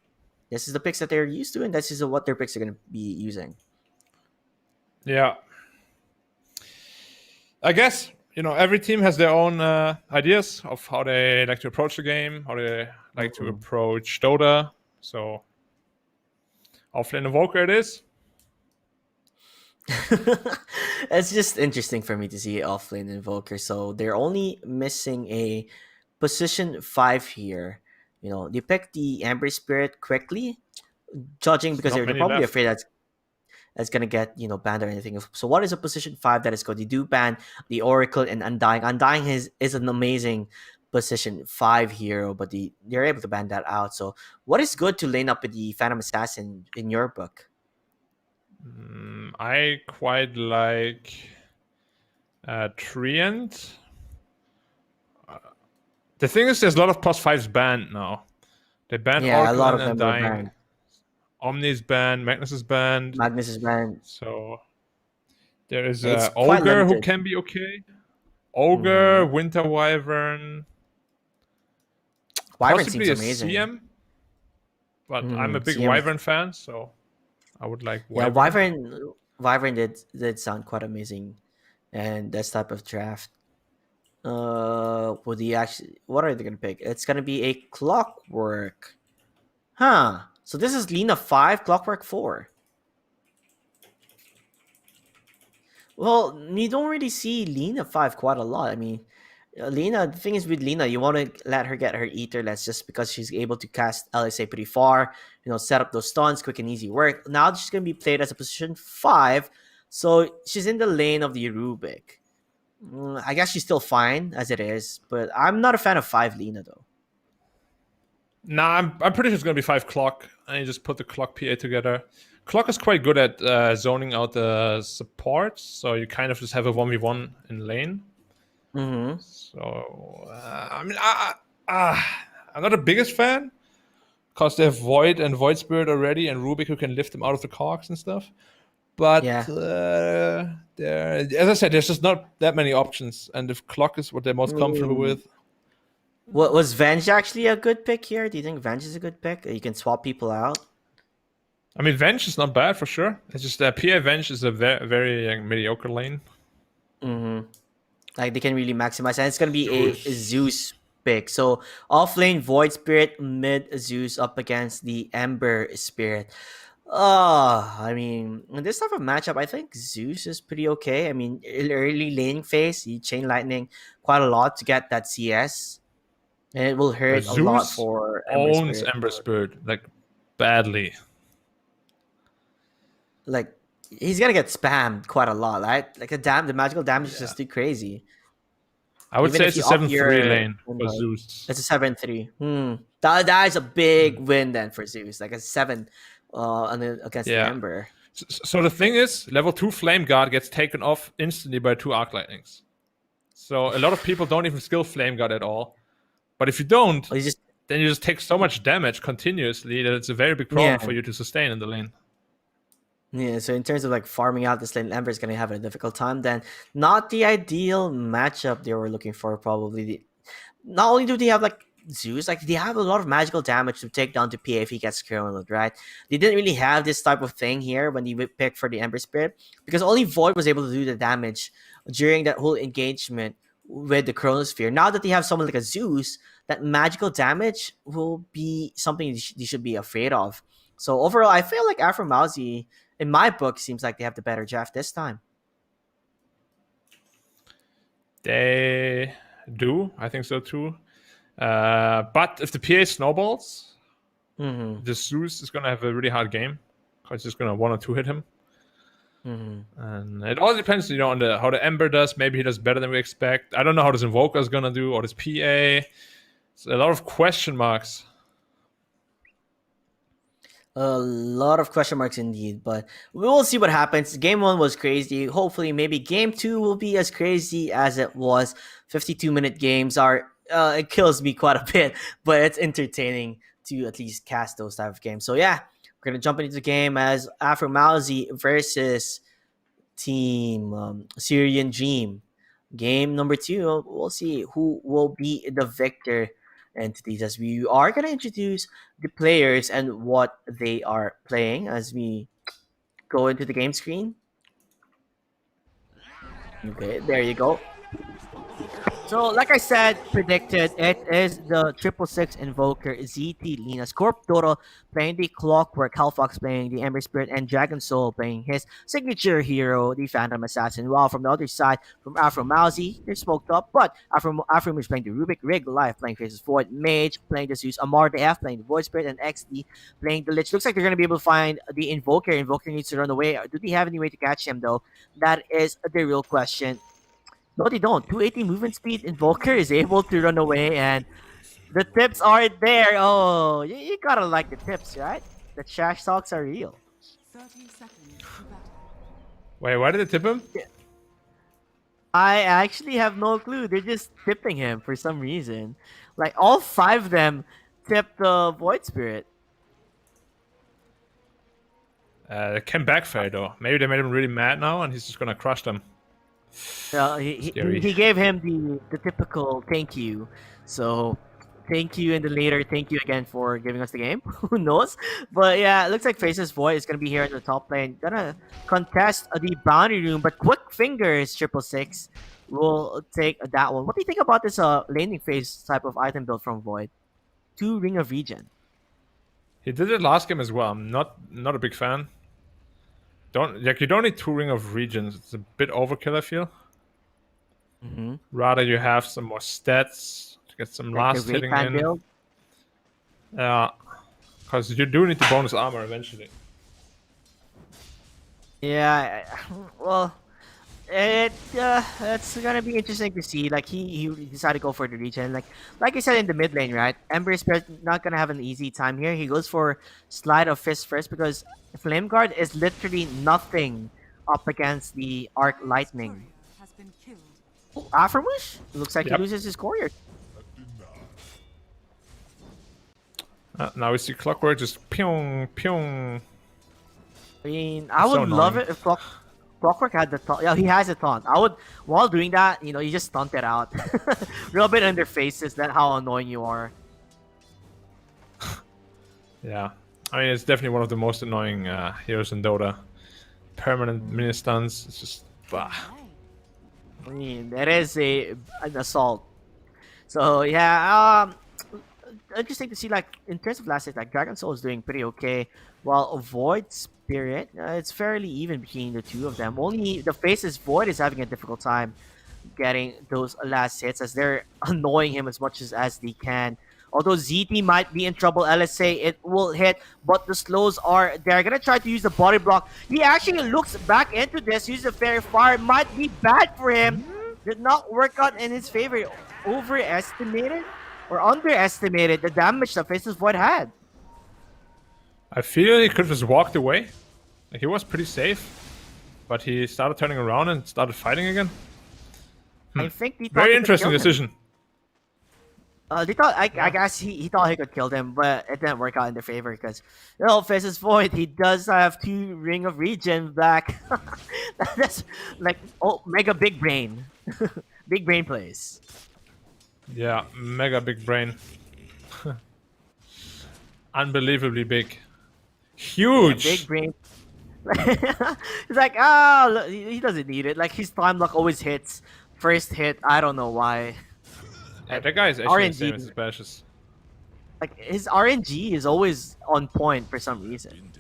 This is the picks that they're used to, and this is what their picks are going to be using. Yeah. I guess, every team has their own ideas of how they like to approach the game, how they like to approach Dota. So, offlane Invoker it is. It's just interesting for me to see offlane Invoker. So they're only missing a position 5 here. They picked the Ember Spirit quickly, judging because not they're many probably left. afraid that's gonna get banned or anything. So what is a position 5 that is good? They do ban the Oracle and Undying. Undying is an amazing position 5 hero, but they're able to ban that out. So what is good to lane up with the Phantom Assassin in your book? I quite like Treant. The thing is, there's a lot of +5s banned now. They banned Yeah, a Oracle lot of and them are Undying. banned. Omni's banned. Magnus is banned. Magnus is banned. So there is It's quite Ogre who limited. can be okay. Ogre, Winter Wyvern, Wyvern possibly seems a amazing. CM. But I'm a big CM. Wyvern fan, so I would like Yeah, Wyvern. Wyvern did sound quite amazing, and this type of draft. Would he actually? What are they gonna pick? It's gonna be a Clockwork, huh? So this is Lina 5, Clockwork 4. Well, you don't really see Lina 5 quite a lot. I mean, Lina. The thing is with Lina, you want to let her get her ether. That's just because she's able to cast LSA pretty far. Set up those stuns, quick and easy work. Now she's gonna be played as a position 5, so she's in the lane of the Rubik. I guess she's still fine as it is, but I'm not a fan of 5 Lina though. Nah, I'm pretty sure it's gonna be 5 Clock, and you just put the Clock PA together. Clock is quite good at zoning out the support, so you kind of just have a 1v1 in lane. Mm-hmm. So I'm not the biggest fan because they have Void and Void Spirit already, and Rubik who can lift them out of the cogs and stuff. But Yeah. as I said, there's just not that many options, and if Clock is what they're most comfortable with, What was Venge actually a good pick here? Do you think Venge is a good pick? You can swap people out. I mean, Venge is not bad for sure. It's just that PA Venge is a very mediocre lane. Like they can really maximize, and it's gonna be a Zeus pick. So off lane Void Spirit, mid Zeus up against the Ember Spirit. I mean, in this type of matchup, I think Zeus is pretty okay. I mean, early laning phase, he chain lightning quite a lot to get that CS, and it will But hurt a lot Zeus for Ember owns Spirit. Ember Spirit like badly. Like he's gonna get spammed quite a lot, right? Like the magical damage is just too crazy. I would Even say if it's a you up 7-3 your lane for invite. Zeus. It's a 7-3. That is a big win then for Zeus. Like a 7 against the Yeah. Ember. So the thing is, level 2 Flame Guard gets taken off instantly by 2 Arc Lightnings. So a lot of people don't even skill Flame Guard at all. But if you don't, Well, you just then you just take so much damage continuously that it's a very big problem Yeah. for you to sustain in the lane. Yeah, so in terms of like farming out this lane, Ember is gonna have a difficult time. Then not the ideal matchup they were looking for. Probably. Not only do they have like Zeus, like they have a lot of magical damage to take down to PA if he gets killed, right? They didn't really have this type of thing here when you pick for the Ember Spirit because only Void was able to do the damage during that whole engagement with the Chronosphere. Now that they have someone like a Zeus, that magical damage will be something they should be afraid of. So overall, I feel like Afromawzeh, in my book, seems like they have the better draft this time. They do. I think so too. But if the PA snowballs, the Zeus is going to have a really hard game. Because it's going to 1 or 2 hit him. And it all depends, on how the Ember does. Maybe he does better than we expect. I don't know how this Invoker is going to do or this PA. It's a lot of question marks. A lot of question marks indeed, but we will see what happens. Game 1 was crazy. Hopefully, maybe Game 2 will be as crazy as it was. 52-minute games are, it kills me quite a bit, but it's entertaining to at least cast those type of games. So yeah, we're going to jump into the game as Afromawzeh versus Team Syrian Dream. Game number 2, we'll see who will be the victor entities as we are going to introduce the players and what they are playing as we go into the game screen. Okay, there you go. So, like I said, predicted, it is the 666 Invoker ZT Lina Scorp Dodo playing the Clockwork, Hellfox playing the Ember Spirit, and Dragon Soul playing his signature hero, the Phantom Assassin. While from the other side, from Afromawzeh, they're smoked up, but Afrom is playing the Rubik, Rig Life playing Faces Void, Mage playing the Zeus, Amar the F playing the Void Spirit, and XD playing the Lich. Looks like they're going to be able to find the Invoker. Invoker needs to run away. Do they have any way to catch him, though? That is the real question. No, they don't. 280 movement speed. Invoker is able to run away, and the tips are there. Oh, you gotta like the tips, right? The trash talks are real. 30 seconds to battle. Wait, why did they tip him? I actually have no clue. They're just tipping him for some reason. Like, all 5 of them tipped the Void Spirit. It can backfire, though. Maybe they made him really mad now, and he's just going to crush them. He gave him the typical thank you. So, thank you in the later. Thank you again for giving us the game. Who knows? But yeah, it looks like Faces Void is going to be here in the top lane. Gonna contest the boundary room. But Quick Fingers 666 will take that one. What do you think about this laning phase type of item build from Void? 2 Ring of Regen. He did it last game as well. I'm not a big fan. You don't need 2 Ring of Regions. It's a bit overkill, I feel. Rather, you have some more stats to get some last hitting in. Build. Yeah, because you do need the bonus armor eventually. Yeah, well, it's gonna be interesting to see. Like he decided to go for the regen. Like I said in the mid lane, right? Ember Spirit not gonna have an easy time here. He goes for Slide of Fist first because Flame Guard is literally nothing up against the Arc Lightning. Has been killed. Afromawzeh looks like Yep. he loses his courier. Now we see Clockwork just pyong pyong. I mean, I So would love annoying. it if Clockwork had the taunt. Yeah, he has a taunt. I would, while doing that, you know, you just stunt it out. Real bit in their faces. That's how annoying you are. Yeah, I mean it's definitely one of the most annoying heroes in Dota. Permanent mini stuns. It's just bah. I mean, that is an assault. So yeah, interesting to see. Like in terms of last hit, like Dragon Soul is doing pretty okay, while Void Spirit, it's fairly even between the two of them. Only the Faces Void is having a difficult time getting those last hits as they're annoying him as much as they can. Although ZT might be in trouble, LSA, it will hit, but the slows are they're gonna try to use the body block. He actually looks back into this, use the fairy fire, might be bad for him. Did not work out in his favor. Overestimated or underestimated the damage that Faces Void had. I feel he could have just walked away. Like, he was pretty safe, but he started turning around and started fighting again. I think he thought Very he could interesting kill him. decision. They thought, I guess he thought he could kill them, but it didn't work out in their favor because, you know, Faces Void, he does have 2 Ring of Regen back. That's like, oh, mega big brain. Big brain plays. Yeah, mega big brain. Unbelievably big. Huge! Big brain. He's like, ah, he doesn't need it. Like, his time luck always hits. First hit, I don't know why. Yeah, that guy is actually the same RNG. as his bashes. Like, his RNG is always on point for some reason.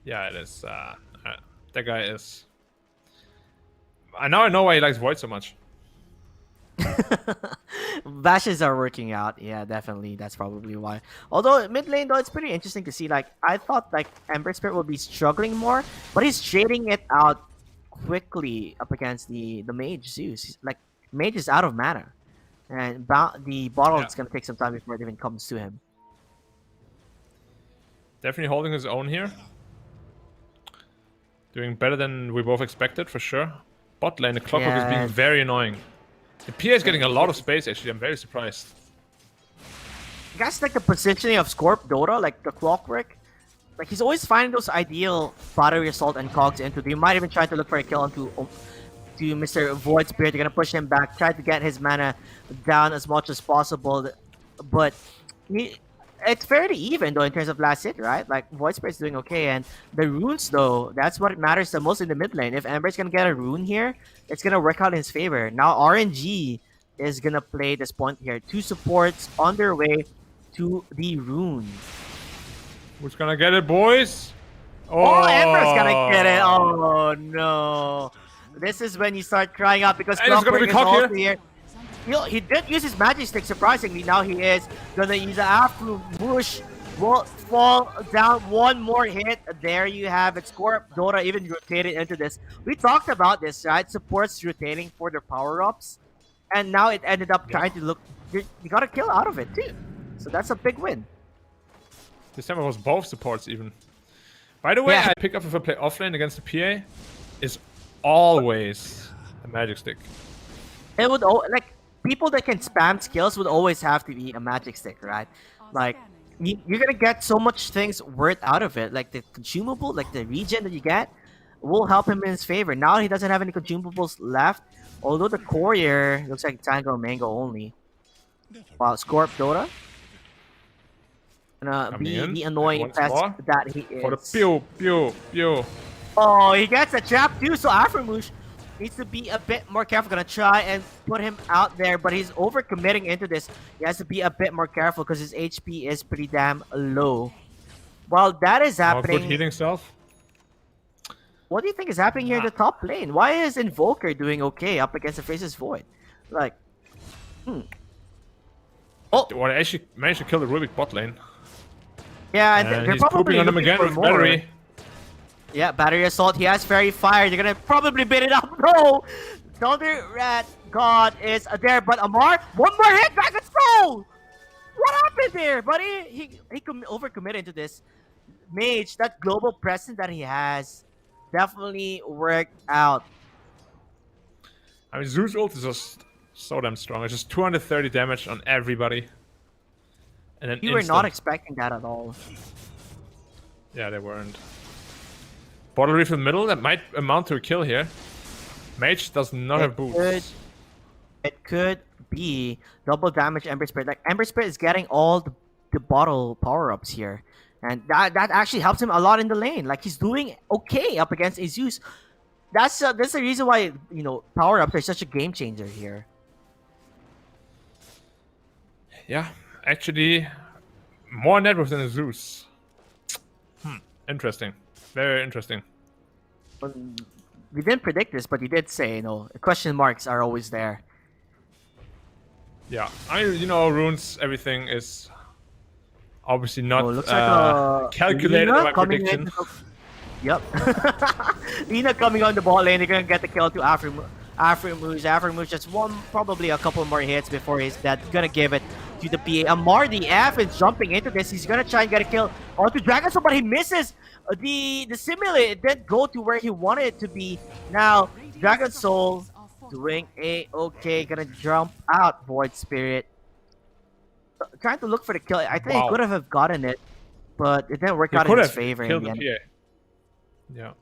Yeah, it is. That guy is... Now I know why he likes Void so much. Bashes are working out. Yeah, definitely. That's probably why. Although mid lane though, it's pretty interesting to see. Like I thought, like Ember Spirit would be struggling more, but he's trading it out quickly up against the Mage Zeus. Like Mage is out of mana, and the bottle is gonna take some time before it even comes to him. Definitely holding his own here. Doing better than we both expected, for sure. Bot lane, the Clockwork is being very annoying. The PA is getting a lot of space, actually. I'm very surprised. I guess like the positioning of Scorp Dota, like the Clockwork, like he's always finding those ideal battery assault and cogs into. You might even try to look for a kill onto to Mr. Void Spirit. They're gonna push him back, try to get his mana down as much as possible. But it's fairly even though in terms of last hit, right? Like Void Spirit's doing okay, and the runes though, that's what matters the most in the mid lane. If Ember's gonna get a rune here, it's gonna work out in his favor. Now RNG is gonna play this point here. 2 supports on their way to the rune. Who's gonna get it, boys? Oh, Ember's gonna get it. Oh no! This is when you start crying out because And he's gonna Clockwork be is caught also here. here. He did use his magic stick, surprisingly. Now he is gonna use the Afromawzeh. Will fall down one more hit. There you have it. Scorp Dota even rotated into this. We talked about this, right? Supports rotating for their power-ups. And now it ended up trying to look... You got a kill out of it, too. So that's a big win. This time it was both supports, even. By the way, Yeah. I pick up if I play offlane against the PA is always a magic stick. It would... Like, people that can spam skills would always have to be a magic stick, right? Like... You're gonna get so much things worth out of it. Like the consumable, like the regen that you get, will help him in his favor. Now he doesn't have any consumables left. Although the courier looks like Tango Mango only. Wow, Scorp Dota. Gonna be in, the annoying once pest more. that he is. For the pew, pew, pew. Oh, he gets a trap too, so Afromawzeh needs to be a bit more careful. Gonna try and put him out there, but he's overcommitting into this. He has to be a bit more careful because his HP is pretty damn low. While that is Oh, happening, good healing self. what do you think is happening here in the top lane? Why is Invoker doing okay up against the Faces Void? Like, Oh, Well, I actually managed to kill the Rubik bot lane. yeah, and And they're he's probably pooping on him looking again for with more. battery. Yeah, battery assault. He has fairy fire. They're gonna probably bait it up. No, Thunder Rat God is there, but Amar, one more hit. Dragon Soul. What happened there, buddy? He overcommitted to this mage. That global presence that he has definitely worked out. I mean, Zeus ult is just so damn strong. It's just 230 damage on everybody. And then You were instant. not expecting that at all. Yeah, they weren't. Bottle reef in the middle, that might amount to a kill here. Mage does not have boots. It could be double damage Ember Spirit. Like Ember Spirit is getting all the bottle power-ups here. And that actually helps him a lot in the lane. Like he's doing okay up against a Zeus. That's the reason why, you know, power-ups are such a game changer here. Yeah, actually, more net worth than a Zeus. Interesting. Very interesting. We didn't predict this, but you did say, you know, question marks are always there. Yeah, you know, runes, everything is obviously not looks like calculated Lina by coming prediction. Yep. Lina coming on the bot lane. They're going to get the kill to Afromawzeh just probably a couple more hits before he's dead. Going to give it to the PA. Amar the F is jumping into this. He's going to try and get a kill onto Dragon Soul, but he misses the simulate. It didn't go to where he wanted it to be. Now, Dragon Soul doing a-okay. Going to jump out, Void Spirit. Trying to look for the kill. I think he could have gotten it, but it didn't work out in his favor. Killed in the end. Yeah.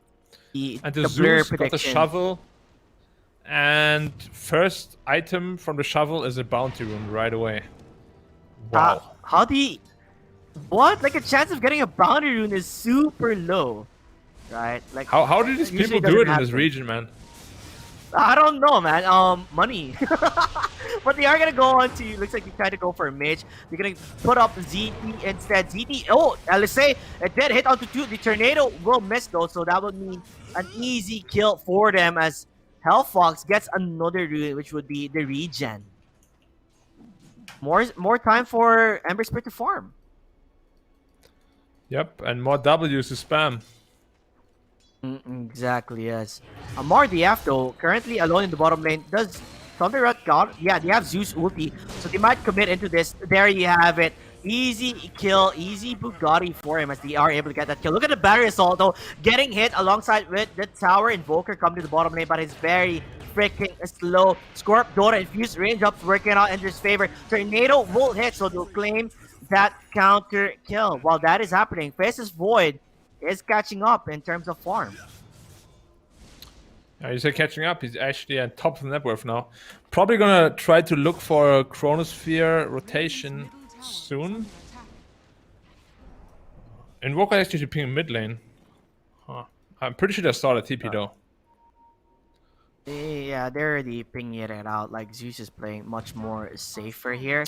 And the the blur Zeus got the shovel. And first item from the shovel is a bounty rune right away. Wow. How do you... What? Like, a chance of getting a bounty rune is super low. Right? Like, how do these people do it in this region, man? I don't know, man. Money. But they are gonna go on to... Looks like they try to go for a mage. They're gonna put up ZT instead. ZT... Oh, let's say it did hit onto 2. The tornado will miss, though. So that would mean an easy kill for them as Hellfox gets another rune, which would be the regen. More time for Ember Spirit to farm. Yep, and more W's to spam. Exactly, yes. Amar DF, though, currently alone in the bottom lane. Does Thunder Rat God? Yeah, they have Zeus ulti, so they might commit into this. There you have it. Easy kill, easy Bugatti for him as they are able to get that kill. Look at the battery assault, though, getting hit alongside with the tower invoker coming to the bottom lane, but it's very freaking slow. Scorp, Dora, infused range ups working out in his favor. Tornado will hit, so they'll claim that counter kill. While that is happening, Faces Void is catching up in terms of farm. Yeah, you say catching up. He's actually at top of the net worth now. Probably gonna try to look for a Chronosphere rotation soon. Invoker actually should ping mid lane. Huh. I'm pretty sure they started TP though. Yeah, they're already pinging it out. Like, Zeus is playing much more safer here.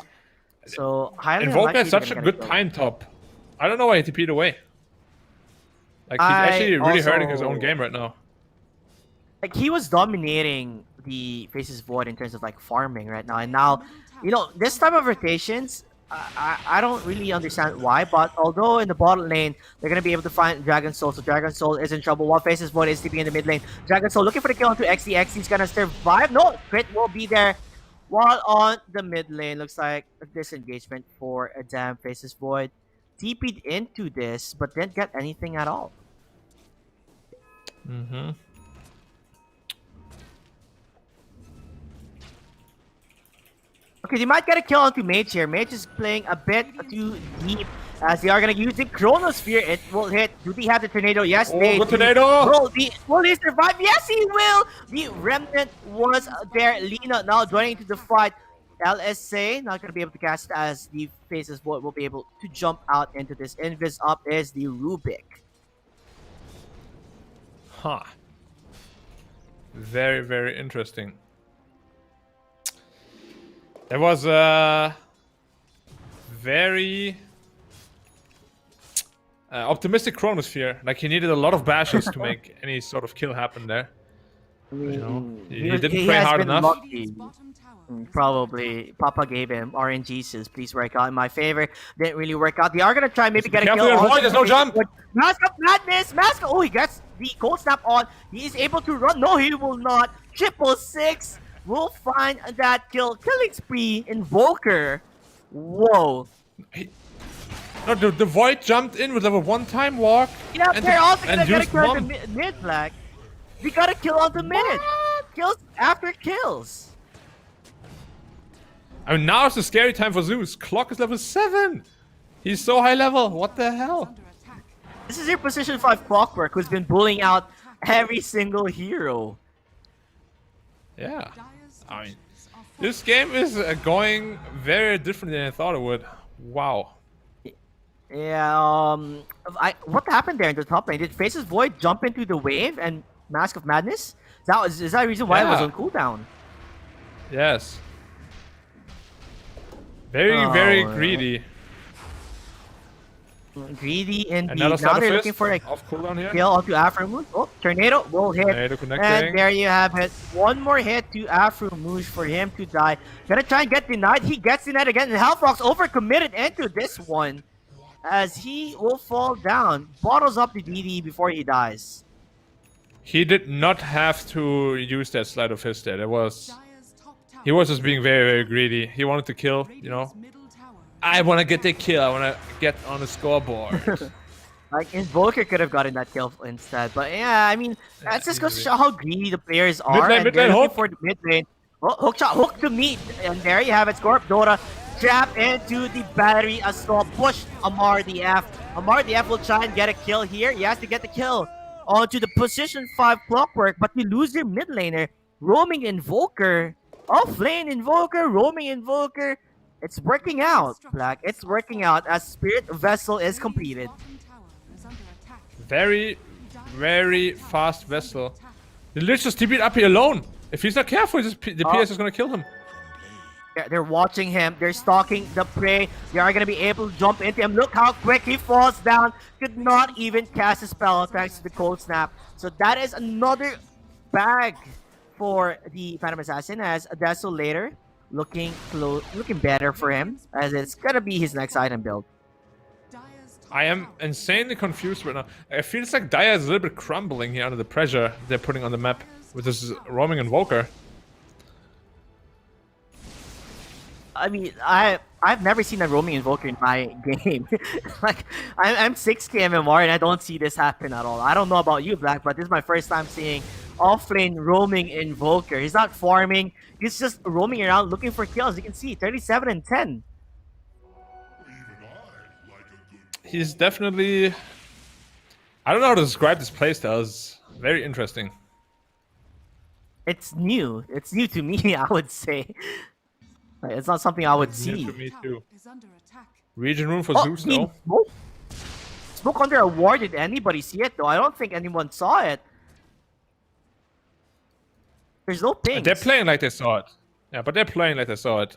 So, highly Invoker has such a good time top. I don't know why he TP'd away. Like, he's actually really hurting his own game right now. Like, he was dominating the Faces Void in terms of, like, farming right now. And now, you know, this type of rotations, I don't really understand why. But although in the bottom lane, they're going to be able to find Dragon Soul. So Dragon Soul is in trouble while Faces Void is TPing in the mid lane. Dragon Soul looking for the kill onto XD. XD's going to survive. No, crit will be there. While on the mid lane, looks like a disengagement for a damn Faces Void. TP'd into this, but didn't get anything at all. Okay, they might get a kill onto Mage here. Mage is playing a bit too deep as they are going to use the Chronosphere. It will hit. Do they have the Tornado? Yes, they do. Tornado! Will he survive? Yes, he will! The Remnant was there. Lina now joining into the fight. LSA not going to be able to cast as the Faces Void will be able to jump out into this. Invis up is the Rubik. Huh. Very, very interesting. There was a very optimistic Chronosphere. Like, he needed a lot of bashes to make any sort of kill happen there. You know, he didn't play hard enough. Lucky. Probably. Papa gave him RNGs. Please work out in my favor. Didn't really work out. They are going to try maybe get a kill. There's no jump. Mask of Madness. Mask. Oh, he gets the cold snap on. He is able to run. No, he will not. 666 will find that kill. Killing spree. Invoker. Whoa. No, the Void jumped in with a one-time walk. Yeah, and they're also going to get a kill mom. on the mid flag. We got a kill on the mid. Kills after kills. I mean, now it's a scary time for Zeus. Clock is level 7. He's so high level. What the hell? This is your position 5 Clockwork, who's been bullying out every single hero. Yeah. Dire's I mean, structures are this game is going very different than I thought it would. Wow. Yeah, what happened there in the top lane? Did Faces Void jump into the wave and Mask of Madness? Is that the reason why it was Yeah. on cooldown? Yes. Very, Oh, very greedy. Greedy indeed. Another Now Shadow they're Fist looking for a off cooldown here. kill onto Afromawzeh. Oh, Tornado will hit. Tornado connecting. And there you have it. One more hit to Afromawzeh for him to die. Gonna try and get denied. He gets denied again. And Hellfox overcommitted into this one, as he will fall down. Bottles up the DD before he dies. He did not have to use that slide of his there. It was Dire's top tower. he was just being very, very greedy. He wanted to kill, you know. Radiant's middle tower. I want to get the kill. I want to get on the scoreboard. Like, Invoker could have gotten that kill instead. But yeah, I mean, that's just goes to easily. show how greedy the players are. Mid lane, and mid they're lane, looking hook. for the mid lane. Oh, hook shot, hook to meet. And there you have it. Scorp Dota trap into the battery assault. Push Amar the F. Amar the F will try and get a kill here. He has to get the kill onto the position 5 Clockwork. But we lose their mid laner. Roaming Invoker. Off lane Invoker. Roaming Invoker. It's working out, Black. It's working out as Spirit Vessel is completed. Bottom tower is under attack. Very, very fast vessel. The Lich just TP'd up here alone. If he's not careful, the PS is gonna kill him. They're watching him. They're stalking the prey. They are going to be able to jump into him. Look how quick he falls down. Could not even cast a spell thanks to the cold snap. So that is another bag for the Phantom Assassin, as Desolator looking better for him, as it's going to be his next item build. Dire's top I am tower insanely confused right now. It feels like Dire is a little bit crumbling here under the pressure they're putting on the map with this roaming Invoker. I mean, I've never seen a roaming Invoker in my game. Like, I'm 6k MMR and I don't see this happen at all. I don't know about you, Black, but this is my first time seeing offlane roaming Invoker. He's not farming. He's just roaming around looking for kills. You can see 37 and 10. He's definitely... I don't know how to describe this playstyle. It's very interesting. It's new. It's new to me, I would say. Like, it's not something I would New see. to me tower too. is under attack. Region room for Oh, Zeus, I mean, though. Smoke under a ward. Did anybody see it though? I don't think anyone saw it. There's no ping. They're playing like they saw it. Yeah, but they're playing like they saw it.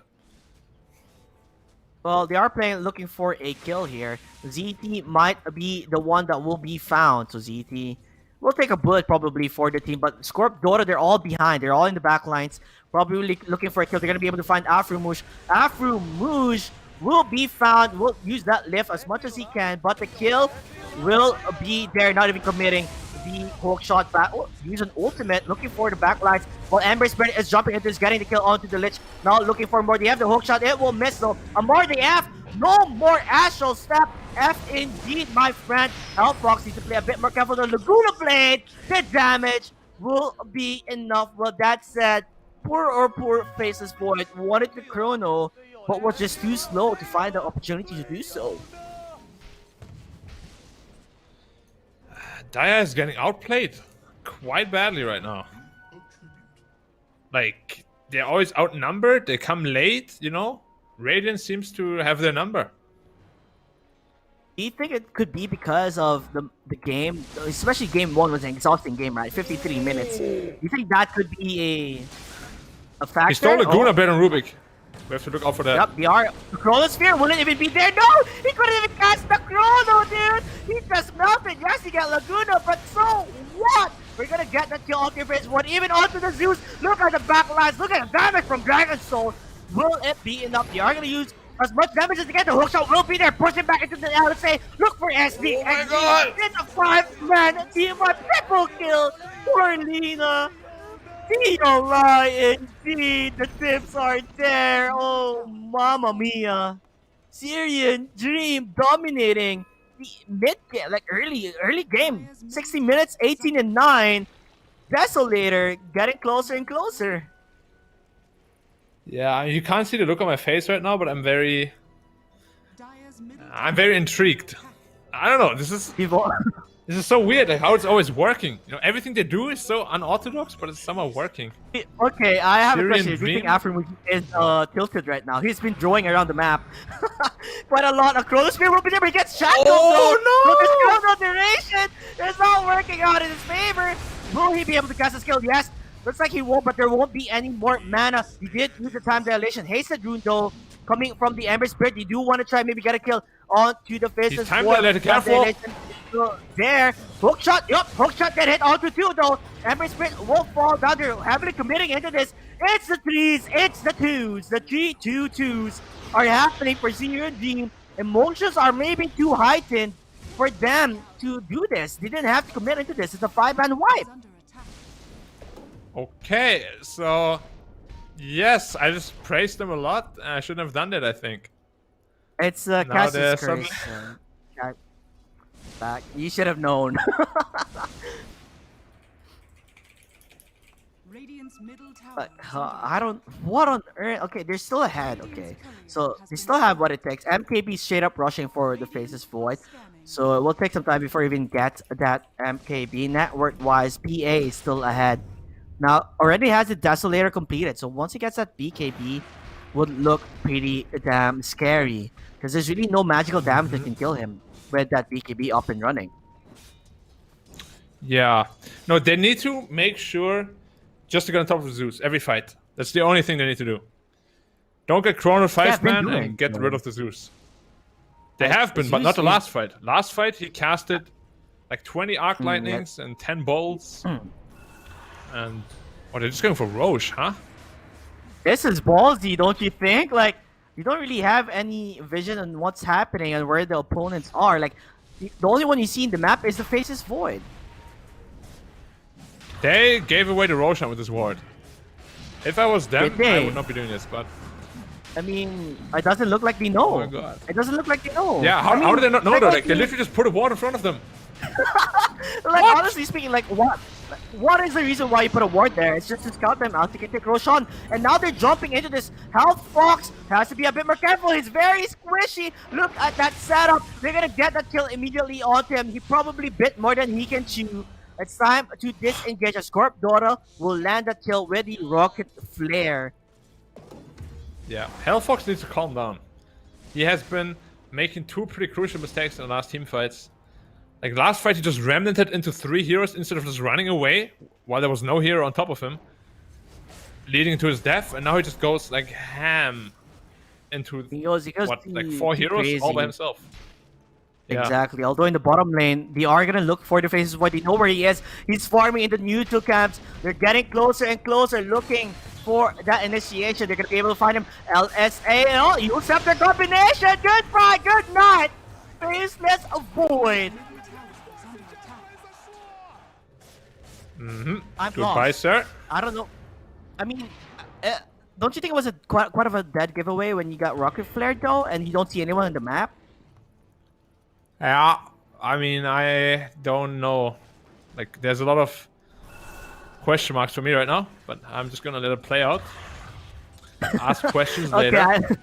Well, they are playing looking for a kill here. ZT might be the one that will be found. So ZT will take a bullet probably for the team. But Scorp, Dota, they're all behind. They're all in the back lines. Probably looking for a kill. They're going to be able to find Afromawzeh. Afromawzeh will be found. Will use that lift as much as he can. But the kill will be there. Not even committing the hook shot back. Oh, use an ultimate. Looking for the back lines. While Ember Spirit is jumping into this, getting the kill onto the Lich. Now looking for more. They have the hook shot. It will miss though. Amar the F. No more Astral Step. F indeed, my friend. Hellfox needs to play a bit more careful. The Laguna Blade. The damage will be enough. Well, that said, poor Faceless Void wanted the chrono, but was just too slow to find the opportunity to do so. Dire is getting outplayed quite badly right now. Like, they're always outnumbered. They come late, you know? Radiant seems to have their number. Do you think it could be because of the game, especially game 1 was an exhausting game, right? 53 minutes. Do you think that could be a factor? He stole a Oh, Guna bit on Rubik. We have to look out for that. Yep, the Chronosphere wouldn't even be there. No! He couldn't even cast the Chrono, dude! He just melted. Yes, he got Laguna, but so what? We're gonna get that kill onto his one, even onto the Zeus. Look at the backlines. Look at the damage from Dragon Soul. Will it be enough? They are gonna use as much damage as they get. The hookshot will be there. Pushing back into the LSA. Look for SD. Oh my SD. God! It's a 5-man team. A triple kill for Lina. D.O.I. indeed. The tips are there. Oh, mamma mia. Syrian Dream dominating the mid game, like early game. 60 minutes, 18 and 9. Desolator getting closer and closer. Yeah, you can't see the look on my face right now, but I'm very Dire's middle intrigued. I don't know. This is so weird. Like how it's always working. You know, everything they do is so unorthodox, but it's somehow working. Okay, I have Syrian a question. Do you think Dream? Afromawzeh is tilted right now? He's been drawing around the map quite a lot. A Chronosphere will be there, but he gets shackled. Oh, no! The duration is not working out in his favor. Will he be able to cast a skill? Yes. Looks like he won't, but there won't be any more mana. He did use the time dilation. Hasted Rune though, coming from the Ember Spirit. You do want to try maybe get a kill onto the faces. He's time dilated, careful. There. Hook shot. Yup, hook shot get hit onto 2 though. Ember Spirit will fall down there. Heavily committing into this. It's the 3s. It's the 2s. The 3-2-2s are happening for Syrian Dream. Emotions are maybe too heightened for them to do this. They didn't have to commit into this. It's a 5-man wipe. Is under attack. Okay, so yes, I just praised them a lot. I shouldn't have done that, I think. It's Now Cassie's there's curse. Back. You should have known. Radiant's middle tower. But, is under I don't. What on earth? Okay, they're still ahead. Okay, so they still have what it takes. MKB straight up rushing for the faces void. So it will take some time before you even get that MKB. Network wise, PA is still ahead. Now already has the Desolator completed. So once he gets that BKB, would look pretty damn scary because there's really no magical damage that can kill him with that BKB up and running. Yeah. No, they need to make sure just to get on top of Zeus every fight. That's the only thing they need to do. Don't get Chrono 5-man and get rid of the Zeus. They have been, but not the last fight. Last fight, he casted like 20 Arc Lightnings and 10 Bolts. And... oh, they're just going for Roche, huh? This is ballsy, don't you think? Like, you don't really have any vision on what's happening and where the opponents are. Like, the only one you see in the map is the Faces Void. They gave away the Roshan with this ward. If I was them, Did they? I would not be doing this, but... I mean, it doesn't look like they know. oh my god. It doesn't look like they know. Yeah, how, I mean, how do they not know though? Like, they honestly- literally just put a ward in front of them. Like, honestly speaking, like, what is the reason why you put a ward there? It's just to scout them out to get the Roshan. And now they're jumping into this. Health Fox has to be a bit more careful. He's very squishy. Look at that setup. They're gonna get that kill immediately onto him. He probably bit more than he can chew. It's time to disengage. A Scorp Dora will land that kill with the Rocket Flare. Yeah, Hellfox needs to calm down. He has been making 2 pretty crucial mistakes in the last team fights. Like last fight, he just remnanted into 3 heroes instead of just running away while there was no hero on top of him, leading to his death. And now he just goes like ham into He goes what, like 4 heroes crazy. all by himself. Yeah. Exactly. Although in the bottom lane, they are gonna look for the Faces Void. They know where he is. He's farming in the neutral camps. They're getting closer and closer, looking for that initiation. They're gonna be able to find him. LSA and all. Use up the combination. Goodbye. Good night. Faceless Void. I'm Goodbye, lost. sir. I don't know. I mean, don't you think it was a quite of a dead giveaway when you got Rocket Flare though, and you don't see anyone on the map? Yeah, I mean, I don't know. Like, there's a lot of question marks for me right now, but I'm just gonna let it play out. Ask questions later. Okay,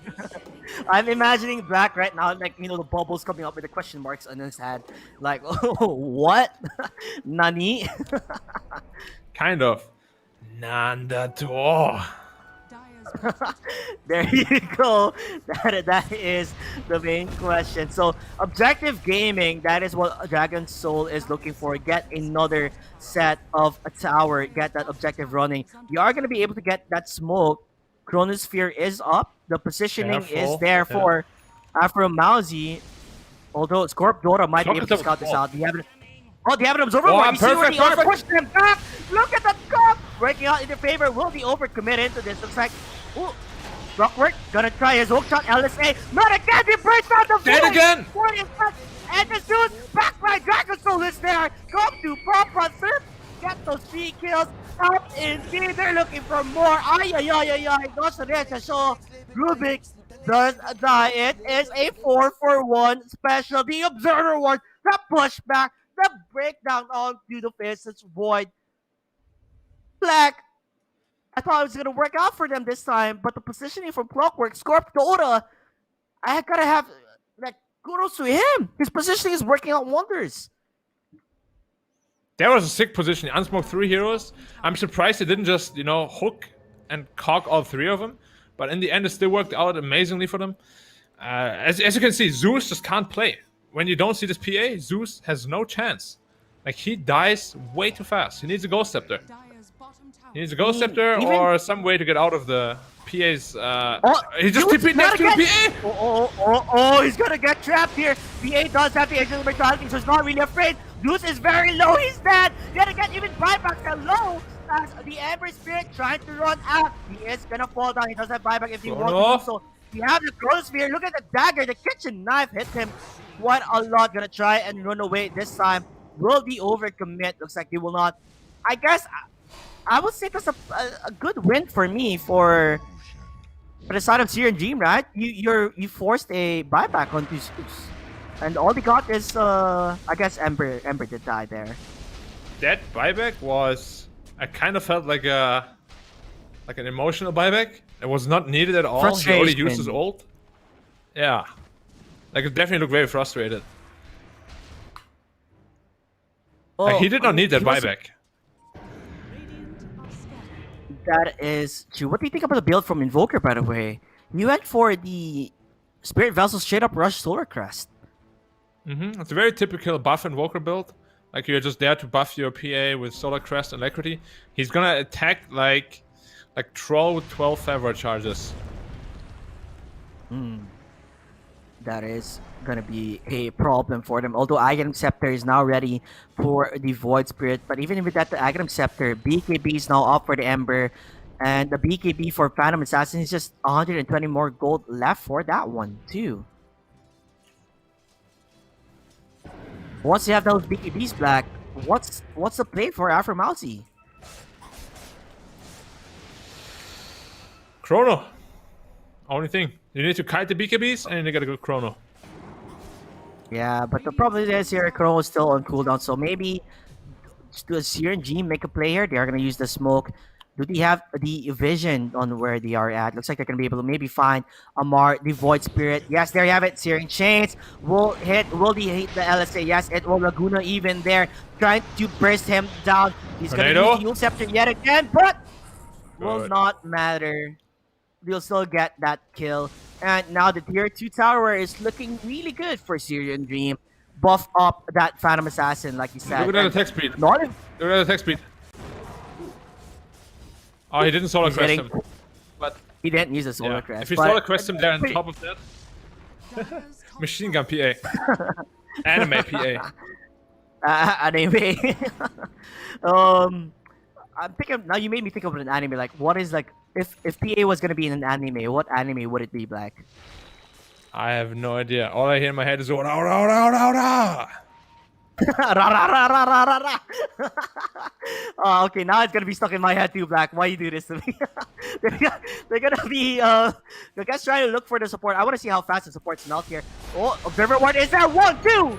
I'm imagining Black right now, like, you know, the bubbles coming up with the question marks on his head. Like, oh, what? Nani? Kind of. Nandator. Dire's There you go. That is the main question. So, Objective Gaming, that is what Dragon Soul is looking for. Get another set of a tower. Get that objective running. You are going to be able to get that smoke. Chronosphere is up. The positioning Careful. is there for Afromawzeh. Although Scorp Dora might be able to scout this out. They have an observer. Oh, You see where perfect, they are. perfect. Push them back. Look at the cup. Breaking out in their favor. Will the overcommit into this? Looks like... ooh, Rockwork gonna try his hook shot. LSA. Not again. He breaks out the Dead void. again. Void is back. And the Zeus back by Dragon Soul is there. Come to Papa Surf. Get those 3 kills. Up indeed. They're looking for more. Ay, ay, ay, ay, ay. Goes to this. So Rubik does die. It is a 4-for-1 special. The Observer Ward. The pushback. The breakdown onto the Faces Void. Black. I thought it was gonna work out for them this time, but the positioning from Clockwork, Scorp Dota, I gotta have like Kudos to him. His positioning is working out wonders. That was a sick position. Unsmoked 3 heroes. I'm surprised they didn't just, hook and cock all 3 of them. But in the end, it still worked out amazingly for them. As you can see, Zeus just can't play. When you don't see this PA, Zeus has no chance. Like, he dies way too fast. He needs a Ghost Scepter. Dire's bottom tower. He needs a Ghost Scepter even- or some way to get out of the PA's... he just Zeus TP'd next to the gotta PA! Oh, he's gonna get trapped here. PA does have the Angel of Mortality, so he's not really afraid. Zeus is very low, he's dead. Gonna get even buyback low as the Ember Spirit trying to run out. He is gonna fall down. He does have buyback if he wants to do so. You have the Chronosphere. Look at the dagger. The kitchen knife hit him quite a lot. Gonna try and run away this time. Will the overcommit? Looks like he will not. I guess I would say that's a good win for me for the side of Syrian Dream, right? You forced a buyback onto Zeus. And all they got is I guess Ember did die there. That buyback was... I kind of felt like an emotional buyback. It was not needed at all. He only used his ult. Yeah. Like, it definitely looked very frustrated. Like, he did not need that buyback. That is true. What do you think about the build from Invoker, by the way? You went for the Spirit Vessel straight up rush Solar Crest. It's a very typical buff Invoker build. Like, you're just there to buff your PA with Solar Crest and Alacrity. He's gonna attack like Troll with 12 Favor charges. That is gonna be a problem for them. Although Aghanim Scepter is now ready for the Void Spirit. But even with that, the Aghanim Scepter, BKB is now up for the Ember. And the BKB for Phantom Assassin is just 120 more gold left for that one, too. Once you have those BKBs back, what's the play for Afromawzeh? Chrono. Only thing. You need to kite the BKBs and you get a good Chrono. Yeah, but the problem is here, Chrono is still on cooldown, so maybe do a Syrian G make a play here? They are going to use the smoke. Do they have the vision on where they are at? Looks like they're going to be able to maybe find Amar, the Void Spirit. Yes, there you have it. Syrian Chains will they hit the LSA? Yes, it will. Laguna even there, trying to burst him down. He's going to use the Yule Scepter yet again, but will not matter. They'll still get that kill. And now the tier 2 tower is looking really good for Syrian Dream. Buff up that Phantom Assassin, like you said. Look at the attack speed. Not Look at the attack speed. Oh, he didn't Solar Crest him. But he didn't use a Solar Crest. If he Solar Crest him there on top of that, Machine Gun PA. Anime PA. Anime. I'm thinking now. You made me think of an anime. Like, what is like if PA was gonna be in an anime? What anime would it be, Black? I have no idea. All I hear in my head is "Ra ra ra ra ra." Ra, ra, ra, ra, ra, ra, ra. Oh, okay, now it's gonna be stuck in my head too, Black. Why you do this to me? they're gonna be the guys trying to look for the support. I want to see how fast the supports melt here. Oh, Observer Ward is there. 1, 2.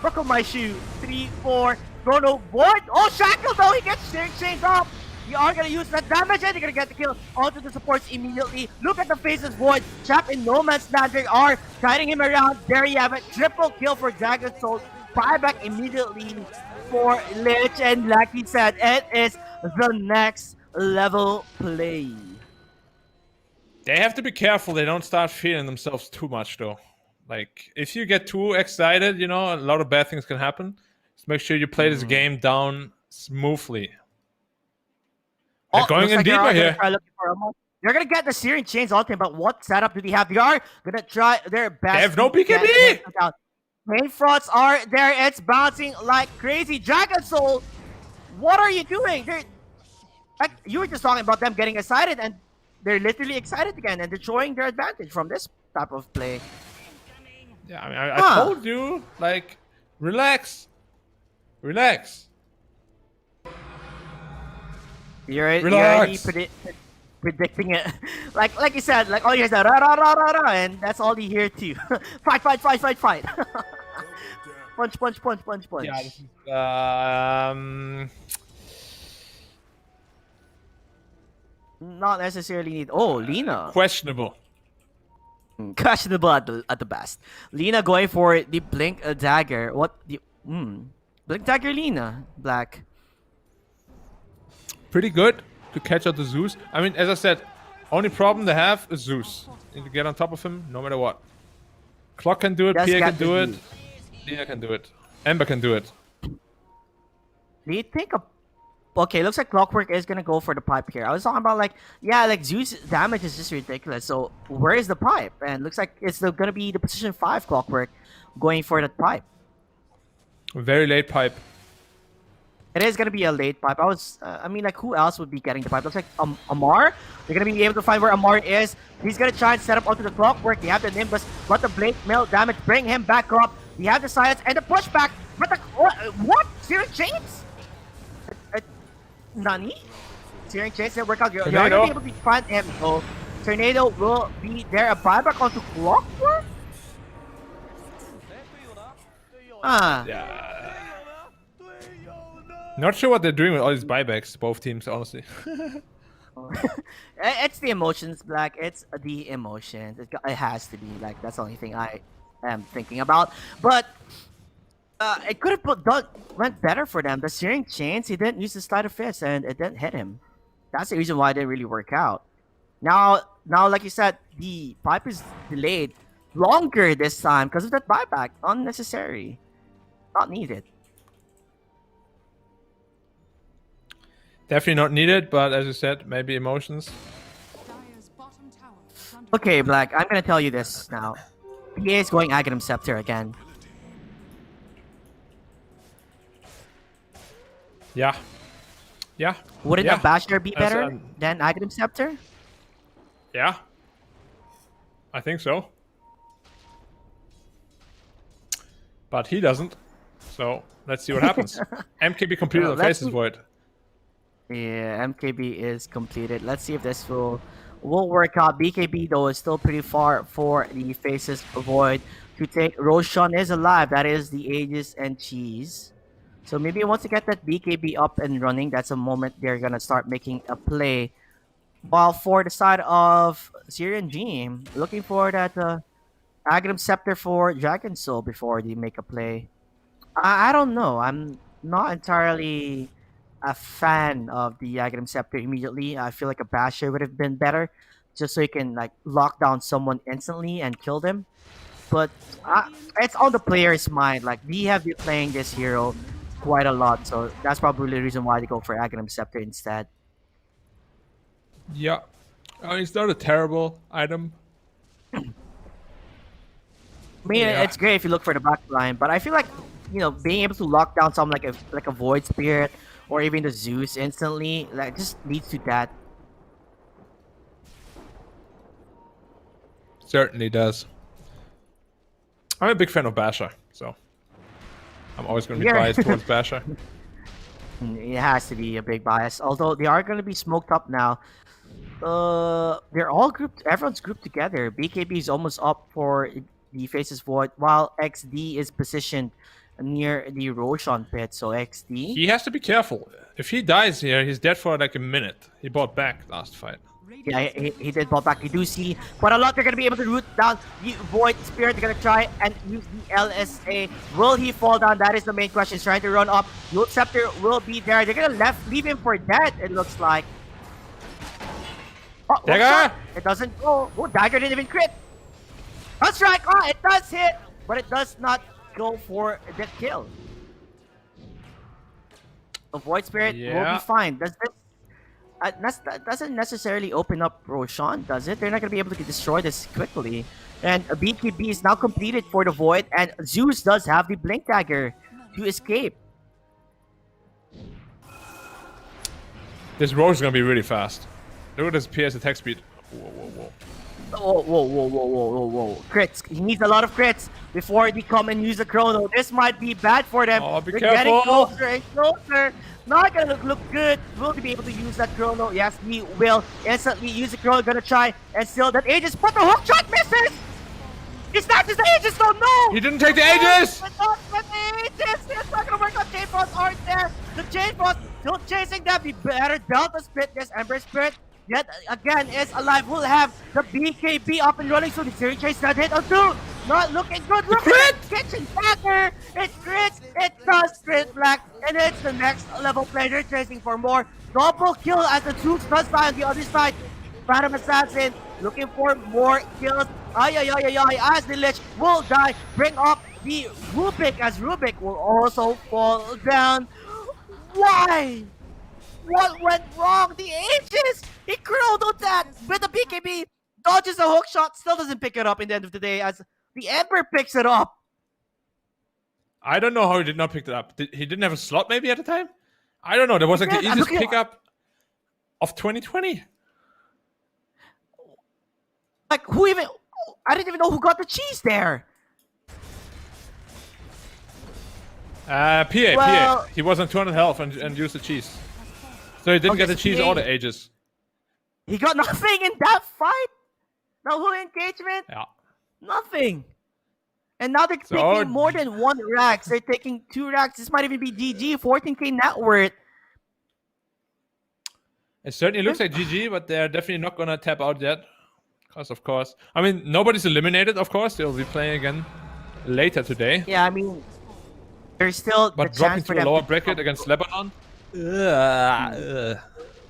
Buckle my shoe. 3, 4. Chrono Void. Oh, Shackle though. He gets chains off. You are gonna use that damage and you're gonna get the kill onto the supports immediately. Look at the faces, Void. Trapped in no man's land. They are guiding him around. There you have it. Triple kill for Dragon Soul. Buyback immediately for Lich, and like he said, it is the next level play. They have to be careful they don't start feeling themselves too much though. Like, if you get too excited, a lot of bad things can happen. Just make sure you play this game down smoothly. They're going in deeper here. They're gonna get the Syrian Chains on him, but what setup do they have? They are gonna try their best. They have no BKB! Main fronts are there. It's bouncing like crazy. Dragon Soul, what are you doing? Like, you were just talking about them getting excited, and they're literally excited again, and they're showing their advantage from this type of play. Yeah, I mean, I told you, like, relax. Relax. You're already predicting it. like you said, like all you hear is that ra ra ra ra ra, and that's all you hear too. Fight, fight, fight, fight, fight. Punch, punch, punch, punch, punch. Yeah, this is, not necessarily need. Oh, Lina. questionable. Questionable at the best. Lina going for the blink dagger. What the blink dagger Lina Black. Pretty good to catch out the Zeus. I mean, as I said, only problem they have is Zeus. Need to get on top of him no matter what. Clock can do it, Just Pia got can do the it, Zeus. Lina can do it, Ember can do it. Do you think okay, looks like Clockwork is gonna go for the pipe here. I was talking about like Zeus damage is just ridiculous. So where is the pipe? And looks like it's gonna be the position 5 Clockwork going for that pipe. Very late pipe. It is gonna be a late pipe. I mean, like, who else would be getting the pipe? Looks like Amar. They're gonna be able to find where Amar is. He's gonna try and set up onto the Clockwork. They have the Nimbus, but the blade mail damage bring him back up. They have the silence and the pushback. But the what? Searing Chains? Nani? Searing Chains didn't work out. You're not gonna be able to find him. So Tornado will be there. A buyback onto Clockwork. Yeah. Not sure what they're doing with all these buybacks, both teams, honestly. It's the emotions, Black. It's the emotions. It has to be. Like, that's the only thing I am thinking about. But it could have went better for them. The Searing Chains, he didn't use the Sleight of Fist, and it didn't hit him. That's the reason why it didn't really work out. Now, like you said, the pipe is delayed longer this time because of that buyback. Unnecessary. Not needed. Definitely not needed, but as you said, maybe emotions. Dire's bottom tower is under Okay, Black, I'm gonna tell you this now. PA is going Aghanim Scepter again. Yeah. Yeah. Wouldn't yeah. a Basher be That's, better than Aghanim Scepter? Yeah. I think so. But he doesn't. So let's see what happens. MKB completed the let's Faces see. Void. Yeah, MKB is completed. Let's see if this will work out. BKB though is still pretty far for the Faces Void to take. Roshan is alive. That is the Aegis and Cheese. So maybe once you get that BKB up and running, that's a moment they're gonna start making a play. While for the side of Syrian Dream, looking for that Aghanim Scepter for Dragon Soul before they make a play. I don't know. I'm not entirely a fan of the Aghanim Scepter immediately. I feel like a Basher would have been better, just so you can like lock down someone instantly and kill them. But it's on the player's mind. Like, we have been playing this hero quite a lot, so that's probably the reason why they go for Aghanim Scepter instead. Yeah. It's not a terrible item. I mean, Yeah. it's great if you look for the backline, but I feel like, you know, being able to lock down something like a Void Spirit or even the Zeus instantly, like, just leads to that. Certainly does. I'm a big fan of Basher, so I'm always going to be Yeah. biased towards Basher. It has to be a big bias. Although they are going to be smoked up now. They're all grouped. Everyone's grouped together. BKB is almost up for the Faces Void, while XD is positioned near the Roshan pit. So XD. He has to be careful. If he dies here, he's dead for like a minute. He bought back last fight. Yeah, he did ball back. You do see quite a lot. They're gonna be able to root down the Void Spirit. They're gonna try and use the LSA. Will he fall down? That is the main question. He's trying to run up. Youth Scepter will be there. They're gonna leave him for dead, it looks like. Oh, one Dagger! shot. It doesn't go. Oh, Dagger didn't even crit. That's right. Oh, it does hit, but it does not go for the kill. The Void Spirit will Yeah. be fine. That doesn't necessarily open up Roshan, does it? They're not going to be able to destroy this quickly. And a BKB is now completed for the Void, and Zeus does have the Blink Dagger to escape. This Rogue is going to be really fast. Look at his PS attack speed. Whoa, whoa, whoa. Whoa. Crits. He needs a lot of crits before they come and use the Chrono. This might be bad for them. Oh, be They're careful. getting closer and closer. Not gonna look good. Will they be able to use that Chrono? Yes, he will instantly use the Chrono. Gonna try and steal that Aegis, but the hook shot misses! He snatches the Aegis, though, no! He didn't take the Aegis! But not the Aegis! It's not gonna work out. Chain Frost aren't there. The Chain Frost still chasing them. He better Delta Spit this Ember Spirit. yet again is alive. We'll have the BKB up and running, so the Syrian chase that hit on 2. Not looking good. Look at it! Kitchen dagger! It crits! It does crit Black! And it's the next level player chasing for more. Double kill as the Zooks does die on the other side. Phantom Assassin looking for more kills. Ay, ay, ay, ay, ay, as the Lich will die. Bring up the Rubik, as Rubik will also fall down. Why? What went wrong? The Aegis! He curled on that with the BKB. Dodges a hook shot, still doesn't pick it up in the end of the day as the Emperor picks it up. I don't know how he did not pick it up. He didn't have a slot maybe at the time? I don't know. That was like the easiest pickup of 2020. Like, who even... I didn't even know who got the cheese there. PA. He was on 200 health and used the cheese. So he didn't get the cheese or the Aegis. He got nothing in that fight? No whole engagement? Yeah. Nothing. And now they're taking more than 1 racks. They're taking 2 racks. This might even be GG. 14k net worth. It certainly looks like GG, but they're definitely not going to tap out yet. Because, of course... I mean, nobody's eliminated, of course. They'll be playing again later today. Yeah, I mean... There's still but the dropping chance for to a them lower to bracket against Lebanon?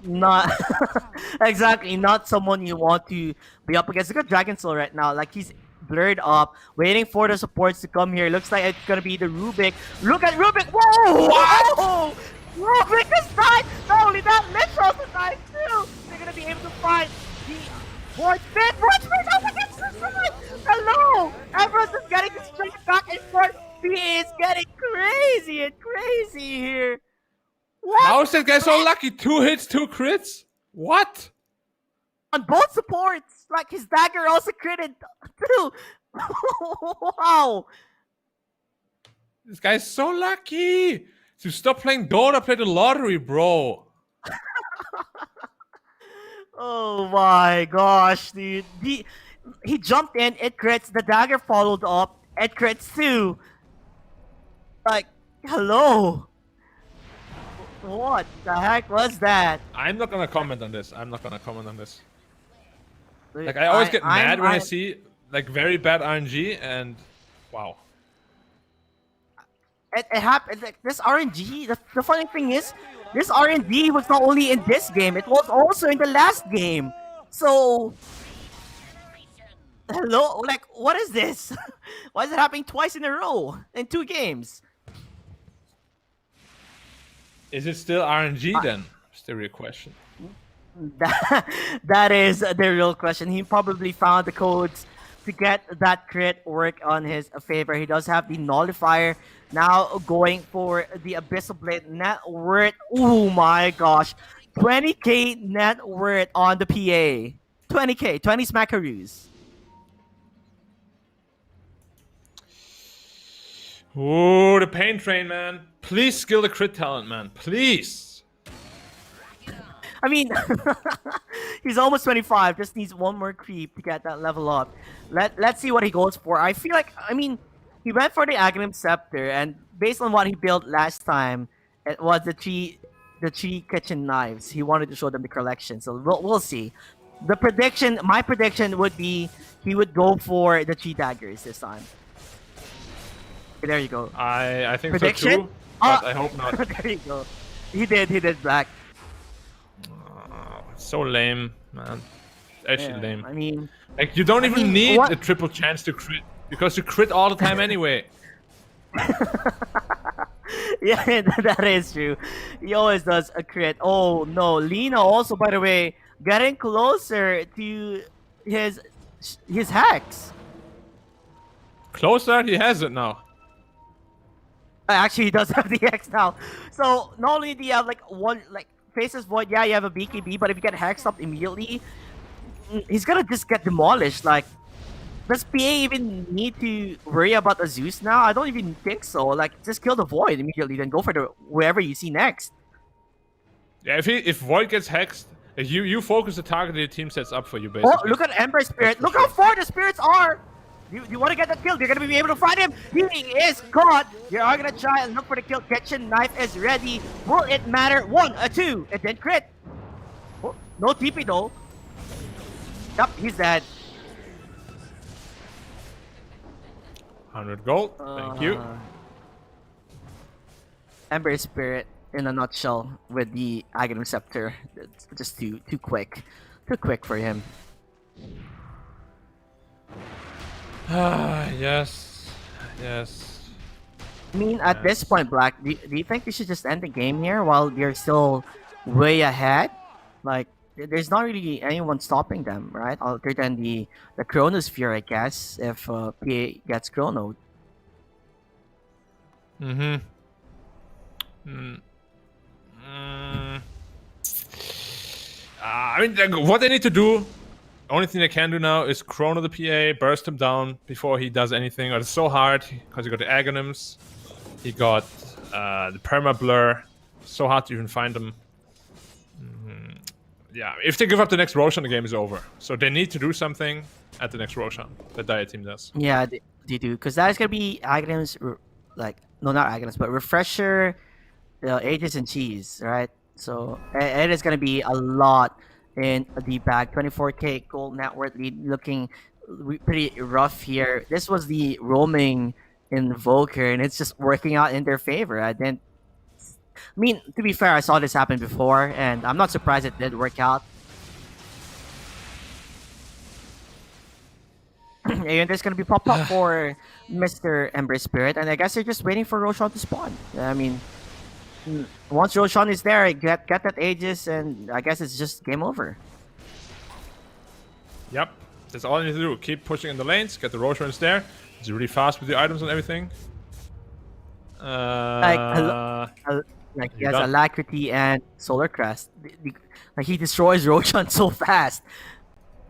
Not... exactly. Not someone you want to be up against. Look at Dragon Soul right now. Like, he's blurred up, waiting for the supports to come here. Looks like it's going to be the Rubik. Look at Rubik! Whoa! What? Whoa! Rubik has died! Not only that, Lich also died too! They're going to be able to find the Void Spin! Void Spin up against the side! Hello! Everyone's just getting straight back and forth. He is getting crazy and crazy here. What? How is that guy so lucky? 2 hits, 2 crits? What? On both supports! Like, his dagger also critted too! Wow! This guy's so lucky! So stop playing Dota, play the lottery, bro. Oh my gosh, dude. He jumped in, it crits, the dagger followed up, it crits too. Like, hello? What the heck was that? I'm not gonna comment on this. Like, I always get mad when I see, like, very bad RNG, and wow. It happened, like, this RNG, the funny thing is, this RNG was not only in this game, it was also in the last game. So... Hello? Like, what is this? Why is it happening twice in a row? In 2 games? Is it still RNG then? Is the real question. That is the real question. He probably found the codes to get that crit work on his favor. He does have the nullifier. Now going for the Abyssal Blade net worth. Oh my gosh. 20k net worth on the PA. 20k, 20 smackaroos. Oh, the pain train, man. Please skill the crit talent, man. Please. I mean, he's almost 25. Just needs 1 more creep to get that level up. Let's see what he goes for. I feel like, I mean, he went for the Aghanim Scepter, and based on what he built last time, it was the three kitchen knives. He wanted to show them the collection, so we'll see. My prediction would be he would go for the 3 daggers this time. Okay, there you go. I think Prediction? so too, but I hope not. There you go. He did Black. So lame, man. Actually lame. I mean, like, you don't even need a triple chance to crit, because you crit all the time anyway. Yeah, that is true. He always does a crit. Oh no, Lina also, by the way, getting closer to his hacks. Closer? He has it now. Actually, he does have the X now. So not only do you have like one Faceless Void, yeah, you have a BKB, but if you get hexed up immediately, he's gonna just get demolished. Like, does PA even need to worry about the Zeus now? I don't even think so. Like, just kill the Void immediately, then go for the wherever you see next. Yeah, if Void gets hexed, you focus the target your team sets up for you, basically. Oh, look at Ember Spirit. Look how far the spirits are. You want to get the kill. You're going to be able to find him. He is caught. You are going to try and look for the kill. Kitchen knife is ready. Will it matter? 1, 2, and then crit. No TP though. Yep, he's dead. 100 gold. Thank you. Ember Spirit in a nutshell with the Aghanim Scepter. It's just too quick. Too quick for him. Yes. I mean, at this point, Black, do you think we should just end the game here while they're still way ahead? Like, there's not really anyone stopping them, right? Other than the Chronosphere, I guess, if PA gets chronoed. I mean, what they need to do, only thing they can do now is chrono the PA, burst him down before he does anything. It's so hard because he got the Aghanims, he got the perma blur. So hard to even find them. Yeah, if they give up the next Roshan, the game is over. So they need to do something at the next Roshan. The Dia team does. Yeah, they do, because that is gonna be Aghanims, like no, not Aghanims, but Refresher, Aegis and Cheese, right? So it is gonna be a lot in the bag. 24k gold net worth lead, looking pretty rough here. This was the roaming Invoker, and it's just working out in their favor. I mean, to be fair, I saw this happen before, and I'm not surprised it did work out. And there's gonna be pop-up for Mr. Ember Spirit, and I guess they're just waiting for Roshan to spawn. I mean, once Roshan is there, get that Aegis, and I guess it's just game over. Yep, that's all you need to do. Keep pushing in the lanes, get the Roshans there. It's really fast with the items and everything. Like he has Alacrity and Solar Crest. Like he destroys Roshan so fast.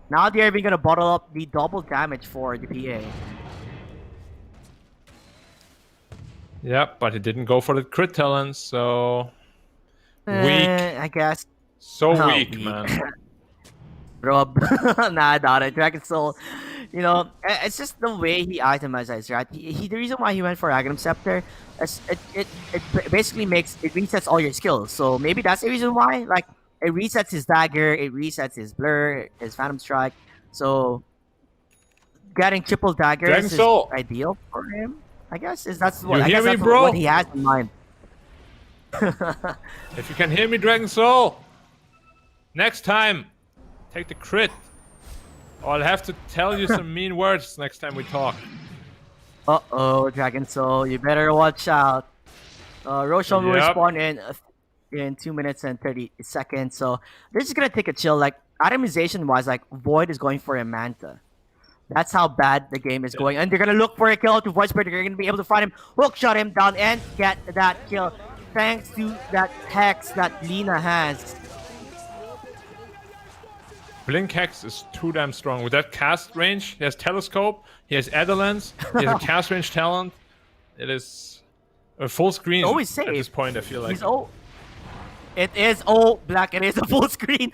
Now they're even gonna bottle up the double damage for the PA. Yep, but he didn't go for the crit talent, so weak. I guess. So weak, man. Rob. Nah, I doubt it. Dragon Soul, you know, it's just the way he itemizes, right? The reason why he went for Aghanim Scepter, it basically resets all your skills. So maybe that's the reason why. Like, it resets his dagger, it resets his blur, his Phantom Strike. So getting triple daggers is ideal for him, I guess. That's what he has in mind. If you can hear me, Dragon Soul, next time, take the crit. Or I'll have to tell you some mean words next time we talk. Uh-oh, Dragon Soul, you better watch out. Roshan will respawn in 2 minutes and 30 seconds, so they're just gonna take a chill. Like, itemization-wise, like, Void is going for a Manta. That's how bad the game is going. And they're gonna look for a kill to Void Spirit. They're gonna be able to find him, hook shot him down, and get that kill. Thanks to that Hex that Lina has. Blink Hex is too damn strong. With that cast range, he has Telescope, he has Adolance, he has a cast range talent. It is a full screen always safe. At this point, I feel like. It is, Black, it is a full screen.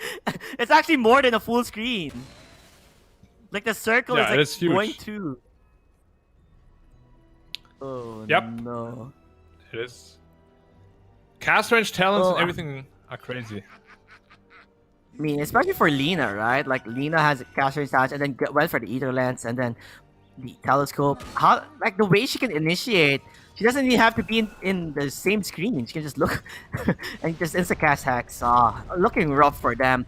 It's actually more than a full screen. Like, the circle is like going through. Oh, yep. No. It is. Cast range talents and everything are crazy. I mean, especially for Lina, right? Like, Lina has a cast range talent and then went for the Ether Lance and then the Telescope. How, like, the way she can initiate, she doesn't even have to be in the same screen. She can just look and just insta-cast Hex. Looking rough for them.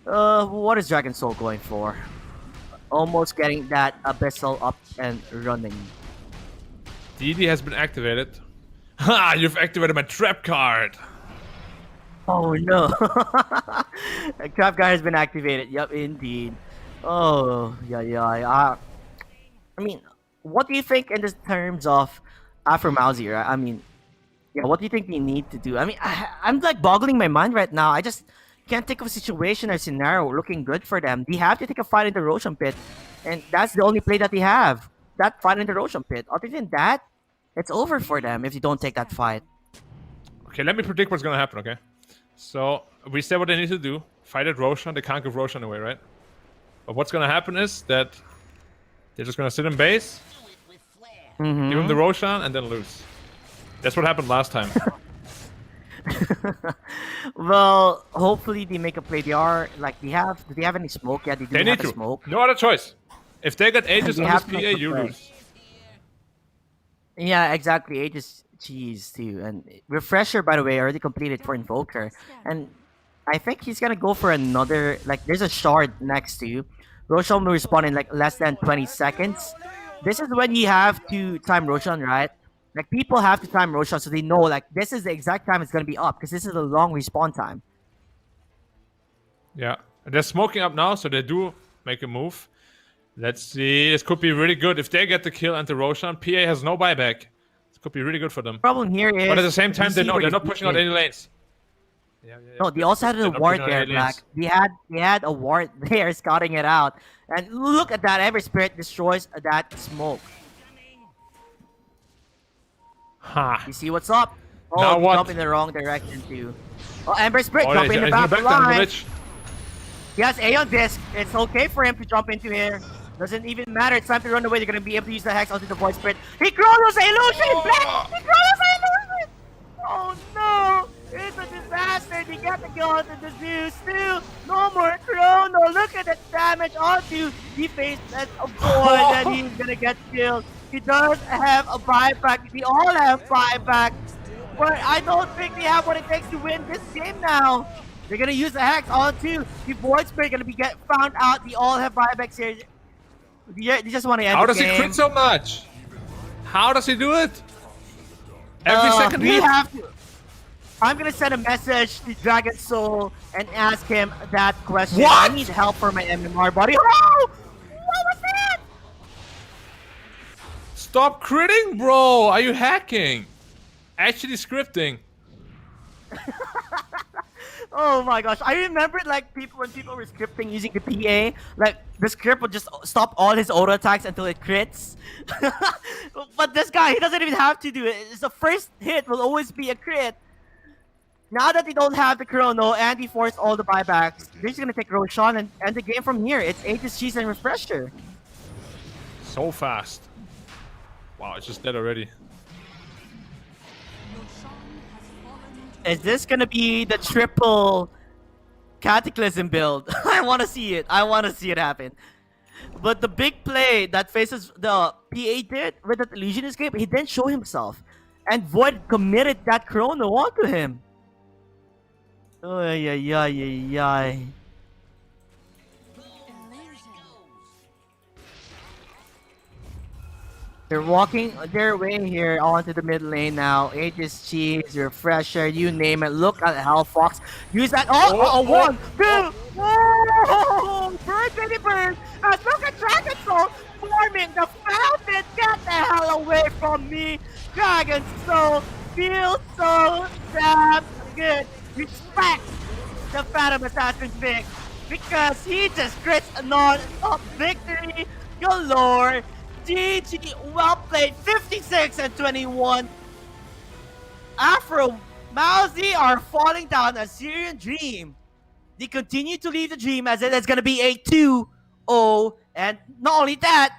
What is Dragon Soul going for? Almost getting that Abyssal up and running. DD has been activated. Ha! You've activated my trap card! Oh no! A trap card has been activated. Yup, indeed. Oh, yeah. I mean, what do you think in terms of Afromawzeh, right? I mean, yeah, what do you think they need to do? I mean, I'm like boggling my mind right now. I just can't think of a situation or scenario looking good for them. They have to take a fight in the Roshan pit, and that's the only play that they have. That fight in the Roshan pit. Other than that, it's over for them if you don't take that fight. Okay, let me predict what's gonna happen, okay? So, we said what they need to do. Fight at Roshan. They can't give Roshan away, right? But what's gonna happen is that they're just gonna sit in base, give him the Roshan, and then lose. That's what happened last time. Well, hopefully they make a play. They are like they have. Do they have any smoke? Yeah, they do They need have a to. smoke. No other choice. If they get Aegis They on this have to make PA, a you play. lose. Yeah, exactly. Aegis cheese too. And refresher, by the way, already completed for Invoker. And I think he's gonna go for another. Like, there's a shard next to you. Roshan will respawn in like less than 20 seconds. This is when you have to time Roshan, right? Like, people have to time Roshan so they know like this is the exact time it's gonna be up because this is a long respawn time. Yeah. They're smoking up now, so they do make a move. Let's see. This could be really good. If they get the kill and the Roshan, PA has no buyback. This could be really good for them. Problem here is, But at the same time, you see they're where not he's pushing out weak. any lanes. Yeah, No, they also had a They're not ward pushing out there, any Black. lanes. They had a ward there scouting it out. And look at that, Ever Spirit destroys that smoke. Ha. You see what's up? Oh, Now they what? jump in the wrong direction too. Oh, Ember Spirit Oh, jump he's in the in back the line. village. He has Aeon Disc. It's okay for him to jump into here. Doesn't even matter. It's time to run away. They're gonna be able to use the Hex onto the Void Spirit. He Chronos Illusion! Black! He Chronos Illusion! Oh no! It's a disaster. They get the kill onto the Zeus too. No more Chrono. Look at the damage onto the face that's a boy that he's gonna get killed. He does have a buyback. They all have buyback. But I don't think they have what it takes to win this game now. They're gonna use the Hex onto the Void Spirit. Gonna be found out. They all have buybacks here. They just want to end How the does he game. crit so much? How does he do it? Every second we hit? have to. I'm gonna send a message to Dragon Soul and ask him that question. What? I need help for my MMR buddy. Oh! What was that? Stop critting, bro! Are you hacking? Actually scripting. Oh my gosh! I remember like when people were scripting using the PA, like the script would just stop all his auto attacks until it crits. But this guy, he doesn't even have to do it. It's the first hit will always be a crit. Now that they don't have the Chrono and he forced all the buybacks, they're just gonna take Roshan and end the game from here. It's Aegis Cheese and Refresher. So fast. Wow, it's just dead already. Is this gonna be the triple Cataclysm build? I want to see it. I want to see it happen. But the big play that faces the PA did with that Illusion escape, he didn't show himself, and Void committed that Chrono onto him. Oh yeah, yeah, yeah, yeah. They're walking their way here onto the mid lane now. Aegis Cheese, Refresher, you name it. Look at Hell Fox. Use that. Oh, one, two. Oh, bird, baby bird. Look at Dragon Soul forming the fountain. Get the hell away from me. Dragon Soul feels so damn good. Respect the Phantom Assassin's Vic because he just crits a non-stop victory galore. GG, well played, 56 and 21. Afromawzeh are falling down a Syrian dream. They continue to lead the dream as it is going to be a 2-0. And not only that,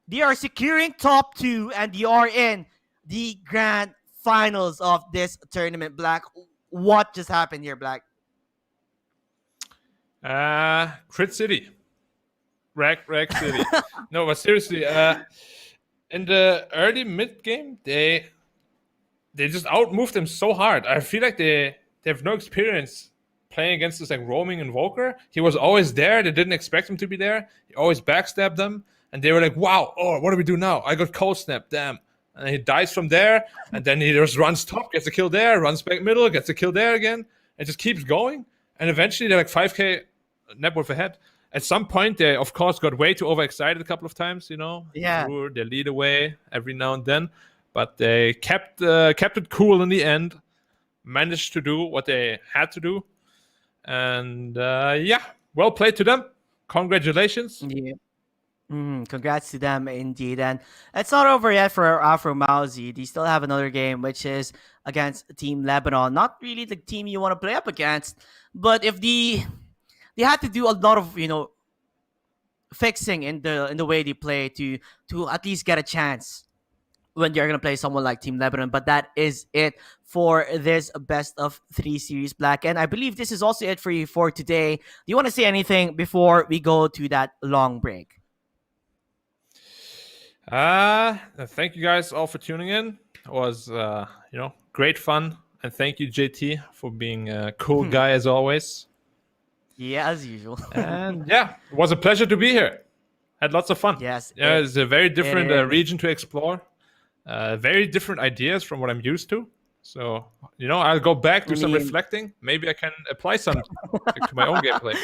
they are securing top 2 and they are in the grand finals of this tournament, Black. What just happened here, Black? Crit City. Rack City. No, but seriously, in the early mid game, they just outmoved them so hard. I feel like they have no experience playing against this like roaming invoker. He was always there. They didn't expect him to be there. He always backstabbed them, and they were like, "Wow, oh, what do we do now? I got cold snap, damn." And he dies from there, and then he just runs top, gets a kill there, runs back middle, gets a kill there again, and just keeps going. And eventually, they're like 5k net worth ahead. At some point, they, of course, got way too overexcited a couple of times, you know? Yeah. Threw their lead away every now and then. But they kept it cool in the end, managed to do what they had to do. And, yeah, well played to them. Congratulations. Yeah. Congrats to them indeed. And it's not over yet for Afromawzeh. They still have another game, which is against Team Lebanon. Not really the team you want to play up against, but if they had to do a lot of, you know, fixing in the way they play to at least get a chance when you're gonna play someone like Team Lebanon. But that is it for this best of 3 series, Black. And I believe this is also it for you for today. Do you want to say anything before we go to that long break? Thank you guys all for tuning in. It was great fun, and thank you JT for being a cool guy as always. Yeah, as usual. And yeah, it was a pleasure to be here. Had lots of fun. Yes, yeah, it's a very different is. region to explore. Very different ideas from what I'm used to. So I'll go back, do some reflecting. Maybe I can apply some to my own gameplay.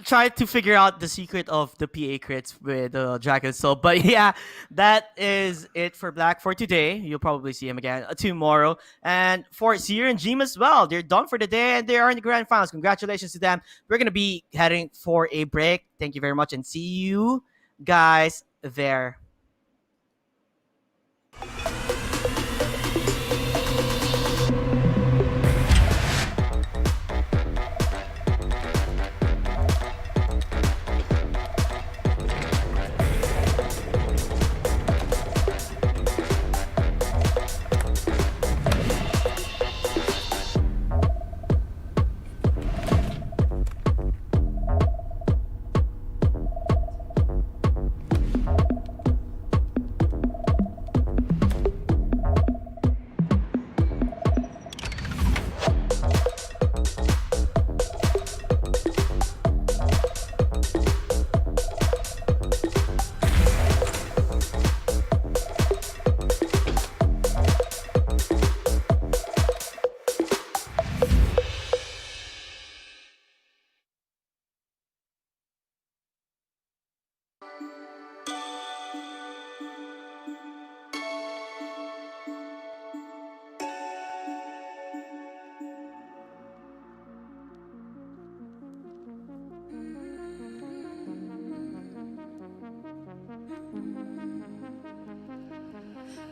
Try to figure out the secret of the PA crits with Dragon Soul. But yeah, that is it for Black for today. You'll probably see him again tomorrow. And for Syrian and Jim as well, they're done for the day and they are in the grand finals. Congratulations to them. We're going to be heading for a break. Thank you very much and see you guys there.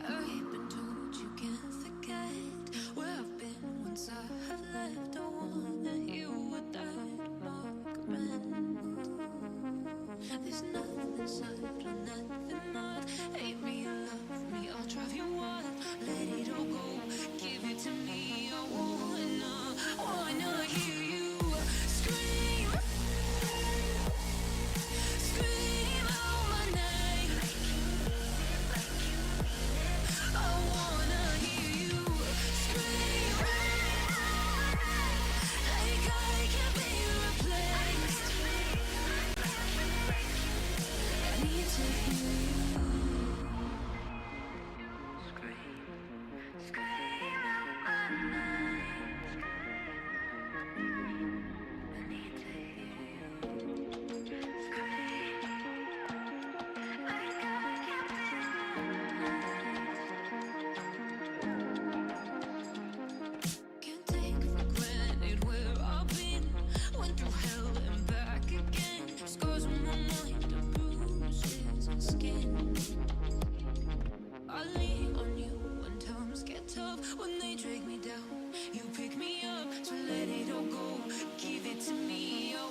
I've been told you can't forget where I've been once I have left. I wanna hear what that mark meant. There's nothing soft or nothing hard. Hate me or love me, I'll drive you wild. Let it all go, give it to me. I wanna hear you scream, scream out my name. I wanna hear you scream, like I can be replaced. I need to hear you scream, scream out my name. I need to hear you scream, like I can be. Can't take for granted where I've been. Went through hell and back again. Scars on my mind are bruises and skin. I lean on you when times get tough. When they drag me down, you pick me up. So let it all go, give it to me. I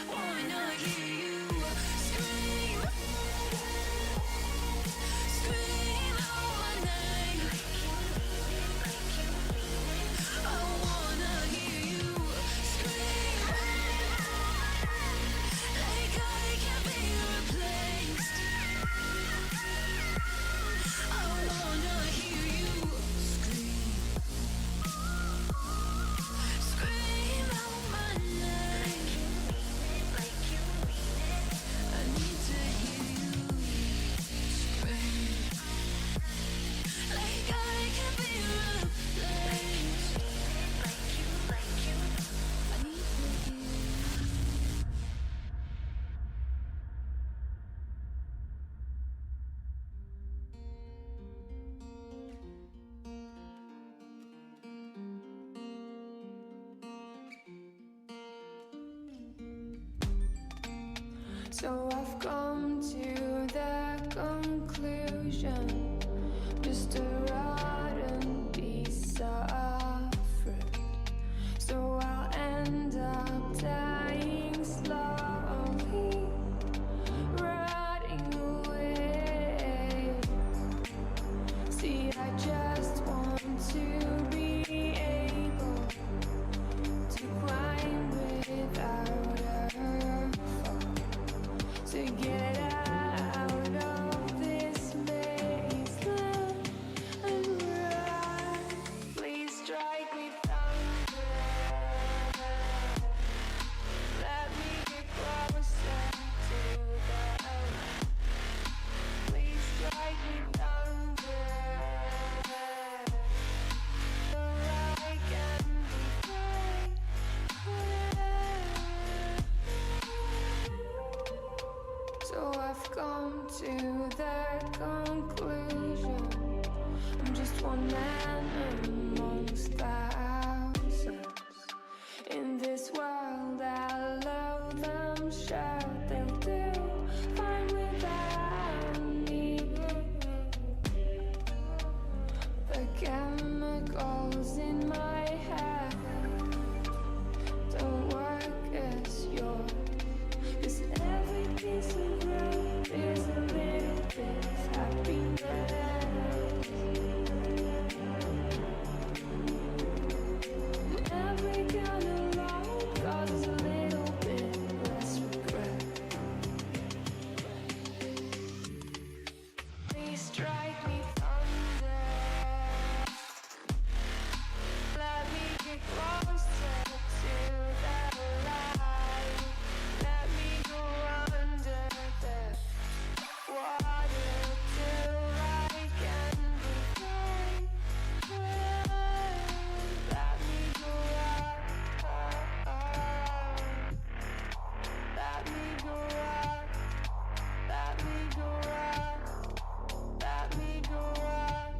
wanna hear you scream, scream out my name. I wanna hear you scream, like I can be replaced. I wanna hear you scream, scream out my name. I need to hear you scream, like I can be replaced. I need to hear you. So I've come to the conclusion, just a rotten piece of fruit. So I'll end up dying slowly, rotting away. to that conclusion. I'm just one man amongst thousands. In this world, I'll love them, shout, they'll do fine without me. The chemicals in my head don't work as yours. 'Cause every piece of road is a little bit of happiness. And every kind of love causes a little bit less regret. Please strike me thunder. Let me get closer to that light. Let me go under the water till I can breathe. Let me go up. Let me go up. Let me go up. Let me go up.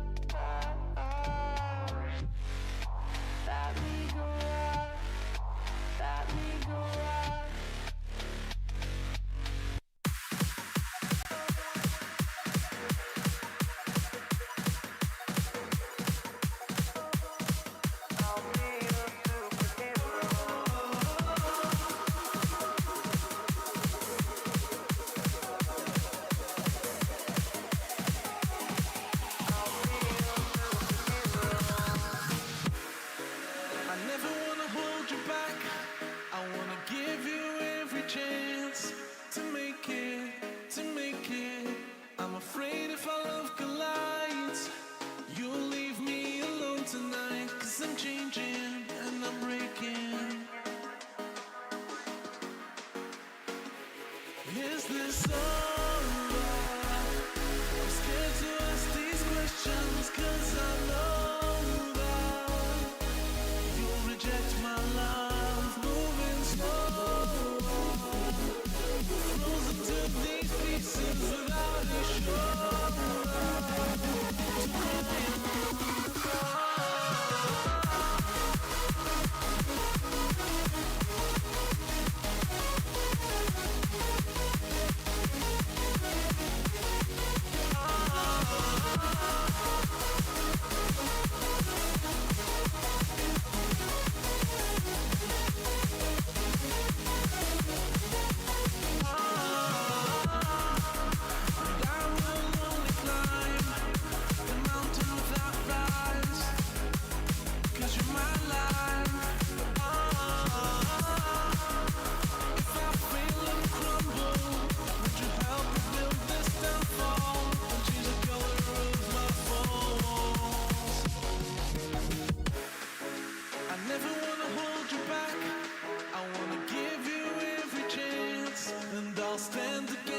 Let me go up. Let me go up. I never wanna hold you back. I wanna give you every chance to make it, to make it. I'm afraid if our love collides, you'll leave me alone tonight. 'Cause I'm changing and I'm breaking. Is this over? I'm scared to ask these questions 'cause I know that you'll reject my love, moving slow, frozen to these pieces without a I'll stand again.